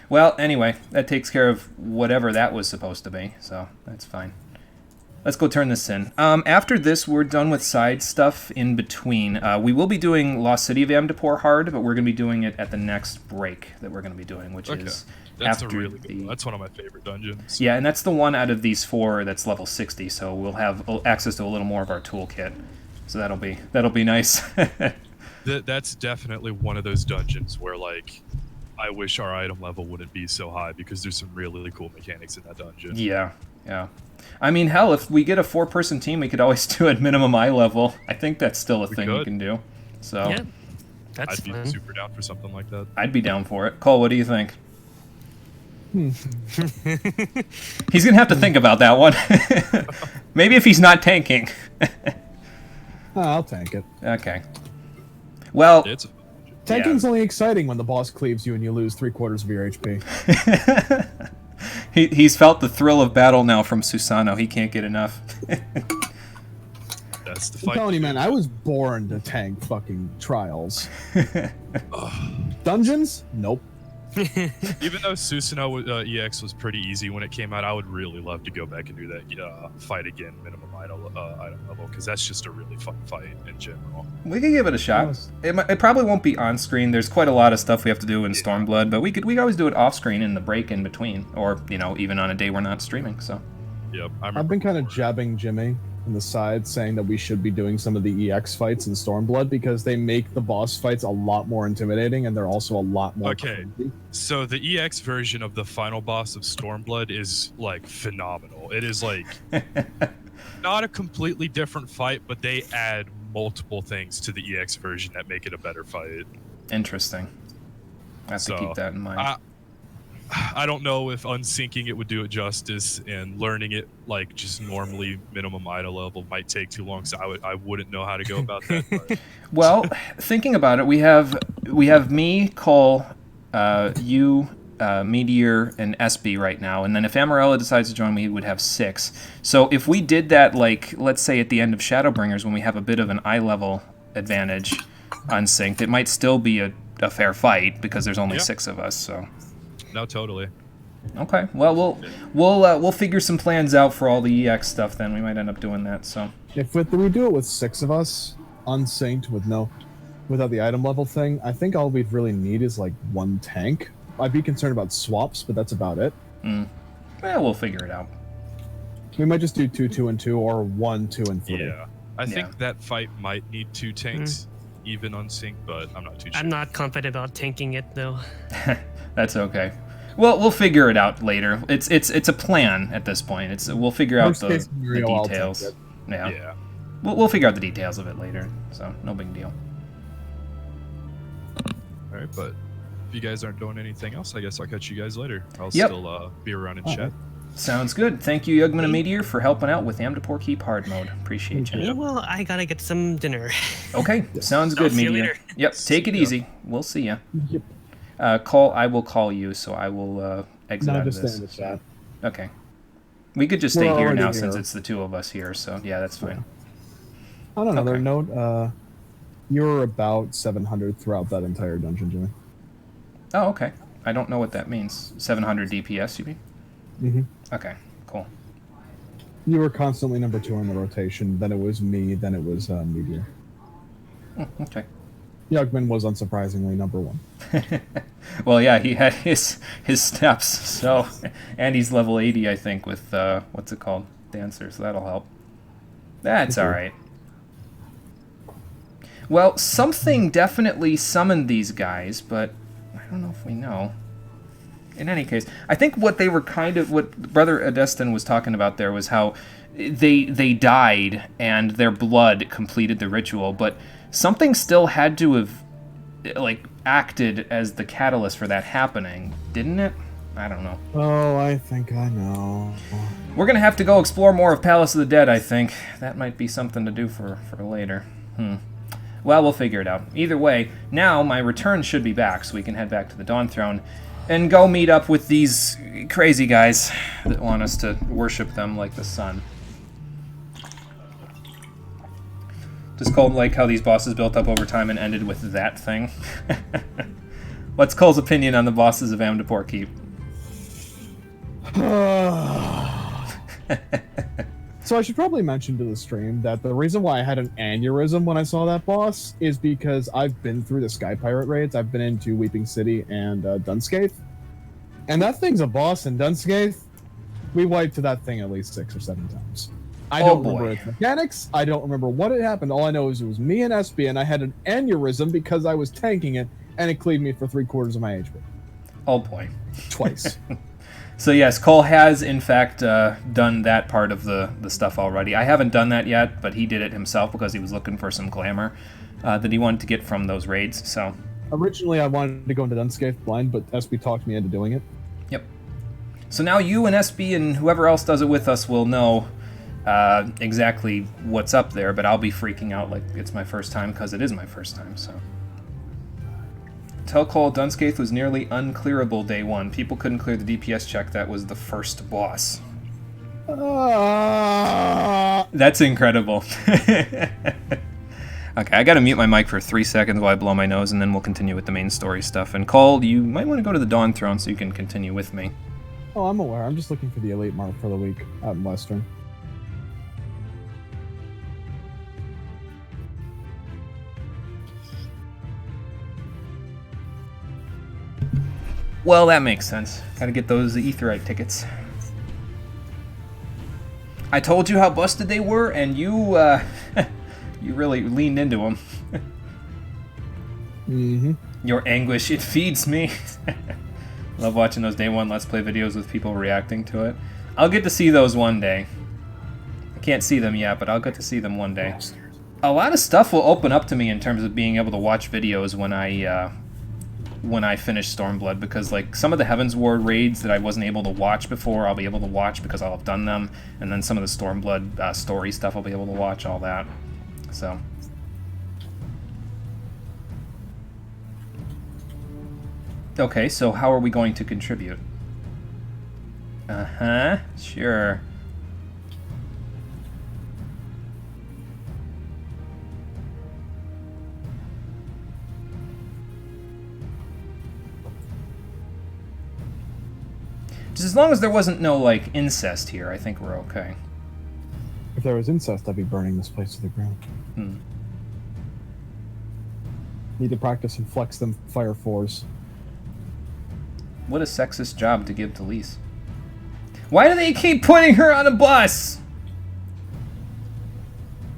Well, anyway, that takes care of whatever that was supposed to be, so that's fine. Let's go turn this in. After this, we're done with side stuff in between. We will be doing Lost City of Amdapor hard, but we're going to be doing it at the next break that we're going to be doing, which is that's after a really good one. That's one of my favorite dungeons. Yeah, and that's the one out of these 4 that's level 60, so we'll have access to a little more of our toolkit. So that'll be nice. That's definitely one of those dungeons where, like, I wish our item level wouldn't be so high because there's some really cool mechanics in that dungeon. Yeah. I mean, hell, if we get a 4-person team, we could always do at minimum eye level. I think that's still a thing you can do. So Yeah, that's I'd be fun. super down for something like that. I'd be down for it. Cole, what do you think? He's gonna have to think about that one. Maybe if he's not tanking. I'll tank it. Okay. Well, It's Tanking's only exciting when the boss cleaves you and you lose 3/4 of your HP. he's felt the thrill of battle now from Susano. He can't get enough. that's the I'm fight. telling you, man, I was born to tank fucking trials. Dungeons? Nope. Even though Susanoo EX was pretty easy when it came out, I would really love to go back and do that fight again, minimum item level, because that's just a really fun fight in general. We can give it a shot. Yes. It probably won't be on screen. There's quite a lot of stuff we have to do in Stormblood, but we could always do it off screen in the break in between, or even on a day we're not streaming. So. Yep, I've been kind of jabbing Jimmy on the side, saying that we should be doing some of the EX fights in Stormblood because they make the boss fights a lot more intimidating and they're also a lot more Okay. crazy. So the EX version of the final boss of Stormblood is like phenomenal. It is like not a completely different fight, but they add multiple things to the EX version that make it a better fight. Interesting. I have to keep that in mind. I don't know if unsyncing it would do it justice, and learning it like just normally minimum idle level might take too long. So I wouldn't know how to go about that. But. Well, thinking about it, we have me, Cole, you, Meteor, and SB right now, and then if Amarella decides to join, we would have 6. So if we did that, like, let's say at the end of Shadowbringers, when we have a bit of an eye level advantage unsynced, it might still be a fair fight because there's only 6 of us. So. No, totally. Okay. Well, we'll figure some plans out for all the EX stuff. Then we might end up doing that. So. If we do it with 6 of us, unsynced without the item level thing, I think all we'd really need is like 1 tank. I'd be concerned about swaps, but that's about it. Well, we'll figure it out. We might just do 2, 2, and 2, or 1, 2, and 3. Yeah, I think that fight might need 2 tanks, even unsynced, but I'm not too sure. I'm not confident about tanking it though. That's okay. Well, we'll figure it out later. It's a plan at this point. We'll figure out the details. Yeah. We'll figure out the details of it later. So no big deal. All right, but if you guys aren't doing anything else, I guess I'll catch you guys later. I'll still be around in chat. Sounds good. Thank you, Yugman and Meteor, for helping out with Amdapor Keep Hard Mode. Appreciate you. Yeah, well, I gotta get some dinner. Okay, sounds good, see you Meteor. later. Yep, take it easy. We'll see ya. Yep. I will call you, so I will exit out of just this. stay in the chat. Okay. We could just stay We're here already now here. since it's the 2 of us here, so yeah, that's fine. On another Okay. note, you're about 700 throughout that entire dungeon, Jimmy. Oh, okay. I don't know what that means. 700 DPS, you mean? Mm-hmm. Okay, cool. You were constantly number 2 in the rotation. Then it was me. Then it was Meteor. Okay. Yugman was unsurprisingly number 1. Well, yeah, he had his steps, so, and he's level 80, I think, with what's it called, Dancer, so that'll help. That's all right. Well, something definitely summoned these guys, but I don't know if we know. In any case, I think what they were what Brother Adestin was talking about there was how they died and their blood completed the ritual, but something still had to have like acted as the catalyst for that happening, didn't it? I don't know. Oh, I think I know. We're gonna have to go explore more of Palace of the Dead, I think. That might be something to do for later. Well, we'll figure it out. Either way, now my return should be back, so we can head back to the Dawn Throne and go meet up with these crazy guys that want us to worship them like the sun. Just Cole like how these bosses built up over time and ended with that thing. What's Cole's opinion on the bosses of Amdapor Keep? So I should probably mention to the stream that the reason why I had an aneurysm when I saw that boss is because I've been through the Sky Pirate raids. I've been into Weeping City and Dunscaith. And that thing's a boss in Dunscaith. We wiped to that thing at least 6 or 7 times. I don't remember its mechanics. I don't remember what had happened. All I know is it was me and SB, and I had an aneurysm because I was tanking it, and it cleaved me for 3/4 of my HP. Oh boy. Twice. So yes, Cole has in fact done that part of the stuff already. I haven't done that yet, but he did it himself because he was looking for some glamour that he wanted to get from those raids. So originally I wanted to go into Dunscaith blind, but SB talked me into doing it. Yep. So now you and SB and whoever else does it with us will know exactly what's up there, but I'll be freaking out like it's my first time because it is my first time. So. Tell Cole Dunscaith was nearly unclearable day 1. People couldn't clear the DPS check. That was the first boss. That's incredible. Okay, I gotta mute my mic for 3 seconds while I blow my nose, and then we'll continue with the main story stuff. And Cole, you might want to go to the Dawn Throne so you can continue with me. Oh, I'm aware. I'm just looking for the elite mark for the week out in Western. Well, that makes sense. Gotta get those Aetherite tickets. I told you how busted they were, and you, you really leaned into them. Mm-hmm. Your anguish, it feeds me. Love watching those day 1 Let's Play videos with people reacting to it. I'll get to see those one day. I can't see them yet, but I'll get to see them one day. A lot of stuff will open up to me in terms of being able to watch videos when I when I finish Stormblood, because like some of the Heaven's Ward raids that I wasn't able to watch before, I'll be able to watch because I'll have done them, and then some of the Stormblood story stuff I'll be able to watch, all that. So. Okay, so how are we going to contribute? Uh-huh, sure. Just as long as there wasn't no, like, incest here, I think we're okay. If there was incest, I'd be burning this place to the ground. Hmm. Need to practice and flex them fire fours. What a sexist job to give to Lise. Why do they keep putting her on a bus?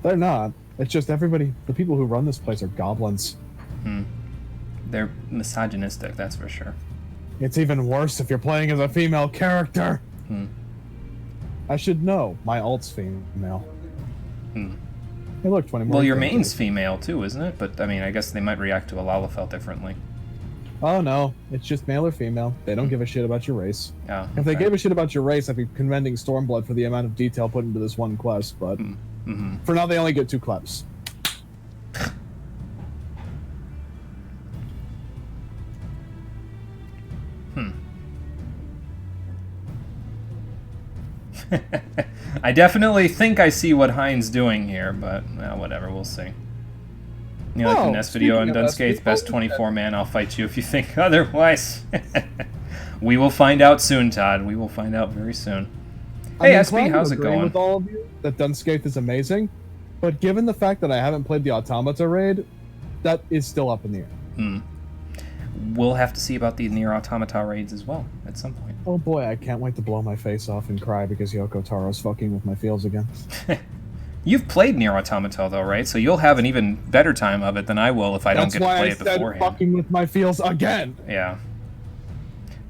They're not. It's just everybody, the people who run this place are goblins. They're misogynistic, that's for sure. It's even worse if you're playing as a female character. I should know. My alt's female. Hey, look, 20 more. Well, your main's female too, isn't it? But, I mean, I guess they might react to a Lalafell differently. Oh, no. It's just male or female. They don't give a shit about your race. Oh, If they okay. gave a shit about your race, I'd be commending Stormblood for the amount of detail put into this one quest, but for now they only get 2 claps. I definitely think I see what Hein's doing here, but well, whatever, we'll see. You know, like the Nest video on speaking of Dunscath's people, best 24 man, I'll fight you if you think otherwise. We will find out soon, Todd. We will find out very soon. Hey, I'm SB, inclined to how's it agree going? with all of you that Dunscath is amazing, but given the fact that I haven't played the Automata raid, that is still up in the air. We'll have to see about the Nier Automata raids as well at some point. Oh boy, I can't wait to blow my face off and cry because Yoko Taro's fucking with my feels again. You've played Nier Automata though, right? So you'll have an even better time of it than I will if I don't That's get to why play I it said beforehand. fucking with my feels again. Yeah.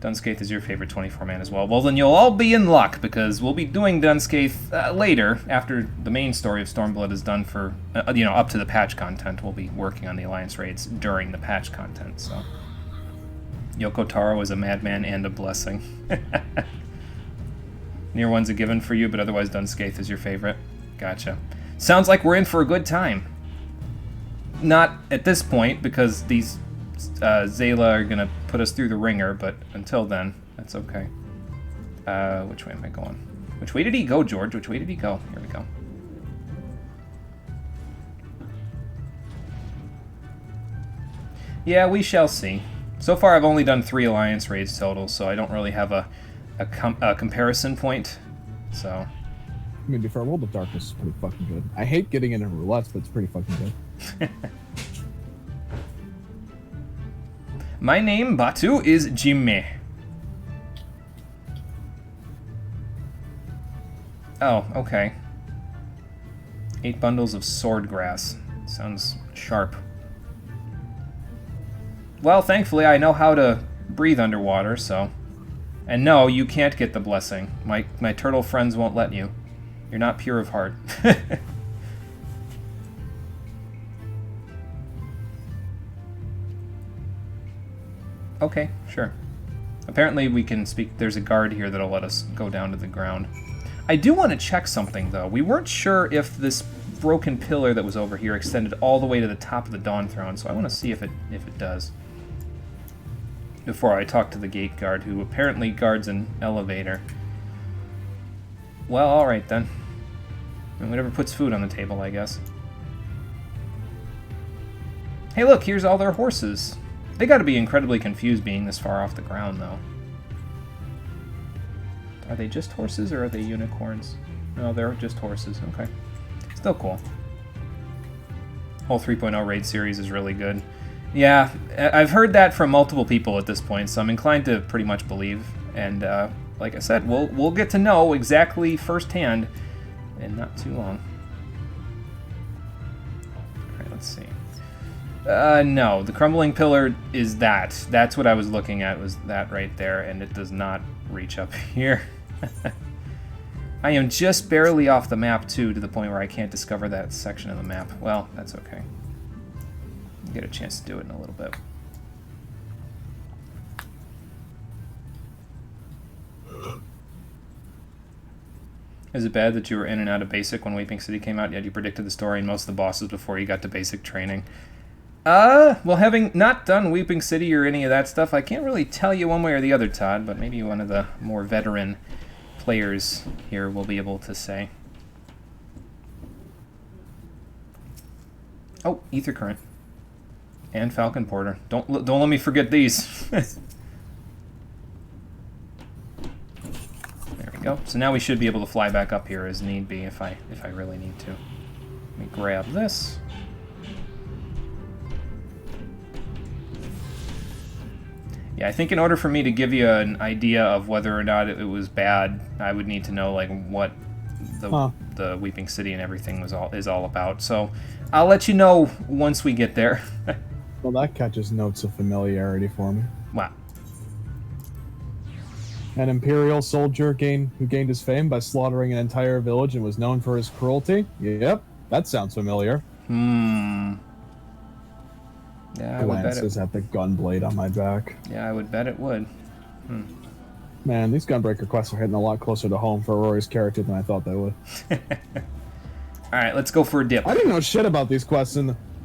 Dunscath is your favorite 24-man as well. Well, then you'll all be in luck, because we'll be doing Dunscath later, after the main story of Stormblood is done for, up to the patch content. We'll be working on the Alliance raids during the patch content, so. Yoko Taro is a madman and a blessing. Nier 1's a given for you, but otherwise Dunscath is your favorite. Gotcha. Sounds like we're in for a good time. Not at this point, because these Zayla are gonna put us through the ringer, but until then, that's okay. Which way am I going? Which way did he go, George? Which way did he go? Here we go. Yeah, we shall see. So far, I've only done 3 Alliance raids total, so I don't really have a comparison point. So. I mean, to be fair, World of Darkness is pretty fucking good. I hate getting into roulettes, but it's pretty fucking good. My name, Batu, is Jimme. Oh, okay. 8 bundles of swordgrass. Sounds sharp. Well, thankfully I know how to breathe underwater, so... And no, you can't get the blessing. My turtle friends won't let you. You're not pure of heart. Okay, sure. Apparently we can speak... There's a guard here that'll let us go down to the ground. I do want to check something, though. We weren't sure if this broken pillar that was over here extended all the way to the top of the Dawn Throne, so I want to see if it does. Before I talk to the gate guard, who apparently guards an elevator. Well, alright then. And whatever puts food on the table, I guess. Hey look, here's all their horses. They gotta be incredibly confused being this far off the ground, though. Are they just horses, or are they unicorns? No, they're just horses. Okay. Still cool. Whole 3.0 raid series is really good. Yeah, I've heard that from multiple people at this point, so I'm inclined to pretty much believe. And like I said, we'll get to know exactly firsthand in not too long. Alright, let's see. No, the crumbling pillar is that. That's what I was looking at, was that right there, and it does not reach up here. I am just barely off the map, too, to the point where I can't discover that section of the map. Well, that's okay. I'll get a chance to do it in a little bit. Is it bad that you were in and out of basic when Weeping City came out, yet you predicted the story and most of the bosses before you got to basic training? Well, having not done Weeping City or any of that stuff, I can't really tell you one way or the other, Todd, but maybe one of the more veteran players here will be able to say. Oh, Ether Current. And Falcon Porter. Don't let me forget these. There we go. So now we should be able to fly back up here as need be if I really need to. Let me grab this. Yeah, I think in order for me to give you an idea of whether or not it was bad, I would need to know like what the Weeping City and everything is all about. So I'll let you know once we get there. Well, that catches notes of familiarity for me. Wow. An Imperial soldier who gained his fame by slaughtering an entire village and was known for his cruelty? Yep, that sounds familiar. Yeah, I would bet it. Glances at the gunblade on my back. Yeah, I would bet it would. Man, these Gunbreaker quests are hitting a lot closer to home for Rory's character than I thought they would. Alright, let's go for a dip. I didn't know shit about these quests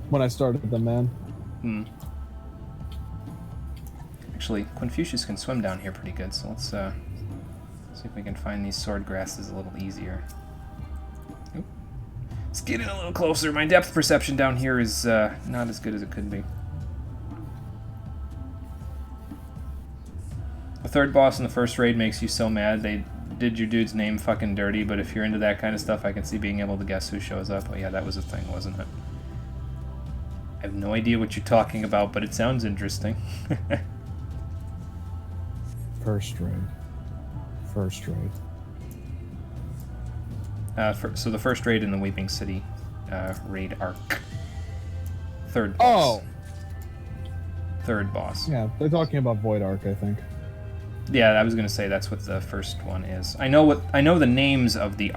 when I started them, man. Actually, Confucius can swim down here pretty good, so let's see if we can find these sword grasses a little easier. Oop. Let's get in a little closer. My depth perception down here is not as good as it could be. The third boss in the first raid makes you so mad. They did your dude's name fucking dirty, but if you're into that kind of stuff, I can see being able to guess who shows up. Oh yeah, that was a thing, wasn't it? I have no idea what you're talking about, but it sounds interesting. First raid. So the first raid in the Weeping City raid arc. Third boss. Oh! Third boss. Yeah, they're talking about Void Arc, I think. Yeah, I was gonna say that's what the first one is. I know the names of the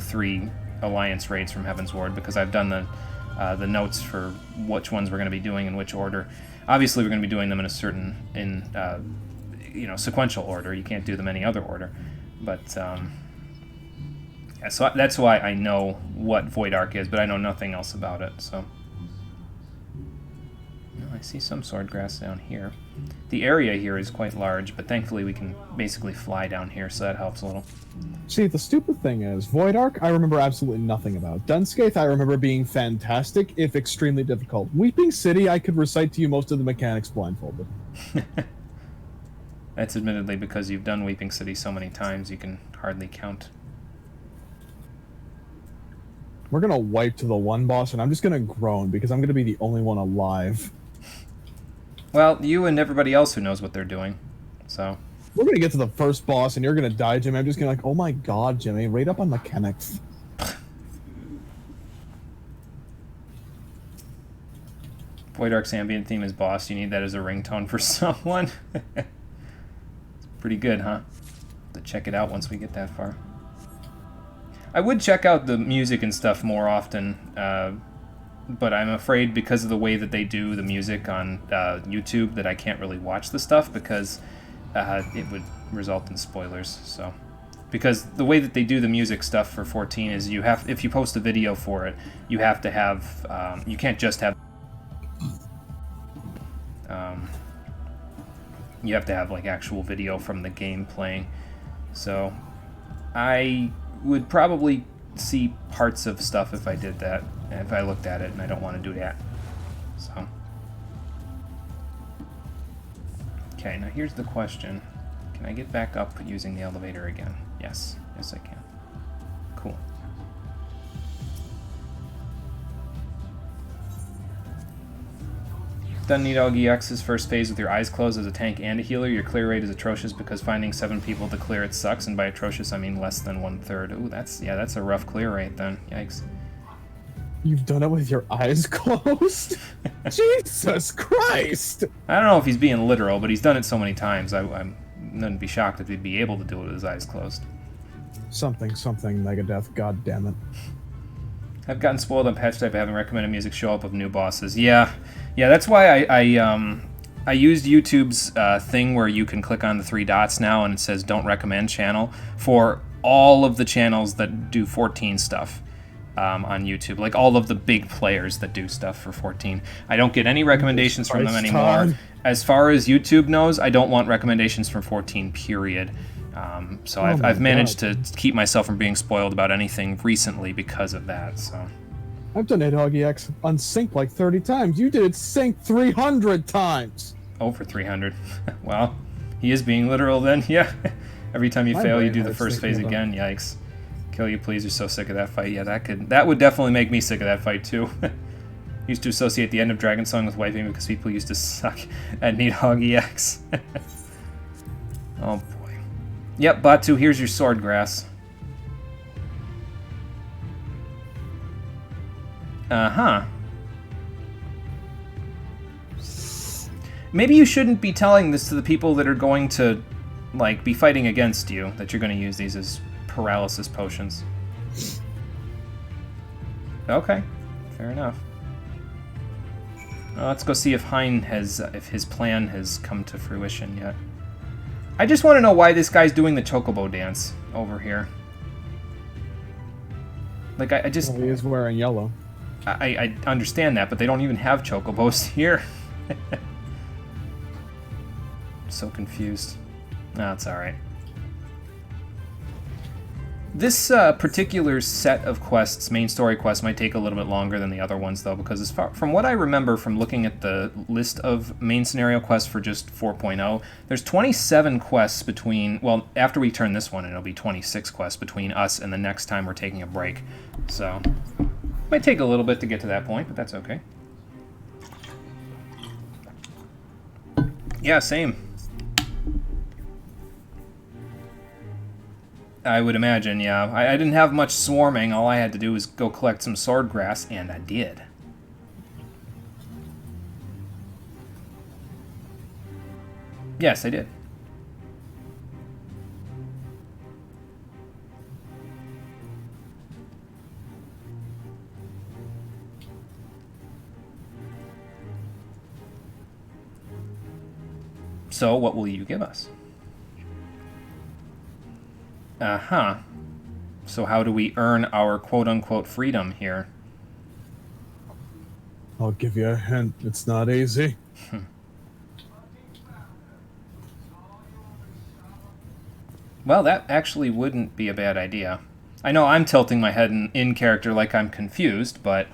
3 Alliance raids from Heaven's Ward because I've done the notes for which ones we're going to be doing in which order. Obviously, we're going to be doing them in a sequential order. You can't do them any other order. But yeah, so that's why I know what Void Arc is, but I know nothing else about it. So I see some sword grass down here. The area here is quite large, but thankfully we can basically fly down here, so that helps a little. See, the stupid thing is, Void Arc, I remember absolutely nothing about. Dunscaith, I remember being fantastic, if extremely difficult. Weeping City, I could recite to you most of the mechanics blindfolded. That's admittedly because you've done Weeping City so many times, you can hardly count. We're gonna wipe to the one boss, and I'm just gonna groan, because I'm gonna be the only one alive. Well, you and everybody else who knows what they're doing, so... We're gonna get to the first boss, and you're gonna die, Jimmy. I'm just gonna oh my god, Jimmy, rate up on mechanics. Void Arc's ambient theme is boss. You need that as a ringtone for someone. It's pretty good, huh? To check it out once we get that far. I would check out the music and stuff more often, but I'm afraid because of the way that they do the music on YouTube that I can't really watch the stuff because it would result in spoilers. So, because the way that they do the music stuff for 14 is if you post a video for it, you have to have you can't just have you have to have like actual video from the game playing. So I would probably see parts of stuff if I did that, if I looked at it, and I don't want to do that. So, okay, now here's the question. Can I get back up using the elevator again? Yes. Yes, I can. Cool. Done Nidog EX's first phase with your eyes closed as a tank and a healer. Your clear rate is atrocious because finding 7 people to clear it sucks, and by atrocious I mean less than 1/3. Ooh, that's a rough clear rate then. Yikes. You've done it with your eyes closed? Jesus Christ! I don't know if he's being literal, but he's done it so many times. I wouldn't be shocked if he'd be able to do it with his eyes closed. Something, Megadeth, god damn it. I've gotten spoiled on patch type by having recommended music show up of new bosses. Yeah, that's why I used YouTube's thing where you can click on the 3 dots now and it says don't recommend channel for all of the channels that do 14 stuff on YouTube, like all of the big players that do stuff for 14. I don't get any recommendations from them Christ, anymore. Todd. As far as YouTube knows, I don't want recommendations from 14, period. So I've managed to keep myself from being spoiled about anything recently because of that. So I've done AdHoggyX unsync like 30 times. You did it sync 300 times. over 300. Well, he is being literal then. Yeah. Every time you My fail, you brain do the has first phase synced again. Yikes. Kill you, please. You're so sick of that fight. Yeah, that would definitely make me sick of that fight too. Used to associate the end of Dragon Song with wiping because people used to suck at AdHoggyX. Oh boy. Yep, Batu, here's your sword grass. Uh-huh. Maybe you shouldn't be telling this to the people that are going to, like, be fighting against you, that you're going to use these as paralysis potions. Okay, fair enough. Let's go see if Hein has, if his plan has come to fruition yet. I just want to know why this guy's doing the chocobo dance over here. Like, I just... Well, he is wearing yellow. I understand that, but they don't even have chocobos here. So confused. No, it's alright. This particular set of quests, main story quests, might take a little bit longer than the other ones, though, because as far, from what I remember from looking at the list of main scenario quests for just 4.0, there's 27 quests between, well, after we turn this one, it'll be 26 quests between us and the next time we're taking a break. So, might take a little bit to get to that point, but that's okay. Yeah, same. I would imagine, yeah. I didn't have much swarming. All I had to do was go collect some sword grass, and I did. Yes, I did. So, what will you give us? Uh-huh. So how do we earn our quote-unquote freedom here? I'll give you a hint. It's not easy. Well, that actually wouldn't be a bad idea. I know I'm tilting my head in character like I'm confused, but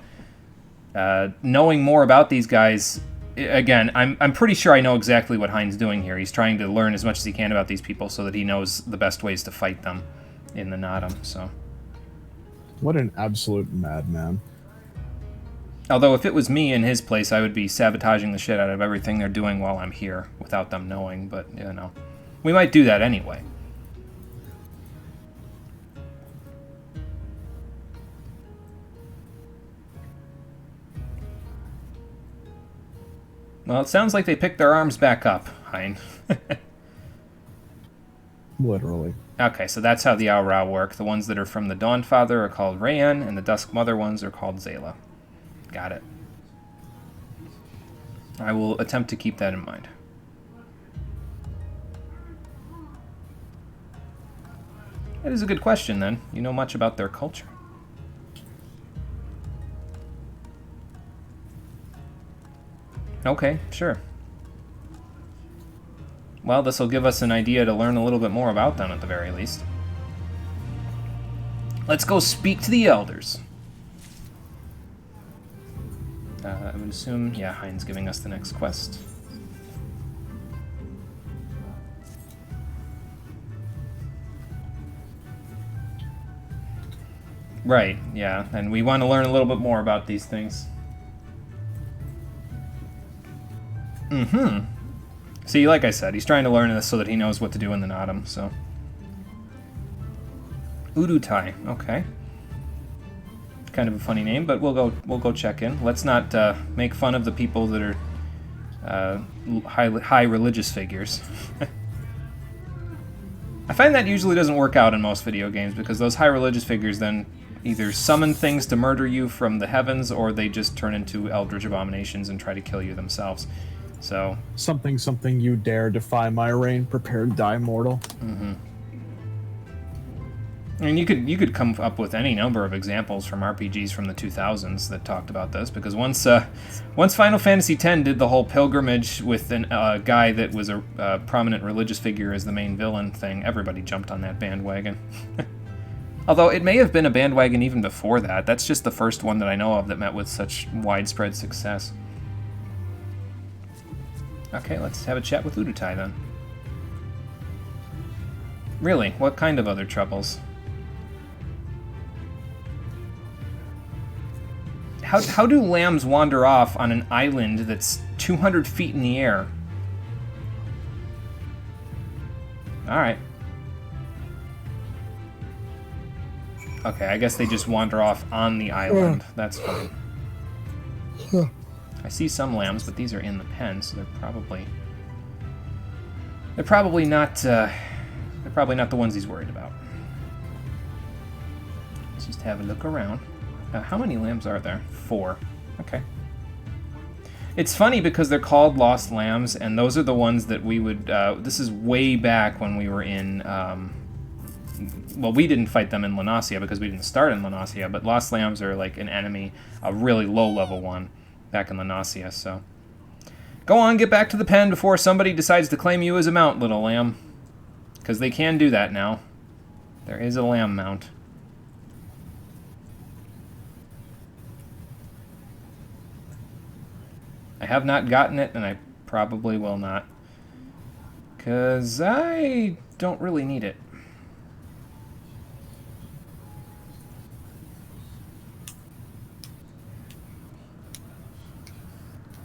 knowing more about these guys, again, I'm pretty sure I know exactly what Hein's doing here. He's trying to learn as much as he can about these people so that he knows the best ways to fight them in the Nadam, so... What an absolute madman. Although if it was me in his place, I would be sabotaging the shit out of everything they're doing while I'm here, without them knowing, but, you know. We might do that anyway. Well, it sounds like they picked their arms back up, Hein. Literally. Okay, so that's how the Aura work. The ones that are from the Dawnfather are called Rayan, and the Dusk Mother ones are called Zayla. Got it. I will attempt to keep that in mind. That is a good question, then. You know much about their culture. Okay, sure. Well, this will give us an idea to learn a little bit more about them at the very least. Let's go speak to the elders. I would assume, yeah, Hein's giving us the next quest. Right, yeah, and we want to learn a little bit more about these things. Mm-hmm. See, like I said, he's trying to learn this so that he knows what to do in the Nadam, so... Udutai, okay. Kind of a funny name, but we'll go check in. Let's not make fun of the people that are high religious figures. I find that usually doesn't work out in most video games, because those high religious figures then either summon things to murder you from the heavens, or they just turn into eldritch abominations and try to kill you themselves. So... Something, you dare defy my reign, prepare to die mortal. Mm-hmm. I mean, you could come up with any number of examples from RPGs from the 2000s that talked about this, because once Final Fantasy X did the whole pilgrimage with a guy that was a prominent religious figure as the main villain thing, everybody jumped on that bandwagon. Although it may have been a bandwagon even before that. That's just the first one that I know of that met with such widespread success. Okay, let's have a chat with Udutai then. Really? What kind of other troubles? How do lambs wander off on an island that's 200 feet in the air? Alright. Okay, I guess they just wander off on the island. That's fine. I see some lambs, but these are in the pen, so they're probably not the ones he's worried about. Let's just have a look around. How many lambs are there? 4. Okay. It's funny because they're called Lost Lambs, and those are the ones that we would... this is way back when we were in... well, we didn't fight them in Lanasia because we didn't start in Lanasia, but Lost Lambs are like an enemy, a really low-level one, back in Lanasia, so... Go on, get back to the pen before somebody decides to claim you as a mount, little lamb. Because they can do that now. There is a lamb mount. I have not gotten it, and I probably will not. Because I don't really need it.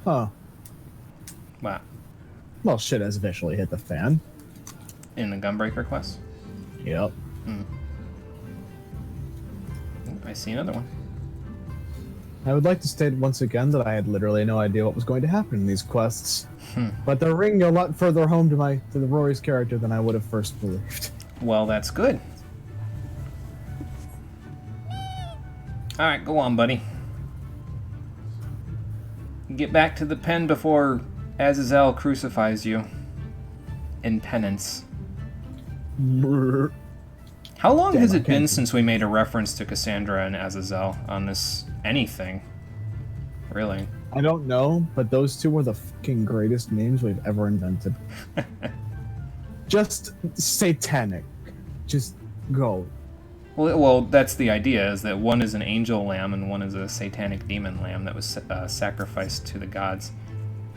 Huh. Wow. Well, shit has officially hit the fan. In the Gunbreaker quest? Yep. I see another one. I would like to state once again that I had literally no idea what was going to happen in these quests. But they're ringing a lot further home to the Rory's character than I would have first believed. Well, that's good. Alright, go on, buddy. Get back to the pen before Azazel crucifies you. In penance. How long has it been since we made a reference to Cassandra and Azazel on this anything? Really? I don't know, but those two were the fucking greatest names we've ever invented. Just satanic. Just go. Well, that's the idea, is that one is an angel lamb and one is a satanic demon lamb that was sacrificed to the gods.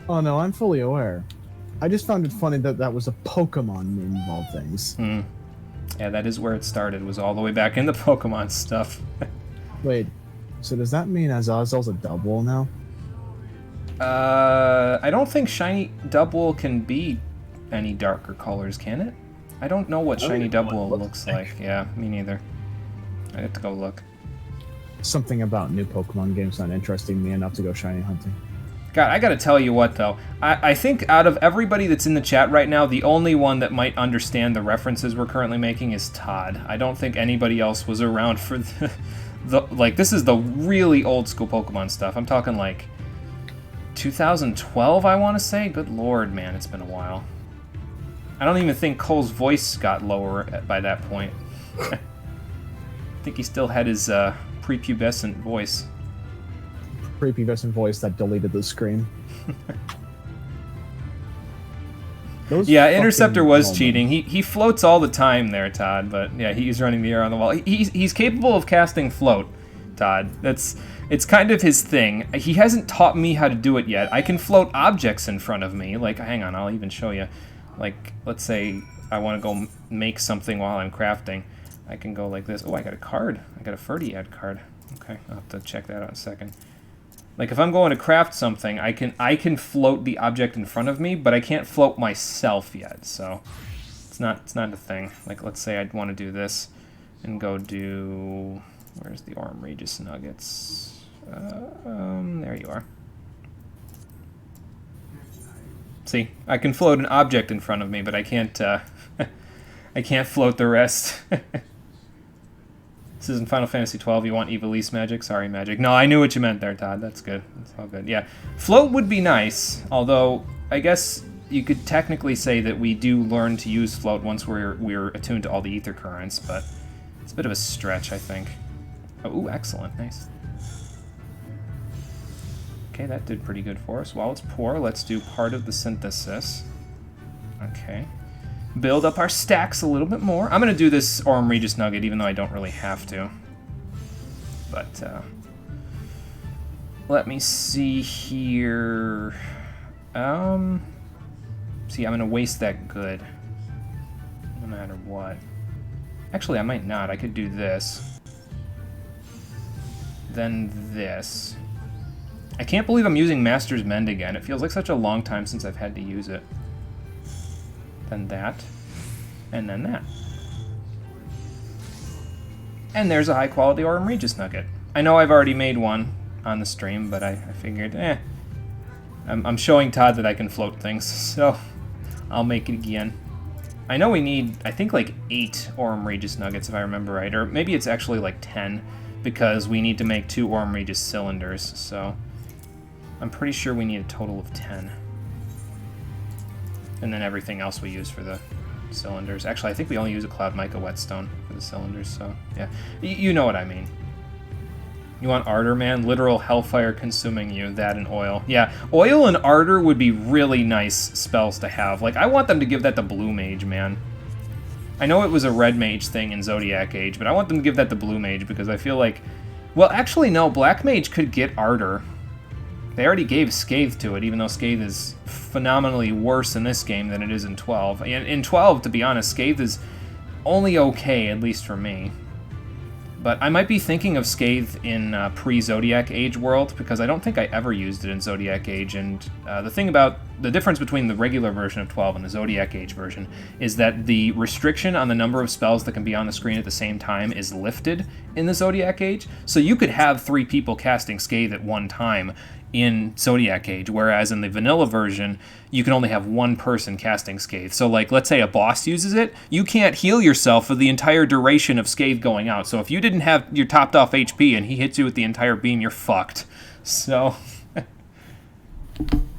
Oh no, I'm fully aware. I just found it funny that that was a Pokemon name of all things. Yeah, that is where it started, was all the way back in the Pokemon stuff. Wait, so does that mean Azazel's a double now? I don't think Shiny Double can be any darker colors, can it? I don't know what Shiny Double looks like. Yeah, me neither. I have to go look. Something about new Pokemon games not interesting me enough to go shiny hunting. God, I gotta tell you what, though. I think out of everybody that's in the chat right now, the only one that might understand the references we're currently making is Todd. I don't think anybody else was around for like, this is the really old school Pokemon stuff. I'm talking, like, 2012, I want to say? Good lord, man, it's been a while. I don't even think Cole's voice got lower by that point. I think he still had his prepubescent voice. Prepubescent voice that deleted the screen. Yeah, Interceptor was cheating. He floats all the time there, Todd, but yeah, he's running the air on the wall. He's capable of casting float, Todd. It's kind of his thing. He hasn't taught me how to do it yet. I can float objects in front of me. Like, hang on, I'll even show you. Like, let's say I want to go make something while I'm crafting. I can go like this. Oh, I got a card. I got a Ferdiad card. Okay, I'll have to check that out in a second. Like, if I'm going to craft something, I can float the object in front of me, but I can't float myself yet, so it's not a thing. Like, let's say I'd want to do this and go do... Where's the Orm Regis Nuggets? There you are. See, I can float an object in front of me, but I can't, I can't float the rest. This isn't Final Fantasy 12. You want Evilise magic? Sorry, magic. No, I knew what you meant there, Todd. That's good. That's all good. Yeah. Float would be nice, although I guess you could technically say that we do learn to use float once we're attuned to all the ether currents, but It's a bit of a stretch, I think. Oh, ooh, excellent. Nice. Okay, that did pretty good for us. While it's poor, let's do part of the synthesis. Okay. Build up our stacks a little bit more. I'm going to do this Aurum Regis Nugget, even though I don't really have to. But, let me see here. See, I'm going to waste that good. No matter what. Actually, I might not. I could do this. Then this. I can't believe I'm using Master's Mend again. It feels like such a long time since I've had to use it. Then that. And then that. And there's a high-quality Aurum Regis Nugget. I know I've already made one on the stream, but I figured, I'm showing Todd that I can float things, so I'll make it again. I know we need, I think, like 8 Aurum Regis Nuggets, if I remember right. Or maybe it's actually like 10, because we need to make 2 Aurum Regis cylinders, so I'm pretty sure we need a total of 10. And then everything else we use for the cylinders. Actually, I think we only use a Cloud Mica Whetstone for the cylinders, so yeah. You know what I mean. You want Ardor, man? Literal hellfire consuming you, that and oil. Yeah, oil and Ardor would be really nice spells to have. Like, I want them to give that to Blue Mage, man. I know it was a Red Mage thing in Zodiac Age, but I want them to give that to Blue Mage because I feel like... Well, actually, no, Black Mage could get Ardor. They already gave Scathe to it, even though Scathe is phenomenally worse in this game than it is in 12. And in 12, to be honest, Scathe is only okay, at least for me. But I might be thinking of Scathe in pre-Zodiac Age world, because I don't think I ever used it in Zodiac Age, and the difference between the regular version of 12 and the Zodiac Age version is that the restriction on the number of spells that can be on the screen at the same time is lifted in the Zodiac Age, so you could have 3 people casting Scathe at one time in Zodiac Age, whereas in the vanilla version, you can only have 1 person casting Scathe. So, like, let's say a boss uses it, you can't heal yourself for the entire duration of Scathe going out. So if you didn't have your topped off HP and he hits you with the entire beam, you're fucked. So...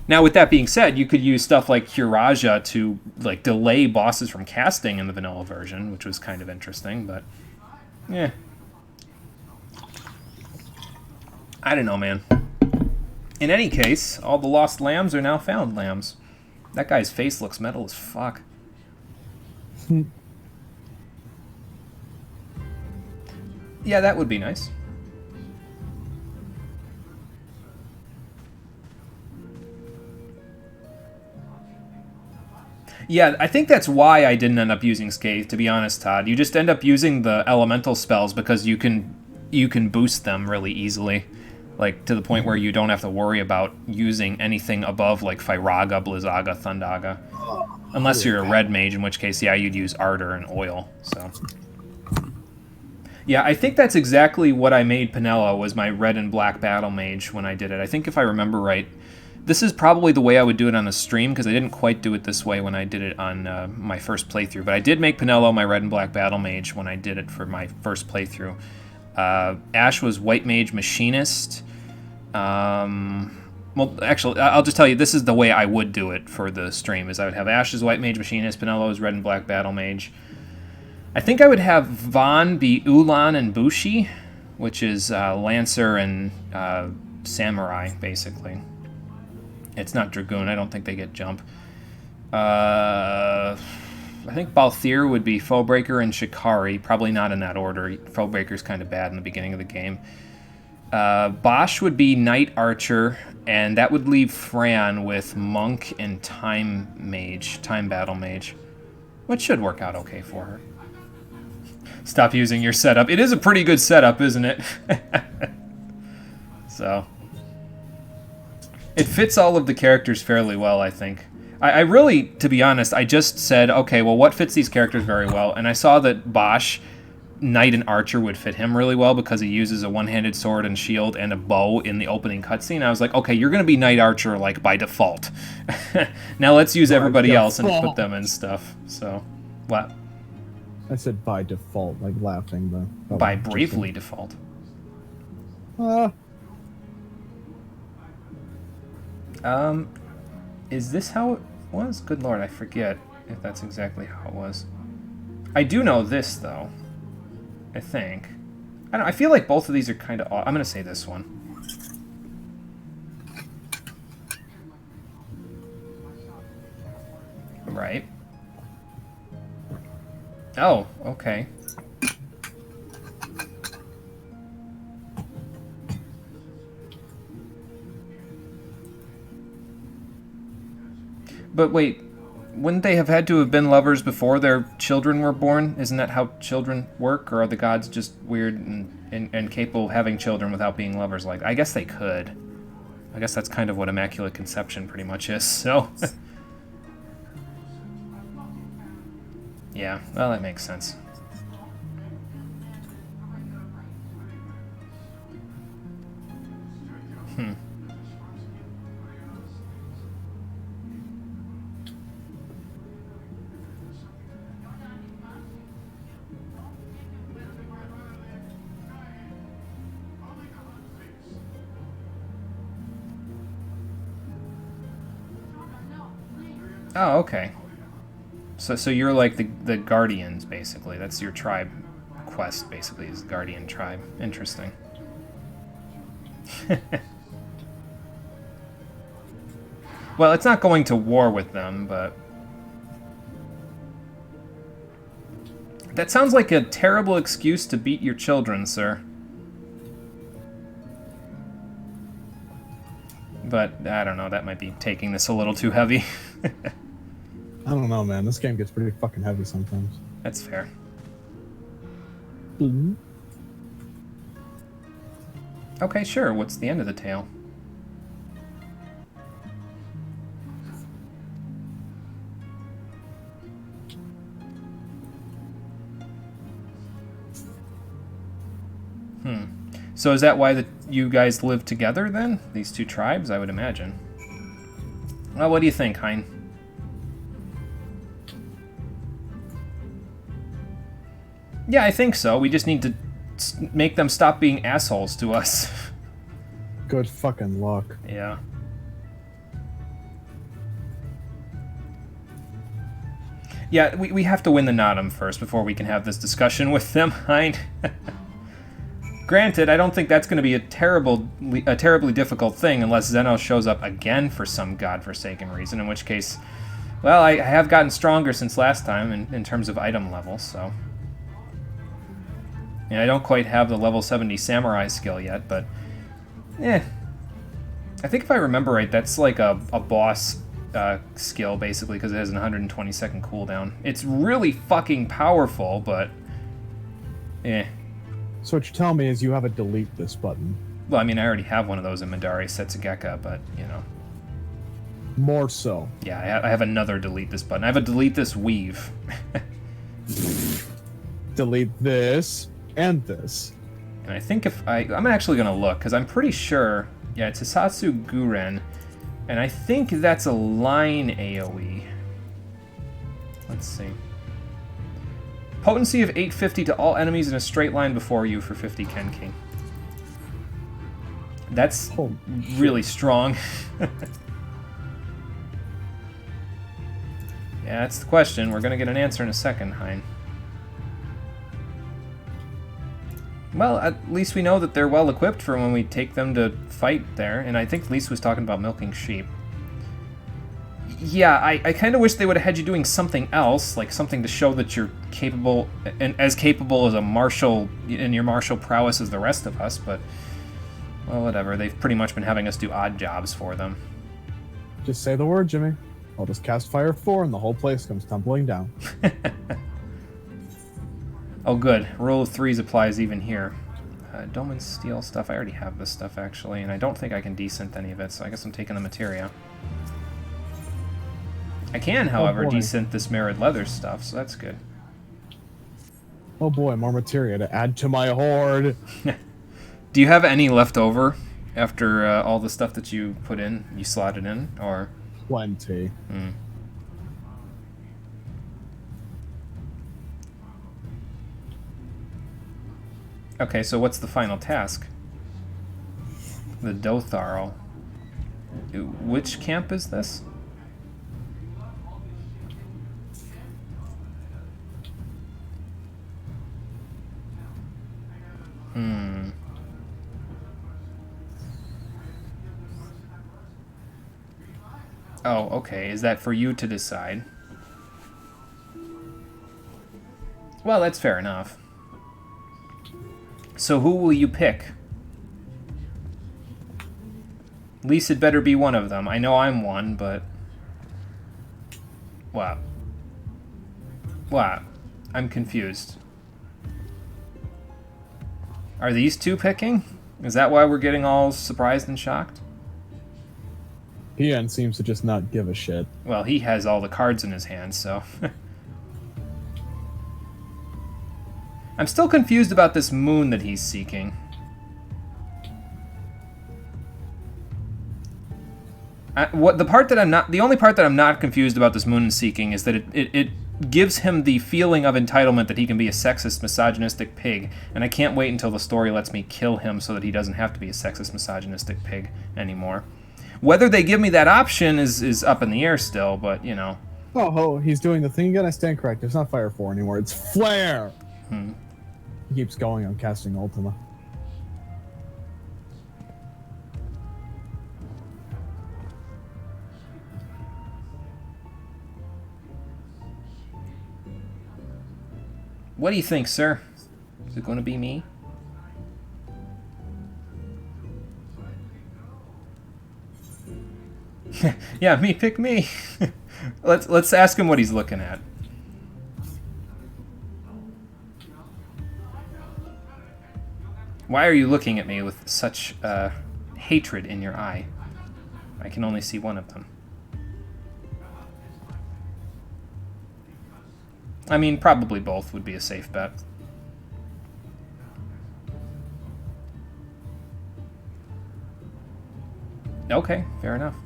Now, with that being said, you could use stuff like Curaja to, like, delay bosses from casting in the vanilla version, which was kind of interesting, but... yeah. I don't know, man. In any case, all the lost lambs are now found lambs. That guy's face looks metal as fuck. Yeah, that would be nice. Yeah, I think that's why I didn't end up using Scathe, to be honest, Todd. You just end up using the elemental spells because you can boost them really easily. Like, to the point where you don't have to worry about using anything above, like, Firaga, Blizzaga, Thundaga. Unless you're a red mage, in which case, yeah, you'd use Ardor and Oil, so... Yeah, I think that's exactly what I made Penelo, was my red and black battle mage when I did it. I think if I remember right, this is probably the way I would do it on the stream, because I didn't quite do it this way when I did it on my first playthrough. But I did make Penelo my red and black battle mage when I did it for my first playthrough. Ash was White Mage Machinist. Well, actually, I'll just tell you, this is the way I would do it for the stream, is I would have Ash as White Mage Machinist, Penelo as Red and Black Battle Mage. I think I would have Vaughn be Ulan and Bushi, which is Lancer and Samurai, basically. It's not Dragoon, I don't think they get jump. I think Balthier would be Foebreaker and Shikari, probably not in that order. Foebreaker's kind of bad in the beginning of the game. Bosch would be Knight Archer, and that would leave Fran with Monk and Time Battle Mage, which should work out okay for her. Stop using your setup. It is a pretty good setup, isn't it? So, it fits all of the characters fairly well, I think. I really, to be honest, I just said, okay, well, what fits these characters very well? And I saw that Bosch, Knight and Archer would fit him really well because he uses a one-handed sword and shield and a bow in the opening cutscene. I was like, okay, you're going to be Knight Archer, like, by default. Now let's use everybody else and put them in stuff. So, what? I said by default, like laughing, but... By bravely default. Is this how it was? Good lord, I forget if that's exactly how it was. I do know this, though. I think. I feel like both of these are kind of... I'm going to say this one. Right. Oh, okay. But wait, wouldn't they have had to have been lovers before their children were born? Isn't that how children work? Or are the gods just weird and capable of having children without being lovers? Like, I guess they could. I guess that's kind of what Immaculate Conception pretty much is, so... Yeah, well, that makes sense. Oh, okay. So you're like the Guardians, basically. That's your tribe quest, basically, is Guardian tribe. Interesting. Well, it's not going to war with them, but... That sounds like a terrible excuse to beat your children, sir. But, I don't know, that might be taking this a little too heavy. I don't know, man. This game gets pretty fucking heavy sometimes. That's fair. Mm-hmm. Okay, sure. What's the end of the tale? So is that why you guys live together, then? These two tribes, I would imagine. Well, what do you think, Hein? Yeah, I think so. We just need to make them stop being assholes to us. Good fucking luck. Yeah. Yeah, we have to win the Nodum first before we can have this discussion with them, Hein. Granted, I don't think that's going to be a terribly difficult thing unless Zeno shows up again for some godforsaken reason, in which case, well, I have gotten stronger since last time in terms of item levels, so... Yeah, I don't quite have the level 70 samurai skill yet, but... I think if I remember right, that's like a boss skill, basically, because it has an 120-second cooldown. It's really fucking powerful, but... So what you're telling me is you have a delete this button. Well, I mean, I already have one of those in Midari Setsugeka, but, you know. More so. Yeah, I have another delete this button. I have a delete this weave. Delete this and this. And I think if I'm actually going to look, because I'm pretty sure, yeah, it's Hisatsu Guren, and I think that's a line AoE. Let's see. Potency of 850 to all enemies in a straight line before you for 50 Kenki. That's really strong. Yeah, that's the question. We're going to get an answer in a second, Hein. Well, at least we know that they're well equipped for when we take them to fight there, and I think Lise was talking about milking sheep. Yeah, I kind of wish they would have had you doing something else, like something to show that you're capable, and as capable as a martial, in your martial prowess as the rest of us, but, well, whatever. They've pretty much been having us do odd jobs for them. Just say the word, Jimmy. I'll just cast Fire 4 and the whole place comes tumbling down. Oh, good. Rule of threes applies even here. Dome and steel stuff. I already have this stuff, actually, and I don't think I can desynth any of it, so I guess I'm taking the materia. I can, however, desynth this mirrored leather stuff, so that's good. Oh boy, more materia to add to my horde. Do you have any left over after all the stuff that you put in, you slotted in, or? Plenty. Okay, so what's the final task? The Dotharl. Which camp is this? Oh, okay. Is that for you to decide? Well, that's fair enough. So who will you pick? At least it better be one of them. I know I'm one, but... What? What? I'm confused. Are these two picking? Is that why we're getting all surprised and shocked? PN seems to just not give a shit. Well, he has all the cards in his hand, so... I'm still confused about this moon that he's seeking. The only part that I'm not confused about this moon seeking is that it gives him the feeling of entitlement that he can be a sexist, misogynistic pig, and I can't wait until the story lets me kill him so that he doesn't have to be a sexist, misogynistic pig anymore. Whether they give me that option is up in the air still, but, you know. Oh, he's doing the thing again. I stand correct. It's not Fire 4 anymore. It's Flare! He keeps going on casting Ultima. What do you think, sir? Is it going to be me? Yeah, me, pick me. Let's ask him what he's looking at. Why are you looking at me with such hatred in your eye? I can only see one of them. I mean, probably both would be a safe bet. Okay, fair enough.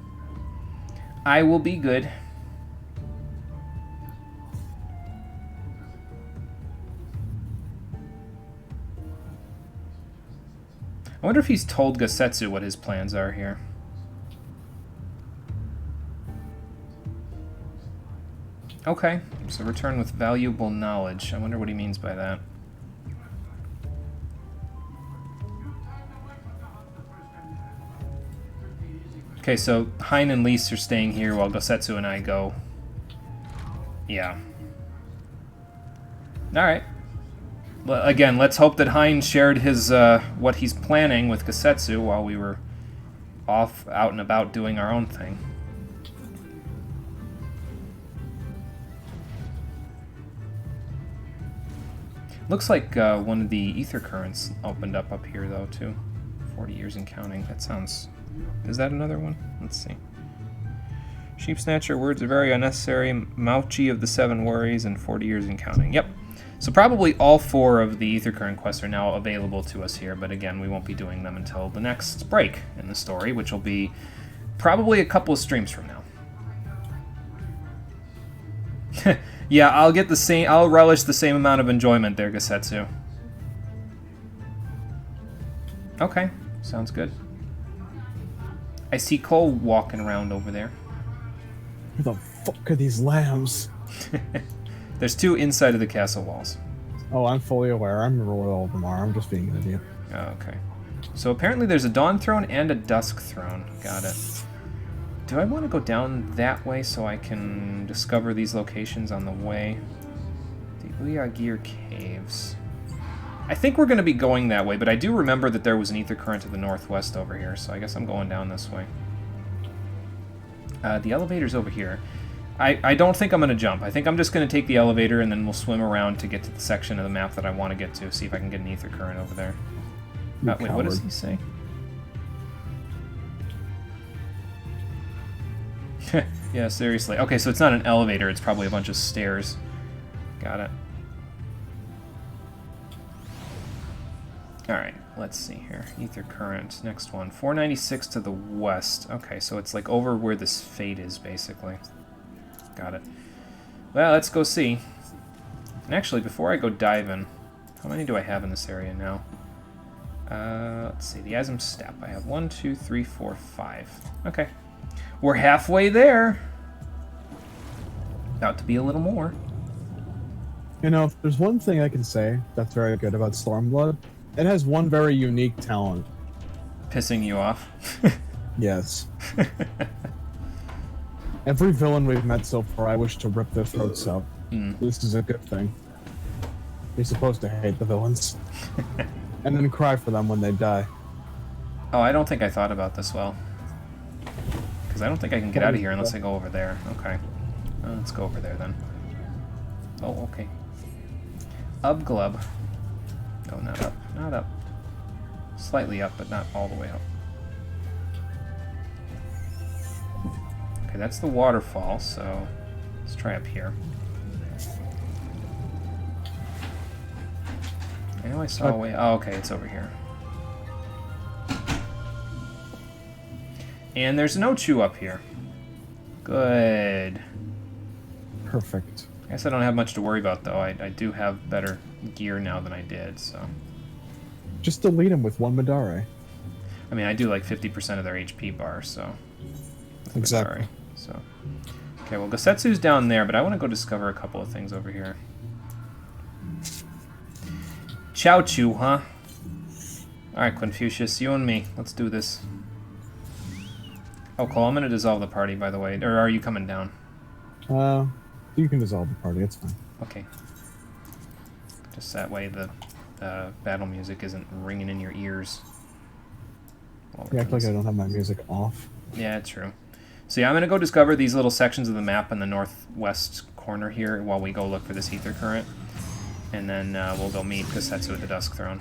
I will be good. I wonder if he's told Gasetsu what his plans are here. Okay, so return with valuable knowledge. I wonder what he means by that. Okay, so Hein and Lise are staying here while Gasetsu and I go. Yeah. Alright. Well, again, let's hope that Hein shared his what he's planning with Gasetsu while we were off out and about doing our own thing. Looks like one of the ether currents opened up here, though, too. 40 years and counting. That sounds... Is that another one? Let's see. Sheep Snatcher, words are very unnecessary. Mauchi of the Seven Worries, and 40 years and counting. Yep. So probably all 4 of the ether current quests are now available to us here, but again, we won't be doing them until the next break in the story, which will be probably a couple of streams from now. Yeah, I'll get the same. I'll relish the same amount of enjoyment there, Gasetsu. Okay, sounds good. I see Cole walking around over there. Who the fuck are these lambs? There's 2 inside of the castle walls. Oh, I'm fully aware. I'm Royal Vamar. I'm just being an idiot. Oh, okay. So apparently there's a Dawn Throne and a Dusk Throne. Got it. Do I want to go down that way so I can discover these locations on the way? The Uyagir Caves. I think we're going to be going that way, but I do remember that there was an ether current to the northwest over here, so I guess I'm going down this way. The elevator's over here. I don't think I'm going to jump. I think I'm just going to take the elevator and then we'll swim around to get to the section of the map that I want to get to, see if I can get an ether current over there. Wait, what does he say? Yeah, seriously. Okay, so it's not an elevator, it's probably a bunch of stairs. Got it. Alright, let's see here. Ether current, next one. 496 to the west. Okay, so it's like over where this fate is, basically. Got it. Well, let's go see. And actually, before I go diving, how many do I have in this area now? Let's see, the Asm Step. I have 1, 2, 3, 4, 5. Okay. We're halfway there. About to be a little more. You know, if there's one thing I can say that's very good about Stormblood, it has one very unique talent. Pissing you off? Yes. Every villain we've met so far, I wish to rip their throats out. Mm. This is a good thing. You're supposed to hate the villains. And then cry for them when they die. Oh, I don't think I thought about this well. Because I don't think I can get out of here unless I go over there. Okay. Let's go over there then. Oh, okay. Glub. Oh, not up. Not up. Slightly up, but not all the way up. Okay, that's the waterfall, so let's try up here. I know I saw a way. Oh, okay, it's over here. And there's no chew up here. Good. Perfect. I guess I don't have much to worry about, though. I do have better gear now than I did, so... Just delete them with one Madare. I mean, I do like 50% of their HP bar, so... Exactly. Sorry. So... Okay, well, Gosetsu's down there, but I want to go discover a couple of things over here. Chow Chew, huh? Alright, Confucius, you and me. Let's do this. Oh, cool. I'm going to dissolve the party, by the way. Or are you coming down? You can dissolve the party. It's fine. Okay. Just that way the battle music isn't ringing in your ears. You act like I don't have my music off. Yeah, true. So yeah, I'm going to go discover these little sections of the map in the northwest corner here while we go look for this ether current. And then we'll go meet Gosetsu at the Dusk Throne.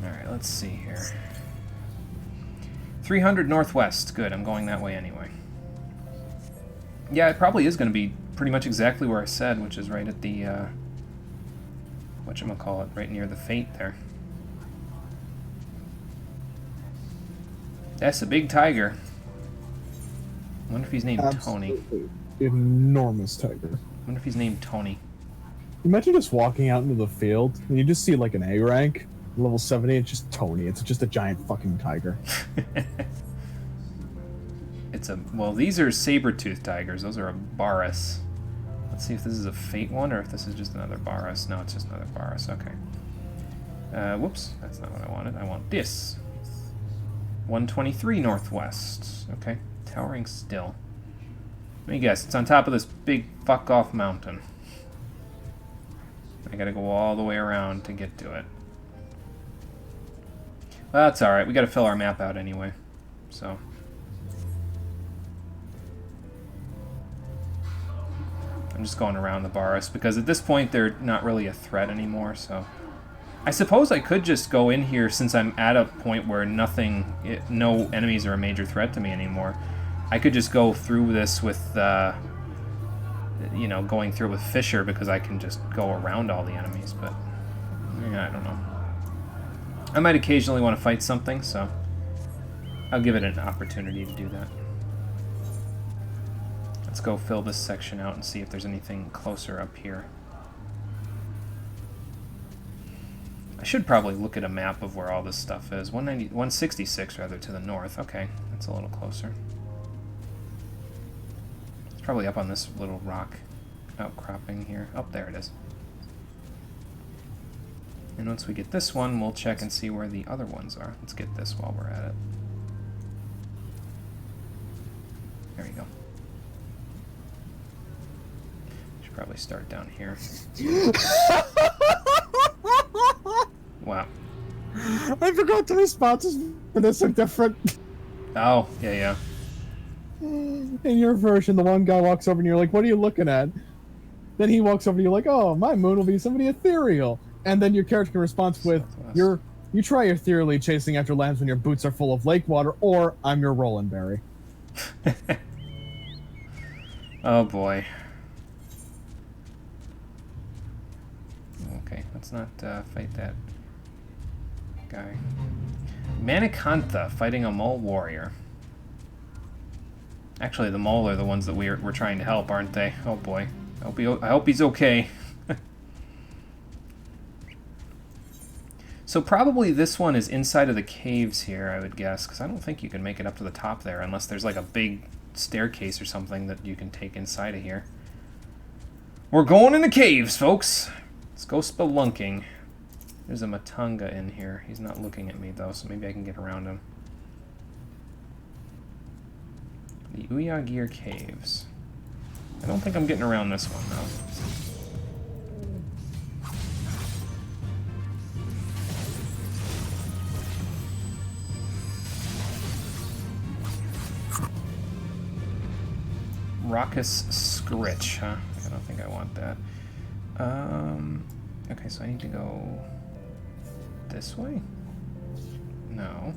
Alright, let's see here. 300 northwest. Good, I'm going that way anyway. Yeah, it probably is going to be pretty much exactly where I said, which is right at the, whatchamacallit, right near the Fate there. That's a big tiger. I wonder if he's named Tony. Enormous tiger. I wonder if he's named Tony. Imagine just walking out into the field and you just see like an A rank, level 70, it's just Tony. It's just a giant fucking tiger. Well, these are saber-toothed tigers. Those are a Baras. Let's see if this is a Fate one or if this is just another Baras. No, it's just another Baras. Okay. Whoops. That's not what I wanted. I want this. 123 northwest. Okay. Towering still. Let me guess. It's on top of this big fuck-off mountain. I gotta go all the way around to get to it. Well, that's alright. We gotta fill our map out anyway. So... I'm just going around the Baras, because at this point they're not really a threat anymore, so... I suppose I could just go in here since I'm at a point where no enemies are a major threat to me anymore. I could just go through this with, you know, going through with Fisher, because I can just go around all the enemies, but... Yeah, I don't know. I might occasionally want to fight something, so... I'll give it an opportunity to do that. Let's go fill this section out and see if there's anything closer up here. I should probably look at a map of where all this stuff is. 166 rather to the north. Okay, that's a little closer. It's probably up on this little rock outcropping here. Oh, there it is. And once we get this one, we'll check and see where the other ones are. Let's get this while we're at it. There we go. Probably start down here. Wow. I forgot the responses for this are different. Oh, yeah. In your version, the one guy walks over and you're like, what are you looking at? Then he walks over and you're like, oh, my moon will be somebody ethereal. And then your character can respond with, you try ethereally chasing after lambs when your boots are full of lake water, or I'm your Roland Berry. Oh boy. Okay, let's not fight that guy. Manikantha fighting a mole warrior. Actually, the mole are the ones that we're trying to help, aren't they? Oh boy. I hope he's okay. So probably this one is inside of the caves here, I would guess, because I don't think you can make it up to the top there unless there's like a big staircase or something that you can take inside of here. We're going in the caves, folks. Let's go spelunking. There's a Matanga in here. He's not looking at me, though, so maybe I can get around him. The Uyagir Caves. I don't think I'm getting around this one, though. Raucous Scritch, huh? I don't think I want that. Okay, so I need to go this way? No.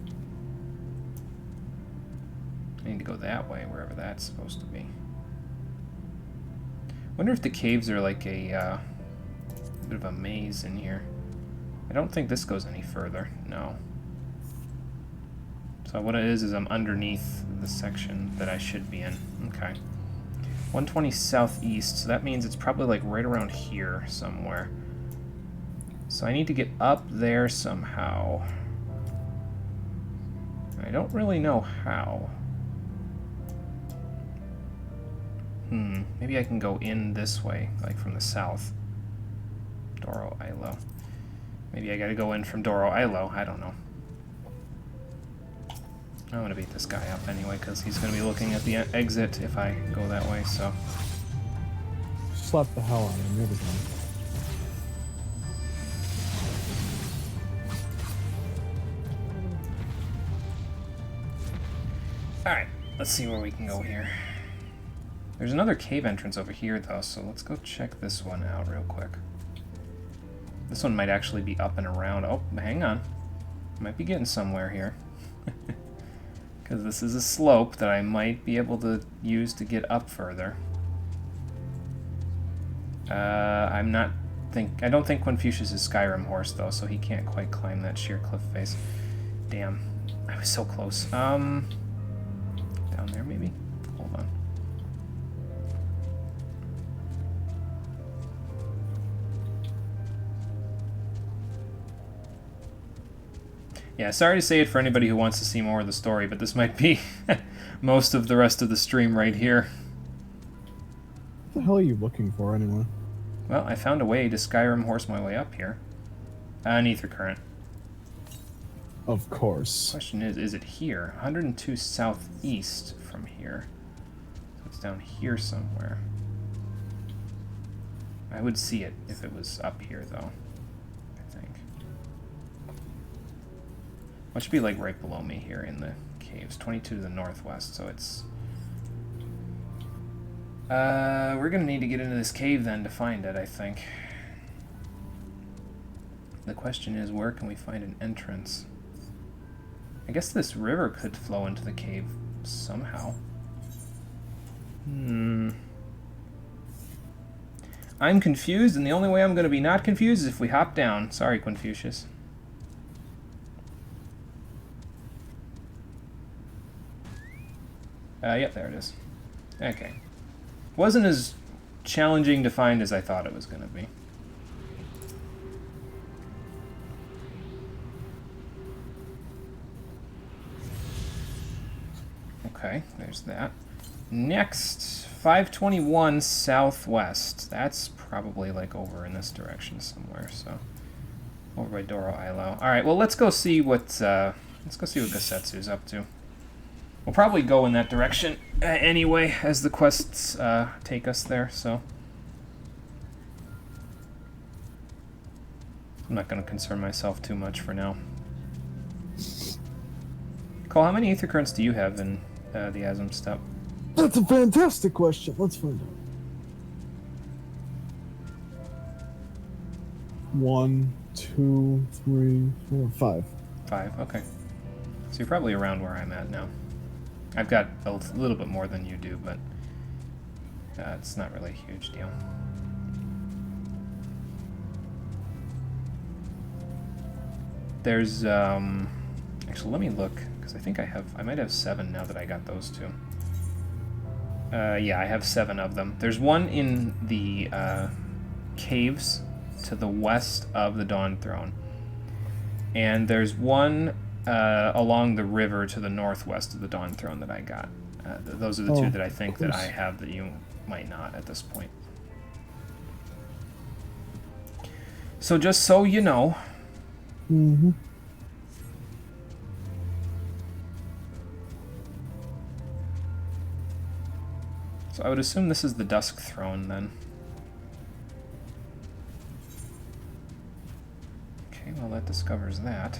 I need to go that way, wherever that's supposed to be. Wonder if the caves are like a bit of a maze in here. I don't think this goes any further. No. So what it is I'm underneath the section that I should be in. Okay. 120 southeast, so that means it's probably like right around here somewhere. So I need to get up there somehow. I don't really know how. Maybe I can go in this way, like from the south. Doro Ilo. Maybe I gotta go in from Doro Ilo, I don't know. I'm gonna beat this guy up anyway, because he's gonna be looking at the exit if I go that way, so. Slap the hell out of him, everything. Alright, let's see where we can go here. There's another cave entrance over here, though, so let's go check this one out real quick. This one might actually be up and around. Oh, hang on. Might be getting somewhere here. Because this is a slope that I might be able to use to get up further. I don't think Confucius is Skyrim horse, though, so he can't quite climb that sheer cliff face. Damn. I was so close. Down there, maybe? Hold on. Yeah, sorry to say it for anybody who wants to see more of the story, but this might be most of the rest of the stream right here. What the hell are you looking for, anyway? Well, I found a way to Skyrim horse my way up here. An ether current. Of course. Question is it here? 102 southeast from here. So it's down here somewhere. I would see it if it was up here, though. I think. Well, it should be like right below me here in the caves. 22 to the northwest, so it's... we're gonna need to get into this cave then to find it, I think. The question is, where can we find an entrance? I guess this river could flow into the cave somehow. I'm confused, and the only way I'm going to be not confused is if we hop down. Sorry, Confucius. Yep, there it is. Okay. Wasn't as challenging to find as I thought it was going to be. Okay, there's that. Next, 521 southwest. That's probably like over in this direction somewhere, so over by Doro Ilo. All right, well let's go see what Gasetsu's up to. We'll probably go in that direction anyway as the quests take us there. So I'm not going to concern myself too much for now. Cole, how many ether currents do you have in the Asm Steppe? That's a fantastic question. Let's find out. 1, 2, 3, 4, 5. 5, okay. So you're probably around where I'm at now. I've got a little bit more than you do, but it's not really a huge deal. There's, actually, let me look, because I think I might have 7 now that I got those two. Yeah, I have 7 of them. There's one in the caves to the west of the Dawn Throne. And there's one along the river to the northwest of the Dawn Throne that I got. Those are the two that I think that I have that you might not at this point. So just so you know. Mm-hmm. So I would assume this is the Dusk Throne then. Okay, well that discovers that.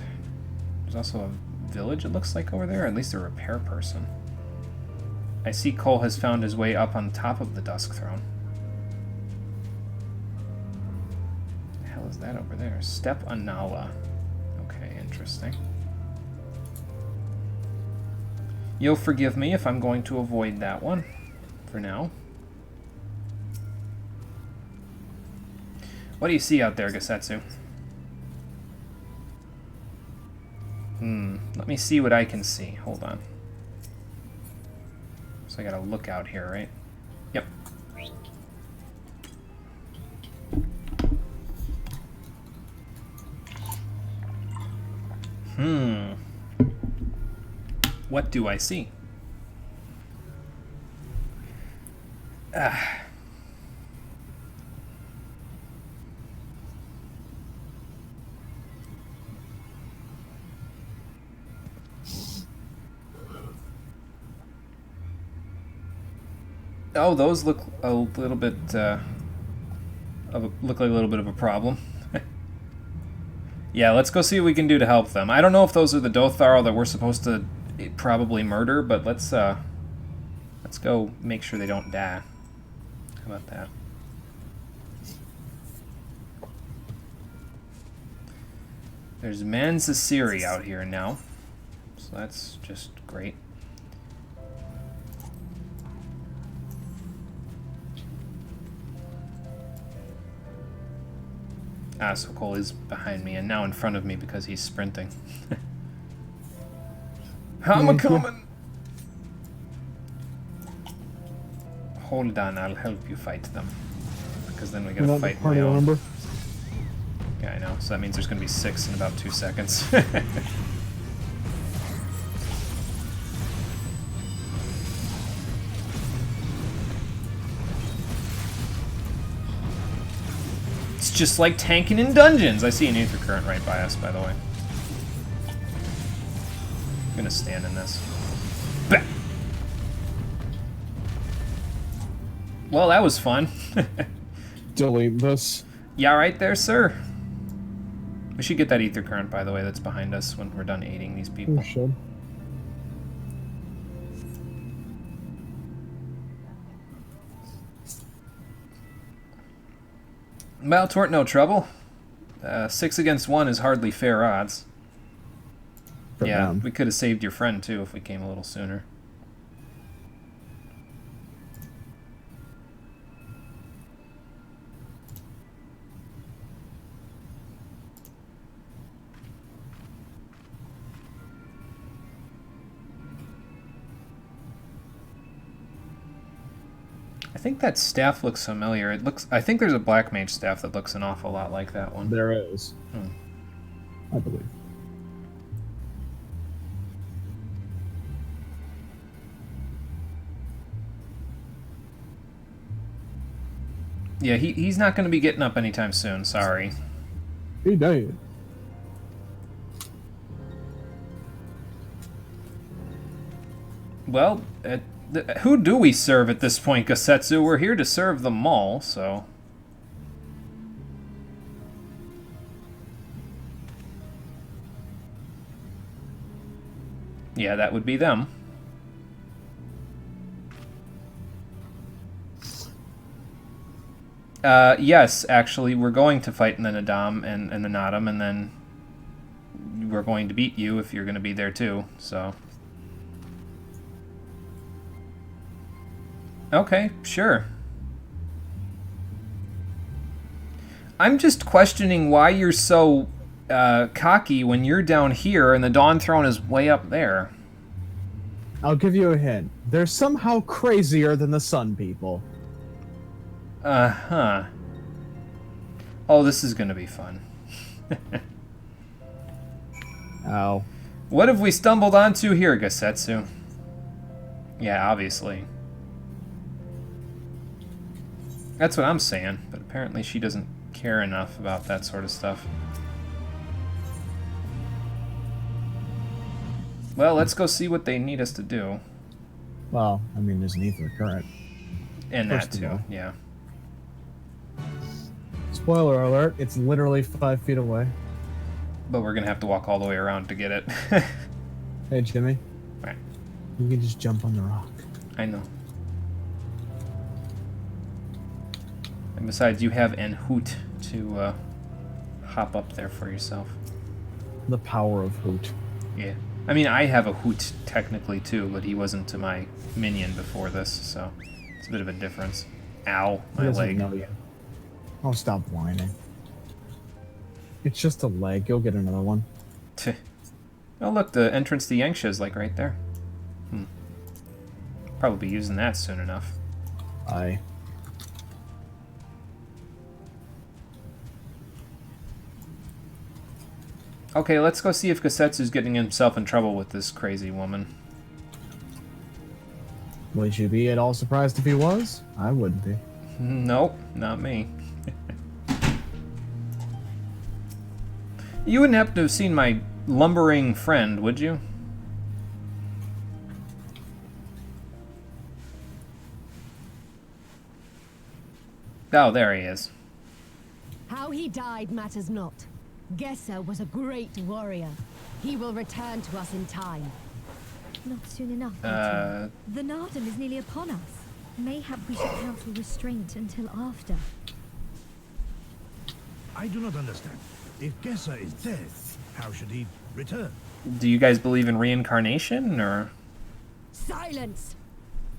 There's also a village, it looks like, over there, or at least a repair person. I see Cole has found his way up on top of the Dusk Throne. What the hell is that over there? Step Anala. Okay, interesting. You'll forgive me if I'm going to avoid that one for now. What do you see out there, Gasetsu? Let me see what I can see. Hold on. So I gotta look out here, right? Yep. What do I see? Oh, those look a little bit look like a little bit of a problem. Yeah, let's go see what we can do to help them. I don't know if those are the Dotharl that we're supposed to probably murder, but let's go make sure they don't die. How about that? There's Manzasiri out here now, so that's just great. Ah, so Cole is behind me and now in front of me because he's sprinting. I'm a-coming! Hold on, I'll help you fight them. Because then we gotta fight my own. Number? Yeah, I know. So that means there's gonna be 6 in about 2 seconds. It's just like tanking in dungeons. I see an ether current right by us, by the way. I'm gonna stand in this. Bah! Well, that was fun. Delete this. Yeah, right there, sir. We should get that ether current, by the way, that's behind us when we're done aiding these people. We should. Well, twert no trouble. 6 against 1 is hardly fair odds. Yeah, we could have saved your friend, too, if we came a little sooner. I think that staff looks familiar. It looks. I think there's a black mage staff that looks an awful lot like that one. There is. I believe. Yeah, he's not going to be getting up anytime soon. Sorry. He died. Well, who do we serve at this point, Gasetsu? We're here to serve them all, so... Yeah, that would be them. Yes, actually, we're going to fight in the Nadam and the Nadam, and then we're going to beat you if you're going to be there too, so... Okay, sure. I'm just questioning why you're so cocky when you're down here and the Dawn Throne is way up there. I'll give you a hint. They're somehow crazier than the Sun people. Uh-huh. Oh, this is gonna be fun. Ow. What have we stumbled onto here, Gasetsu? Yeah, obviously. That's what I'm saying, but apparently she doesn't care enough about that sort of stuff. Well, let's go see what they need us to do. Well, I mean, there's an ether current. And that First of too, all. yeah. Spoiler alert, it's literally 5 feet away. But we're gonna have to walk all the way around to get it. Hey, Jimmy. Right. You can just jump on the rock. I know. And besides, you have an hoot to hop up there for yourself. The power of Hoot. Yeah. I mean, I have a hoot technically too, but he wasn't to my minion before this, so it's a bit of a difference. Ow, He my doesn't leg. know yet. Oh, stop whining. It's just a leg. Go get another one. Tch. Oh, look, the entrance to Yangsha is like right there. Probably be using that soon enough. Aye. Okay, let's go see if Gosetsu's getting himself in trouble with this crazy woman. Would you be at all surprised if he was? I wouldn't be. Nope, not me. You wouldn't happen to have seen my lumbering friend, would you? Oh, there he is. How he died matters not. Gesser was a great warrior. He will return to us in time. Not soon enough. Eighteen. The Nardum is nearly upon us. Mayhap we should counsel restraint until after. I do not understand. If Gesser is dead, how should he return? Do you guys believe in reincarnation, or...? Silence!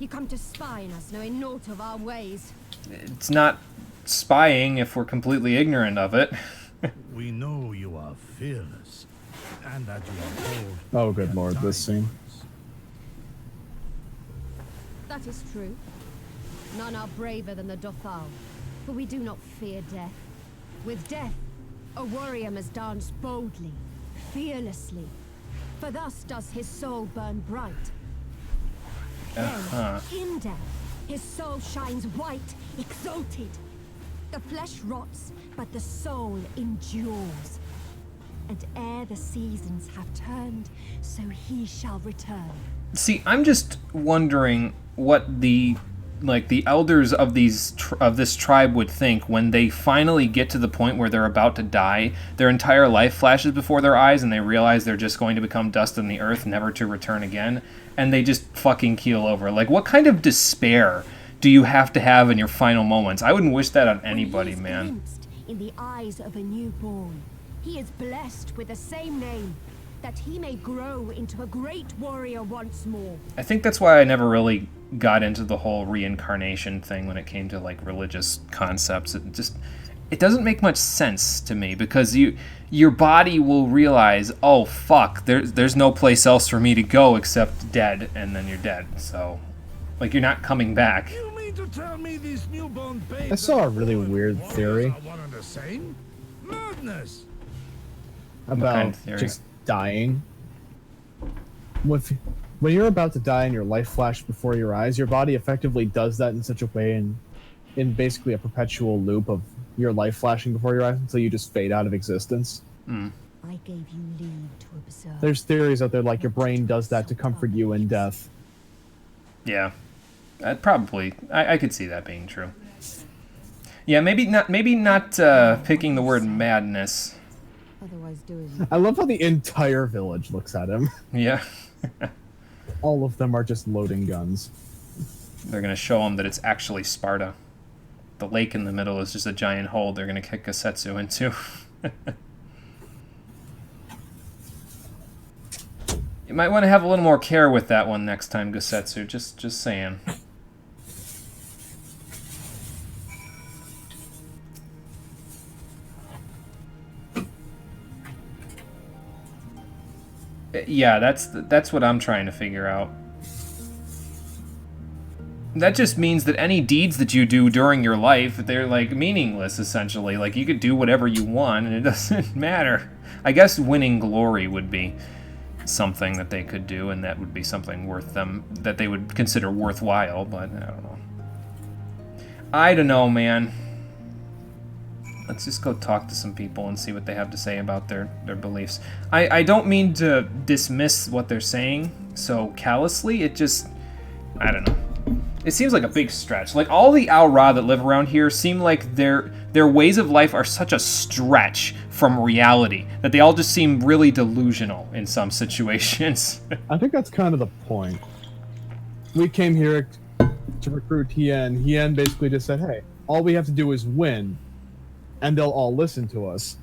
You come to spy on us, knowing naught of our ways. It's not spying if we're completely ignorant of it. We know you are fearless, and that you are bold. Oh, good and lord, this scene. tireless. That is true. None are braver than the Dothal, for we do not fear death. With death, a warrior must dance boldly, fearlessly, for thus does his soul burn bright. Then, in death, his soul shines white, exalted. The flesh rots, but the soul endures. And ere the seasons have turned, so he shall return. See, I'm just wondering what the elders of this tribe would think when they finally get to the point where they're about to die. Their entire life flashes before their eyes, and they realize they're just going to become dust on the earth, never to return again, and they just fucking keel over. Like, what kind of despair do you have to have in your final moments? I wouldn't wish that on anybody, When he is man. glimpsed in the eyes of a newborn, he is blessed with the same name, that he may grow into a great warrior once more. I think that's why I never really got into the whole reincarnation thing when it came to like religious concepts. It doesn't make much sense to me, because your body will realize, oh fuck, there's no place else for me to go except dead, and then you're dead. So like, you're not coming back. You mean to tell me these newborn babes I saw a really and weird warriors theory are one and the same? Madness! about kind of theory? just dying. When you're about to die and your life flashes before your eyes, your body effectively does that in such a way, in basically a perpetual loop of your life flashing before your eyes until you just fade out of existence. I gave you leave to observe. There's theories out there like your brain does that to comfort you in death. Yeah, probably. I could see that being true. Yeah, maybe not picking the word madness. Otherwise doing I love how the entire village looks at him. Yeah. All of them are just loading guns. They're going to show them that it's actually Sparta. The lake in the middle is just a giant hole they're going to kick Gosetsu into. You might want to have a little more care with that one next time, Gosetsu. Just saying. Yeah, that's what I'm trying to figure out. That just means that any deeds that you do during your life, they're like meaningless, essentially. Like, you could do whatever you want and it doesn't matter. I guess winning glory would be something that they could do, and that would be something worth them, that they would consider worthwhile, but I don't know. I don't know, man. Let's just go talk to some people and see what they have to say about their beliefs. I don't mean to dismiss what they're saying so callously, it just, I don't know. It seems like a big stretch. Like, all the Al Ra that live around here seem like their ways of life are such a stretch from reality that they all just seem really delusional in some situations. I think that's kind of the point. We came here to recruit Hien. Hien basically just said, hey, all we have to do is win, and they'll all listen to us.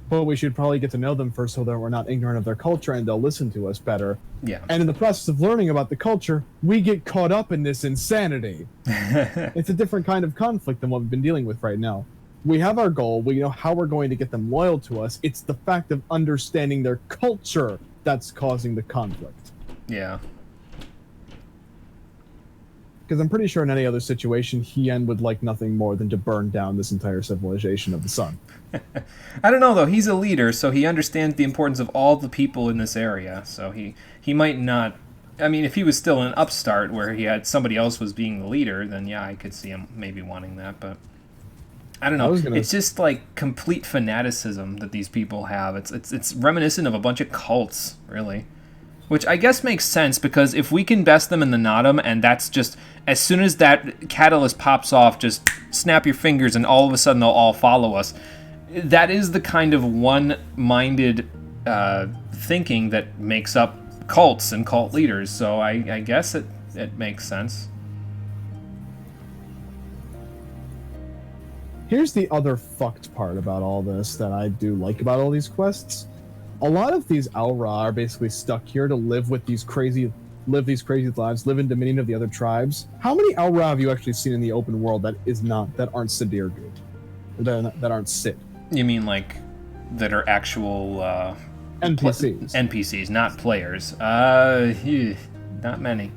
But we should probably get to know them first so that we're not ignorant of their culture and they'll listen to us better. Yeah. And in the process of learning about the culture, we get caught up in this insanity. It's a different kind of conflict than what we've been dealing with right now. We have our goal. We know how we're going to get them loyal to us. It's the fact of understanding their culture that's causing the conflict. Yeah. Because I'm pretty sure in any other situation, Hien would like nothing more than to burn down this entire civilization of the sun. I don't know, though. He's a leader, so he understands the importance of all the people in this area. So he might not... I mean, if he was still an upstart where he had somebody else was being the leader, then yeah, I could see him maybe wanting that, but... I don't know. It's just like complete fanaticism that these people have. It's reminiscent of a bunch of cults, really. Which I guess makes sense, because if we can best them in the Nodum, and that's just, as soon as that catalyst pops off, just snap your fingers and all of a sudden they'll all follow us. That is the kind of one-minded thinking that makes up cults and cult leaders, so I guess it makes sense. Here's the other fucked part about all this that I do like about all these quests. A lot of these Al Ra are basically stuck here to live these crazy lives, live in dominion of the other tribes. How many Al Ra have you actually seen in the open world that aren't Sidirgu? That aren't Sid? You mean like that are actual NPCs? NPCs, not players. Not many.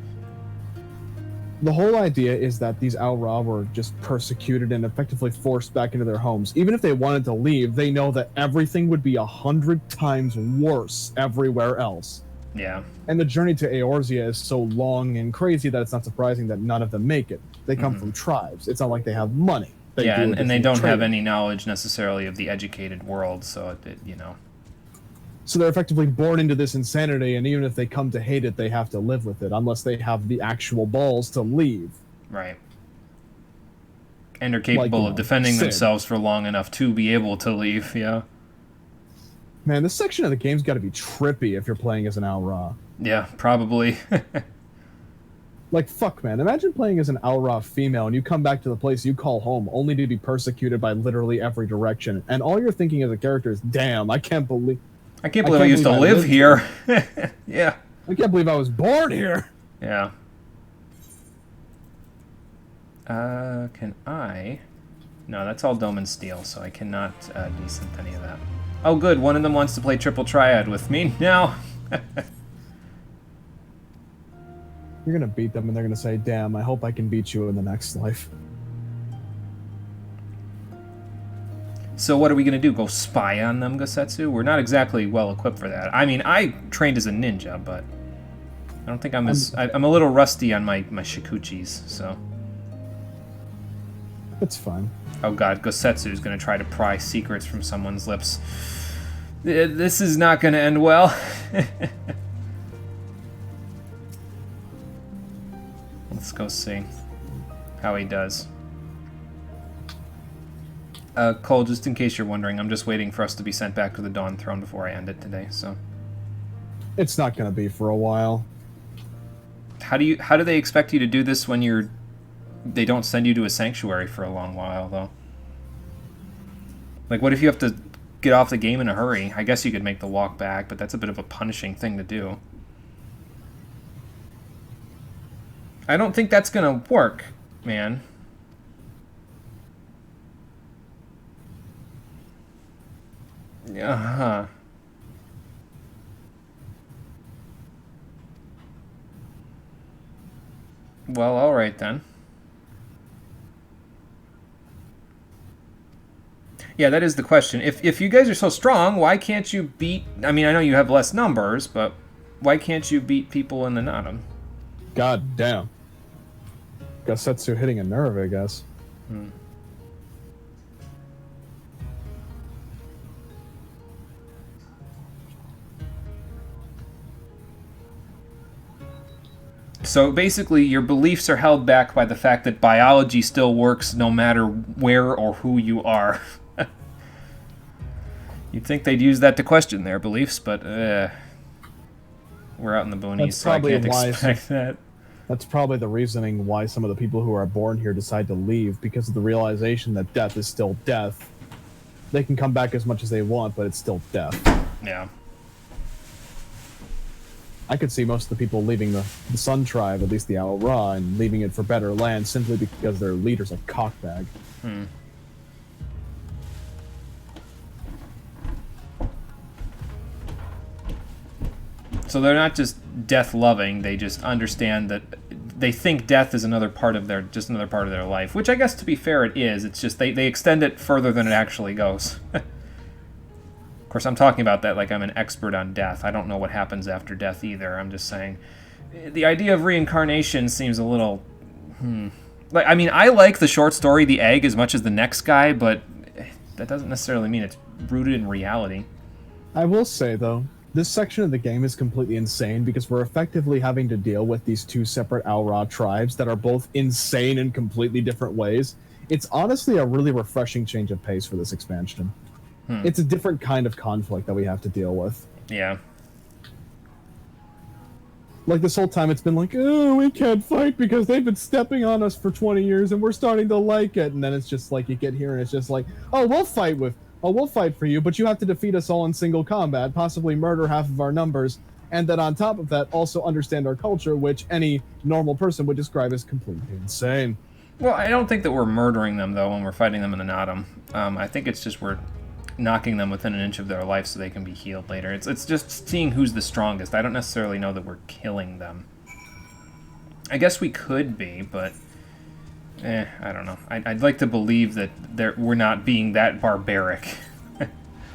The whole idea is that these Al Ra were just persecuted and effectively forced back into their homes. Even if they wanted to leave, they know that everything would be 100 times worse everywhere else. Yeah. And the journey to Eorzea is so long and crazy that it's not surprising that none of them make it. They come from tribes. It's not like they have money. And they don't have any knowledge necessarily of the educated world, so So they're effectively born into this insanity, and even if they come to hate it, they have to live with it, unless they have the actual balls to leave. Right. And are capable of defending themselves for long enough to be able to leave, yeah. Man, this section of the game's got to be trippy if you're playing as an Al Ra. Yeah, probably. Like, fuck, man. Imagine playing as an Al Ra female, and you come back to the place you call home, only to be persecuted by literally every direction. And all you're thinking as a character is, damn, I can't believe I used to live here. Yeah. I can't believe I was born here. Yeah. Can I? No, that's all Dome and Steel, so I cannot desynth any of that. Oh, good. One of them wants to play Triple Triad with me now. You're gonna beat them, and they're gonna say, damn, I hope I can beat you in the next life. So what are we going to do? Go spy on them, Gosetsu? We're not exactly well equipped for that. I mean, I trained as a ninja, but I don't think I'm a little rusty on my shikuchis, so. It's fine. Oh god, Gosetsu is going to try to pry secrets from someone's lips. This is not going to end well. Let's go see how he does. Cole, just in case you're wondering, I'm just waiting for us to be sent back to the Dawn Throne before I end it today, so. It's not gonna be for a while. How do they expect you to do this when they don't send you to a sanctuary for a long while, though? Like, what if you have to get off the game in a hurry? I guess you could make the walk back, but that's a bit of a punishing thing to do. I don't think that's gonna work, man. Uh-huh. Well, alright then. Yeah, that is the question. If you guys are so strong, why can't you beat... I mean, I know you have less numbers, but why can't you beat people in the Naadam? God damn. Gasetsu hitting a nerve, I guess. So basically, your beliefs are held back by the fact that biology still works no matter where or who you are. You'd think they'd use that to question their beliefs, but we're out in the boonies, That's so I probably can't why expect that. That's probably the reasoning why some of the people who are born here decide to leave, because of the realization that death is still death. They can come back as much as they want, but it's still death. Yeah. I could see most of the people leaving the Sun Tribe, at least the Ao Ra, and leaving it for better land simply because their leader's a cockbag. So they're not just death-loving, they just understand that they think death is another part of their life, which I guess, to be fair, it is. It's just they extend it further than it actually goes. Of course, I'm talking about that like I'm an expert on death. I don't know what happens after death either. I'm just saying the idea of reincarnation seems a little like, I mean, I like the short story The Egg as much as the next guy, but that doesn't necessarily mean it's rooted in reality. I will say, though, this section of the game is completely insane because we're effectively having to deal with these two separate Ao Ra tribes that are both insane in completely different ways. It's honestly a really refreshing change of pace for this expansion. It's a different kind of conflict that we have to deal with. Yeah. Like, this whole time it's been like, oh, we can't fight because they've been stepping on us for 20 years and we're starting to like it. And then it's just like, you get here and it's just like, we'll fight for you, but you have to defeat us all in single combat, possibly murder half of our numbers, and then on top of that, also understand our culture, which any normal person would describe as completely insane. Well, I don't think that we're murdering them, though, when we're fighting them in the Naadam. I think it's just we're knocking them within an inch of their life so they can be healed later. It's just seeing who's the strongest. I don't necessarily know that we're killing them. I guess we could be, but I don't know. I'd like to believe that we're not being that barbaric.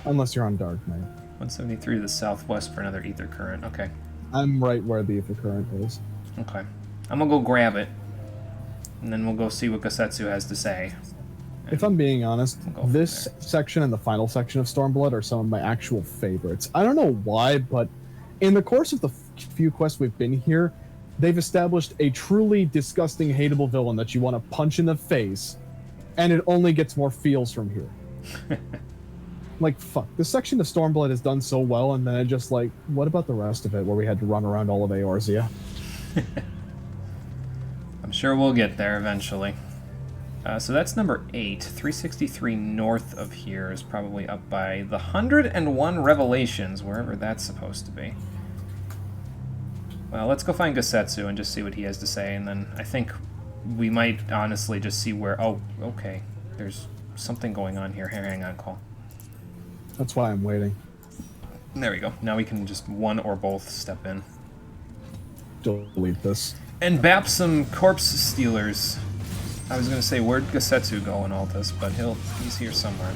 Unless you're on Dark Knight. 173 to the southwest for another ether current. Okay. I'm right where the ether current is. Okay. I'm gonna go grab it, and then we'll go see what Gasetsu has to say. If I'm being honest, this section and the final section of Stormblood are some of my actual favorites. I don't know why, but in the course of the few quests we've been here, they've established a truly disgusting, hateable villain that you want to punch in the face, and it only gets more feels from here. Like, fuck. This section of Stormblood is done so well, and then I just like, what about the rest of it, where we had to run around all of Eorzea? I'm sure we'll get there eventually. So that's number 8. 363 north of here is probably up by the 101 Revelations, wherever that's supposed to be. Well, let's go find Gasetsu and just see what he has to say, and then I think we might honestly just see where... Oh, okay. There's something going on here. Here, hang on, Cole. That's why I'm waiting. There we go. Now we can just one or both step in. Delete this. And bap some corpse stealers. I was going to say, where'd Gasetsu go in all this, but he's here somewhere.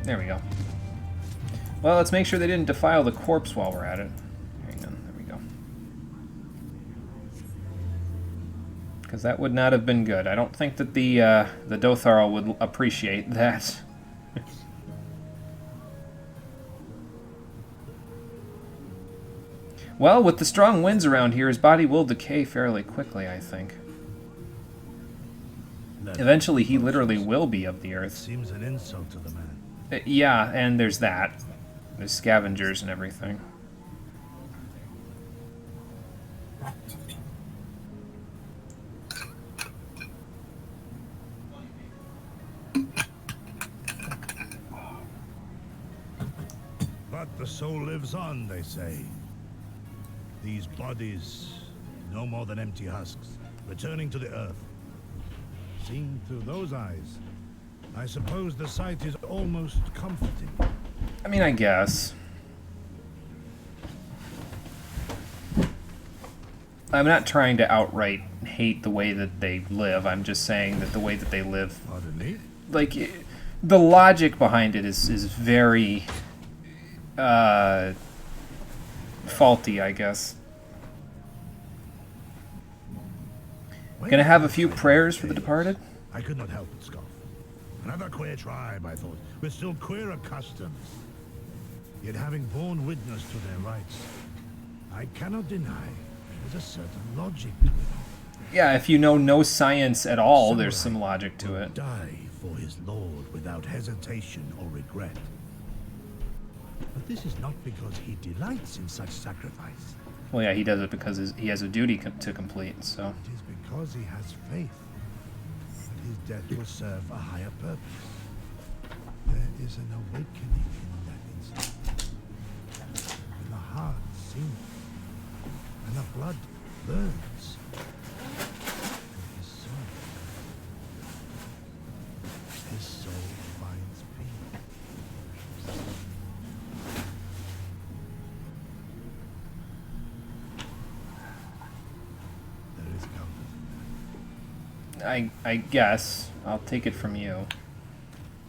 There we go. Well, let's make sure they didn't defile the corpse while we're at it. Hang on, there we go. Because that would not have been good. I don't think that the Dotharl would appreciate that. Well, with the strong winds around here, his body will decay fairly quickly, I think. Eventually, he literally will be of the earth. Seems an insult to the man. Yeah, and there's that. There's scavengers and everything. But the soul lives on, they say. These bodies, no more than empty husks, returning to the earth. Seen through those eyes, I suppose the sight is almost comforting. I mean, I guess. I'm not trying to outright hate the way that they live. I'm just saying that the way that they live, Pardon me? like, the logic behind it is very faulty, I guess. Gonna have a few prayers for the departed? I could not help but scoff. Another queer tribe, I thought, with still queerer customs. Yet having borne witness to their rights, I cannot deny there's a certain logic to it. Yeah, if you know no science at all, there's Samurai some logic to will it. Die for his lord without hesitation or regret. But this is not because he delights in such sacrifice. Well, yeah, he does it because he has a duty to complete, so... It is because he has faith that his death will serve a higher purpose. There is an awakening in that instant. When the heart sings and the blood burns for his soul finds peace. There is comfort. I guess. I'll take it from you.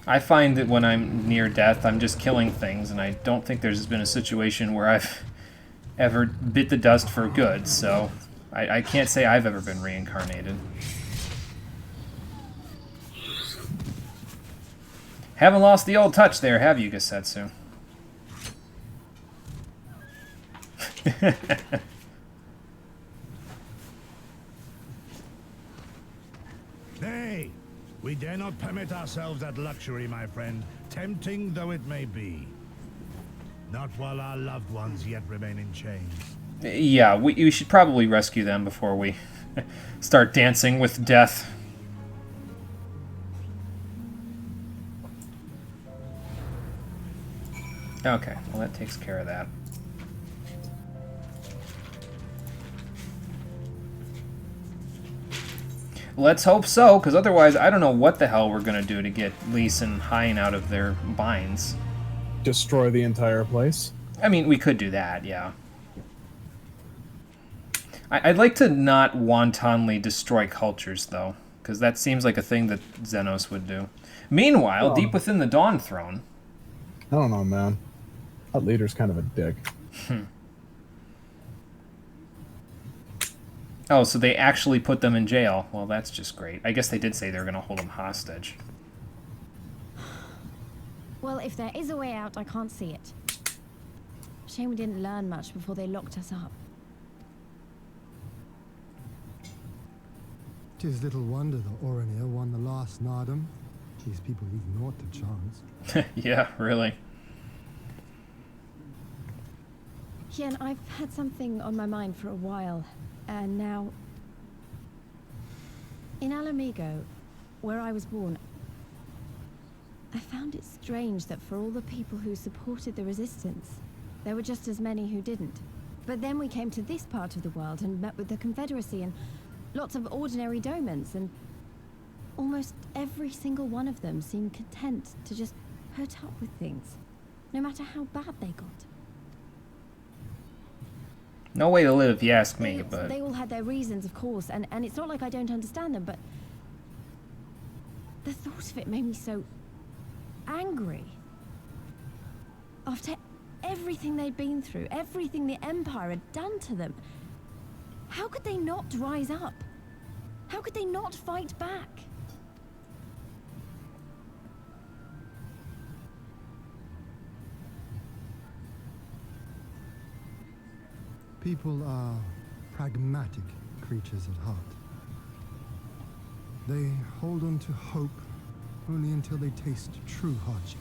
I find that when I'm near death, I'm just killing things, and I don't think there's been a situation where I've ever bit the dust for good, so I can't say I've ever been reincarnated. Haven't lost the old touch there, have you, Gasetsu? Nay, we dare not permit ourselves that luxury, my friend, tempting though it may be. Not while our loved ones yet remain in chains. Yeah, we should probably rescue them before we start dancing with death. Okay, well that takes care of that. Let's hope so, because otherwise I don't know what the hell we're going to do to get Lys and Hein out of their binds. Destroy the entire place. I mean, we could do that, yeah. I'd like to not wantonly destroy cultures, though, because that seems like a thing that Xenos would do. Meanwhile, deep within the Dawn Throne... I don't know, man. That leader's kind of a dick. Oh, so they actually put them in jail. Well, that's just great. I guess they did say they were going to hold them hostage. Well, if there is a way out, I can't see it. Shame we didn't learn much before they locked us up. 'Tis little wonder the Oranir won the last Nardum. These people leave naught to chance. Yeah, really. Hien, I've had something on my mind for a while, and now... In Alamigo, where I was born, I found it strange that for all the people who supported the resistance, there were just as many who didn't. But then we came to this part of the world and met with the Confederacy and lots of ordinary domans, and almost every single one of them seemed content to just put up with things, no matter how bad they got. No way to live, if you ask me, but... They all had their reasons, of course, and it's not like I don't understand them, but... The thought of it made me so... angry. After everything they'd been through, everything the Empire had done to them, how could they not rise up? How could they not fight back? People are pragmatic creatures at heart. They hold on to hope only until they taste true hardship.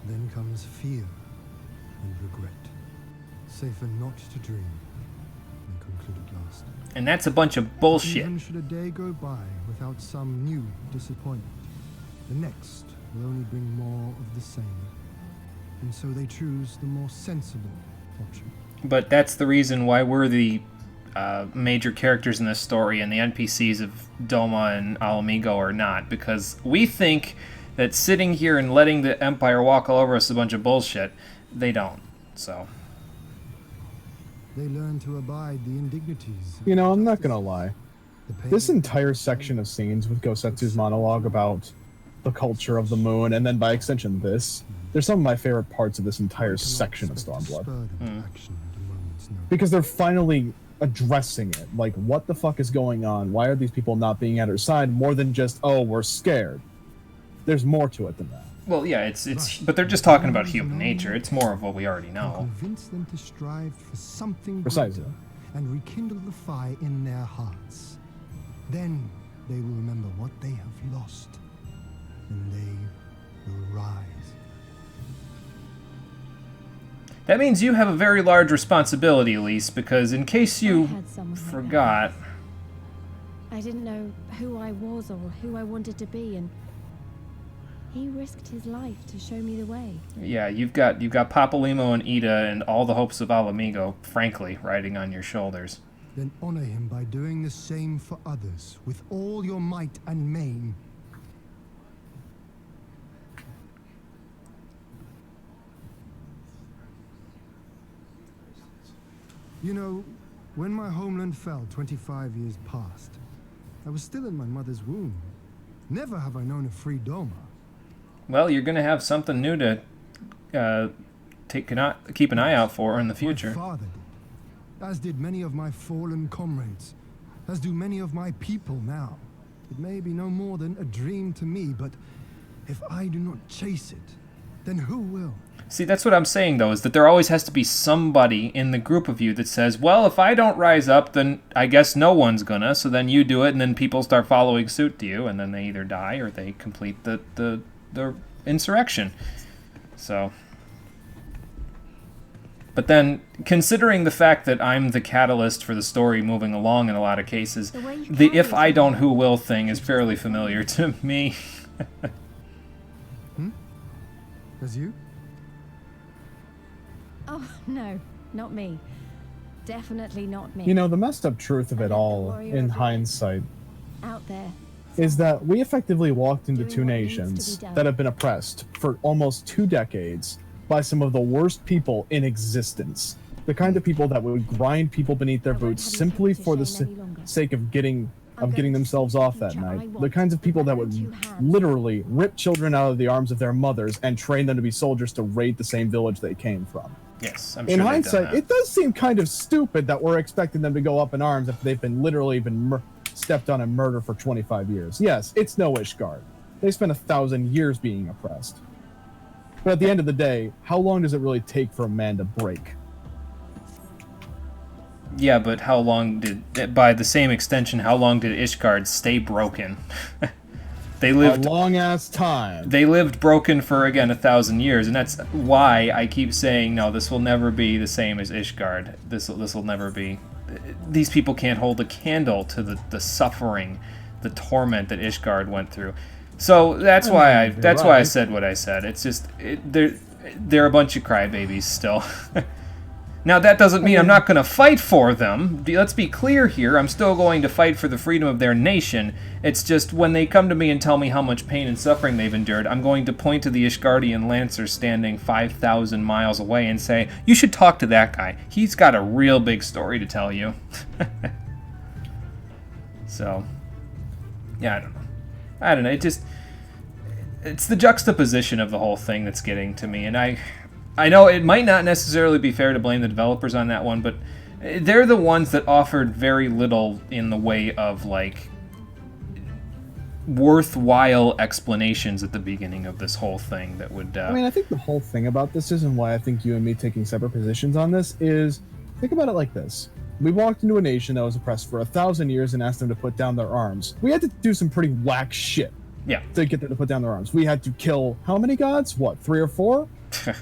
Then comes fear and regret. Safer not to dream, they conclude at last. And that's a bunch of bullshit. Even should a day go by without some new disappointment, the next will only bring more of the same. And so they choose the more sensible option. But that's the reason why we're the major characters in this story, and the NPCs of Doma and Alamigo are not, because we think that sitting here and letting the Empire walk all over us is a bunch of bullshit. They don't, so... They learn to abide the indignities. You know, I'm not gonna lie. This entire section of scenes with Gosetsu's monologue about the culture of the moon, and then by extension this, they're some of my favorite parts of this entire section of Stormblood. Because they're finally addressing it. Like, what the fuck is going on? Why are these people not being at her side more than just, oh, we're scared? There's more to it than that. Well, yeah, it's but they're just talking about human nature. It's more of what we already know. Convince them to strive for something Precisely. greater and rekindle the fire in their hearts. Then they will remember what they have lost, and they will rise. That means you have a very large responsibility, Elise, because in case you I had someone like that. forgot... I didn't know who I was or who I wanted to be, and he risked his life to show me the way. Yeah, you've got Papalymo and Ida and all the hopes of Alamigo, frankly, riding on your shoulders. Then honor him by doing the same for others with all your might and main. You know, when my homeland fell 25 years past, I was still in my mother's womb. Never have I known a free Doma. Well, you're going to have something new to keep an eye out for in the future. My father did, as did many of my fallen comrades, as do many of my people now. It may be no more than a dream to me, but if I do not chase it, then who will? See, that's what I'm saying, though, is that there always has to be somebody in the group of you that says, well, if I don't rise up, then I guess no one's gonna, so then you do it, and then people start following suit to you, and then they either die or they complete the insurrection. So... But then, considering the fact that I'm the catalyst for the story moving along in a lot of cases, the if I don't, who will thing is fairly familiar to me. As you? Oh, no, not me. Definitely not me. You know, the messed up truth of it all, in hindsight, Out there. is that we effectively walked into two nations that have been oppressed for almost 2 decades by some of the worst people in existence. The kind of people that would grind people beneath their boots simply for the sake of getting themselves off that night. The kinds of people that would literally rip children out of the arms of their mothers and train them to be soldiers to raid the same village they came from. Yes, I'm sure In they've done hindsight, that. it does seem kind of stupid that we're expecting them to go up in arms after they've been literally stepped on and murdered for 25 years. Yes, it's no Ishgard. They spent 1,000 years being oppressed. But at the end of the day, how long does it really take for a man to break? Yeah, but how long did, by the same extension, how long did Ishgard stay broken? They lived a long-ass time. They lived broken for, again, 1,000 years, and that's why I keep saying, no, this will never be the same as Ishgard. This will never be. These people can't hold a candle to the suffering, the torment that Ishgard went through. So that's why I said what I said. It's just they're a bunch of crybabies still. Now that doesn't mean I'm not going to fight for them. Let's be clear here. I'm still going to fight for the freedom of their nation. It's just when they come to me and tell me how much pain and suffering they've endured, I'm going to point to the Ishgardian Lancer standing 5,000 miles away and say, you should talk to that guy. He's got a real big story to tell you. So, yeah, I don't know. It's the juxtaposition of the whole thing that's getting to me, and I know it might not necessarily be fair to blame the developers on that one, but they're the ones that offered very little in the way of, like, worthwhile explanations at the beginning of this whole thing that would... I mean, I think the whole thing about this is, and why I think you and me taking separate positions on this is, think about it like this. We walked into a nation that was oppressed for 1,000 years and asked them to put down their arms. We had to do some pretty whack shit to get them to put down their arms. We had to kill how many gods? What, 3 or 4?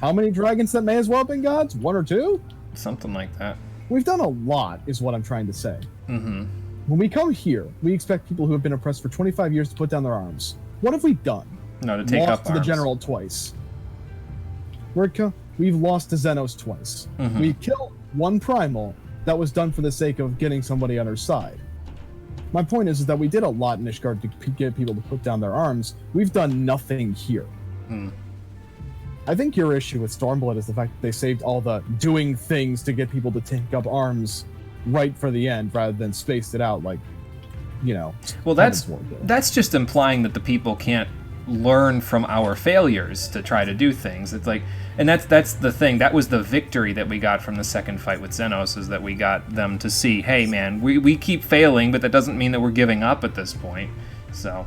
How many dragons that may as well have been gods? 1 or 2? Something like that. We've done a lot, is what I'm trying to say. Mm-hmm. When we come here, we expect people who have been oppressed for 25 years to put down their arms. What have we done? No, to take lost up to arms. the general twice. We've lost to Xenos twice. Mm-hmm. We killed one primal that was done for the sake of getting somebody on our side. My point is that we did a lot in Ishgard to get people to put down their arms. We've done nothing here. Hmm. I think your issue with Stormblood is the fact that they saved all the doing things to get people to take up arms right for the end, rather than spaced it out like you know. Well, that's just implying that the people can't learn from our failures to try to do things. It's like, and that's the thing. That was the victory that we got from the second fight with Xenos, is that we got them to see, hey man, we keep failing, but that doesn't mean that we're giving up at this point. So,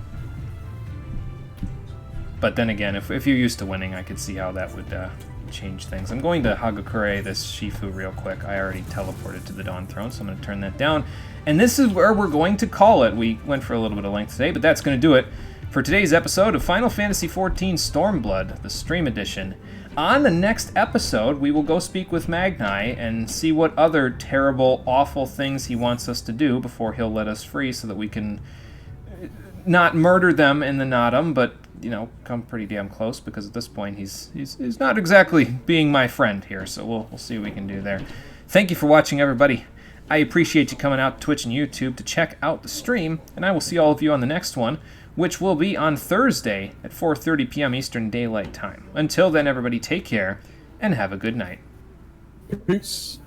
but then again, if you're used to winning, I could see how that would change things. I'm going to Hagakure this Shifu real quick. I already teleported to the Dawn Throne, so I'm going to turn that down. And this is where we're going to call it. We went for a little bit of length today, but that's going to do it for today's episode of Final Fantasy XIV Stormblood, the Stream Edition. On the next episode, we will go speak with Magnai and see what other terrible, awful things he wants us to do before he'll let us free, so that we can not murder them in the Naadam, but, you know, come pretty damn close, because at this point he's not exactly being my friend here, so we'll see what we can do there. Thank you for watching, everybody. I appreciate you coming out to Twitch and YouTube to check out the stream, and I will see all of you on the next one, which will be on Thursday at 4:30 p.m. Eastern Daylight Time. Until then, everybody, take care and have a good night. Peace.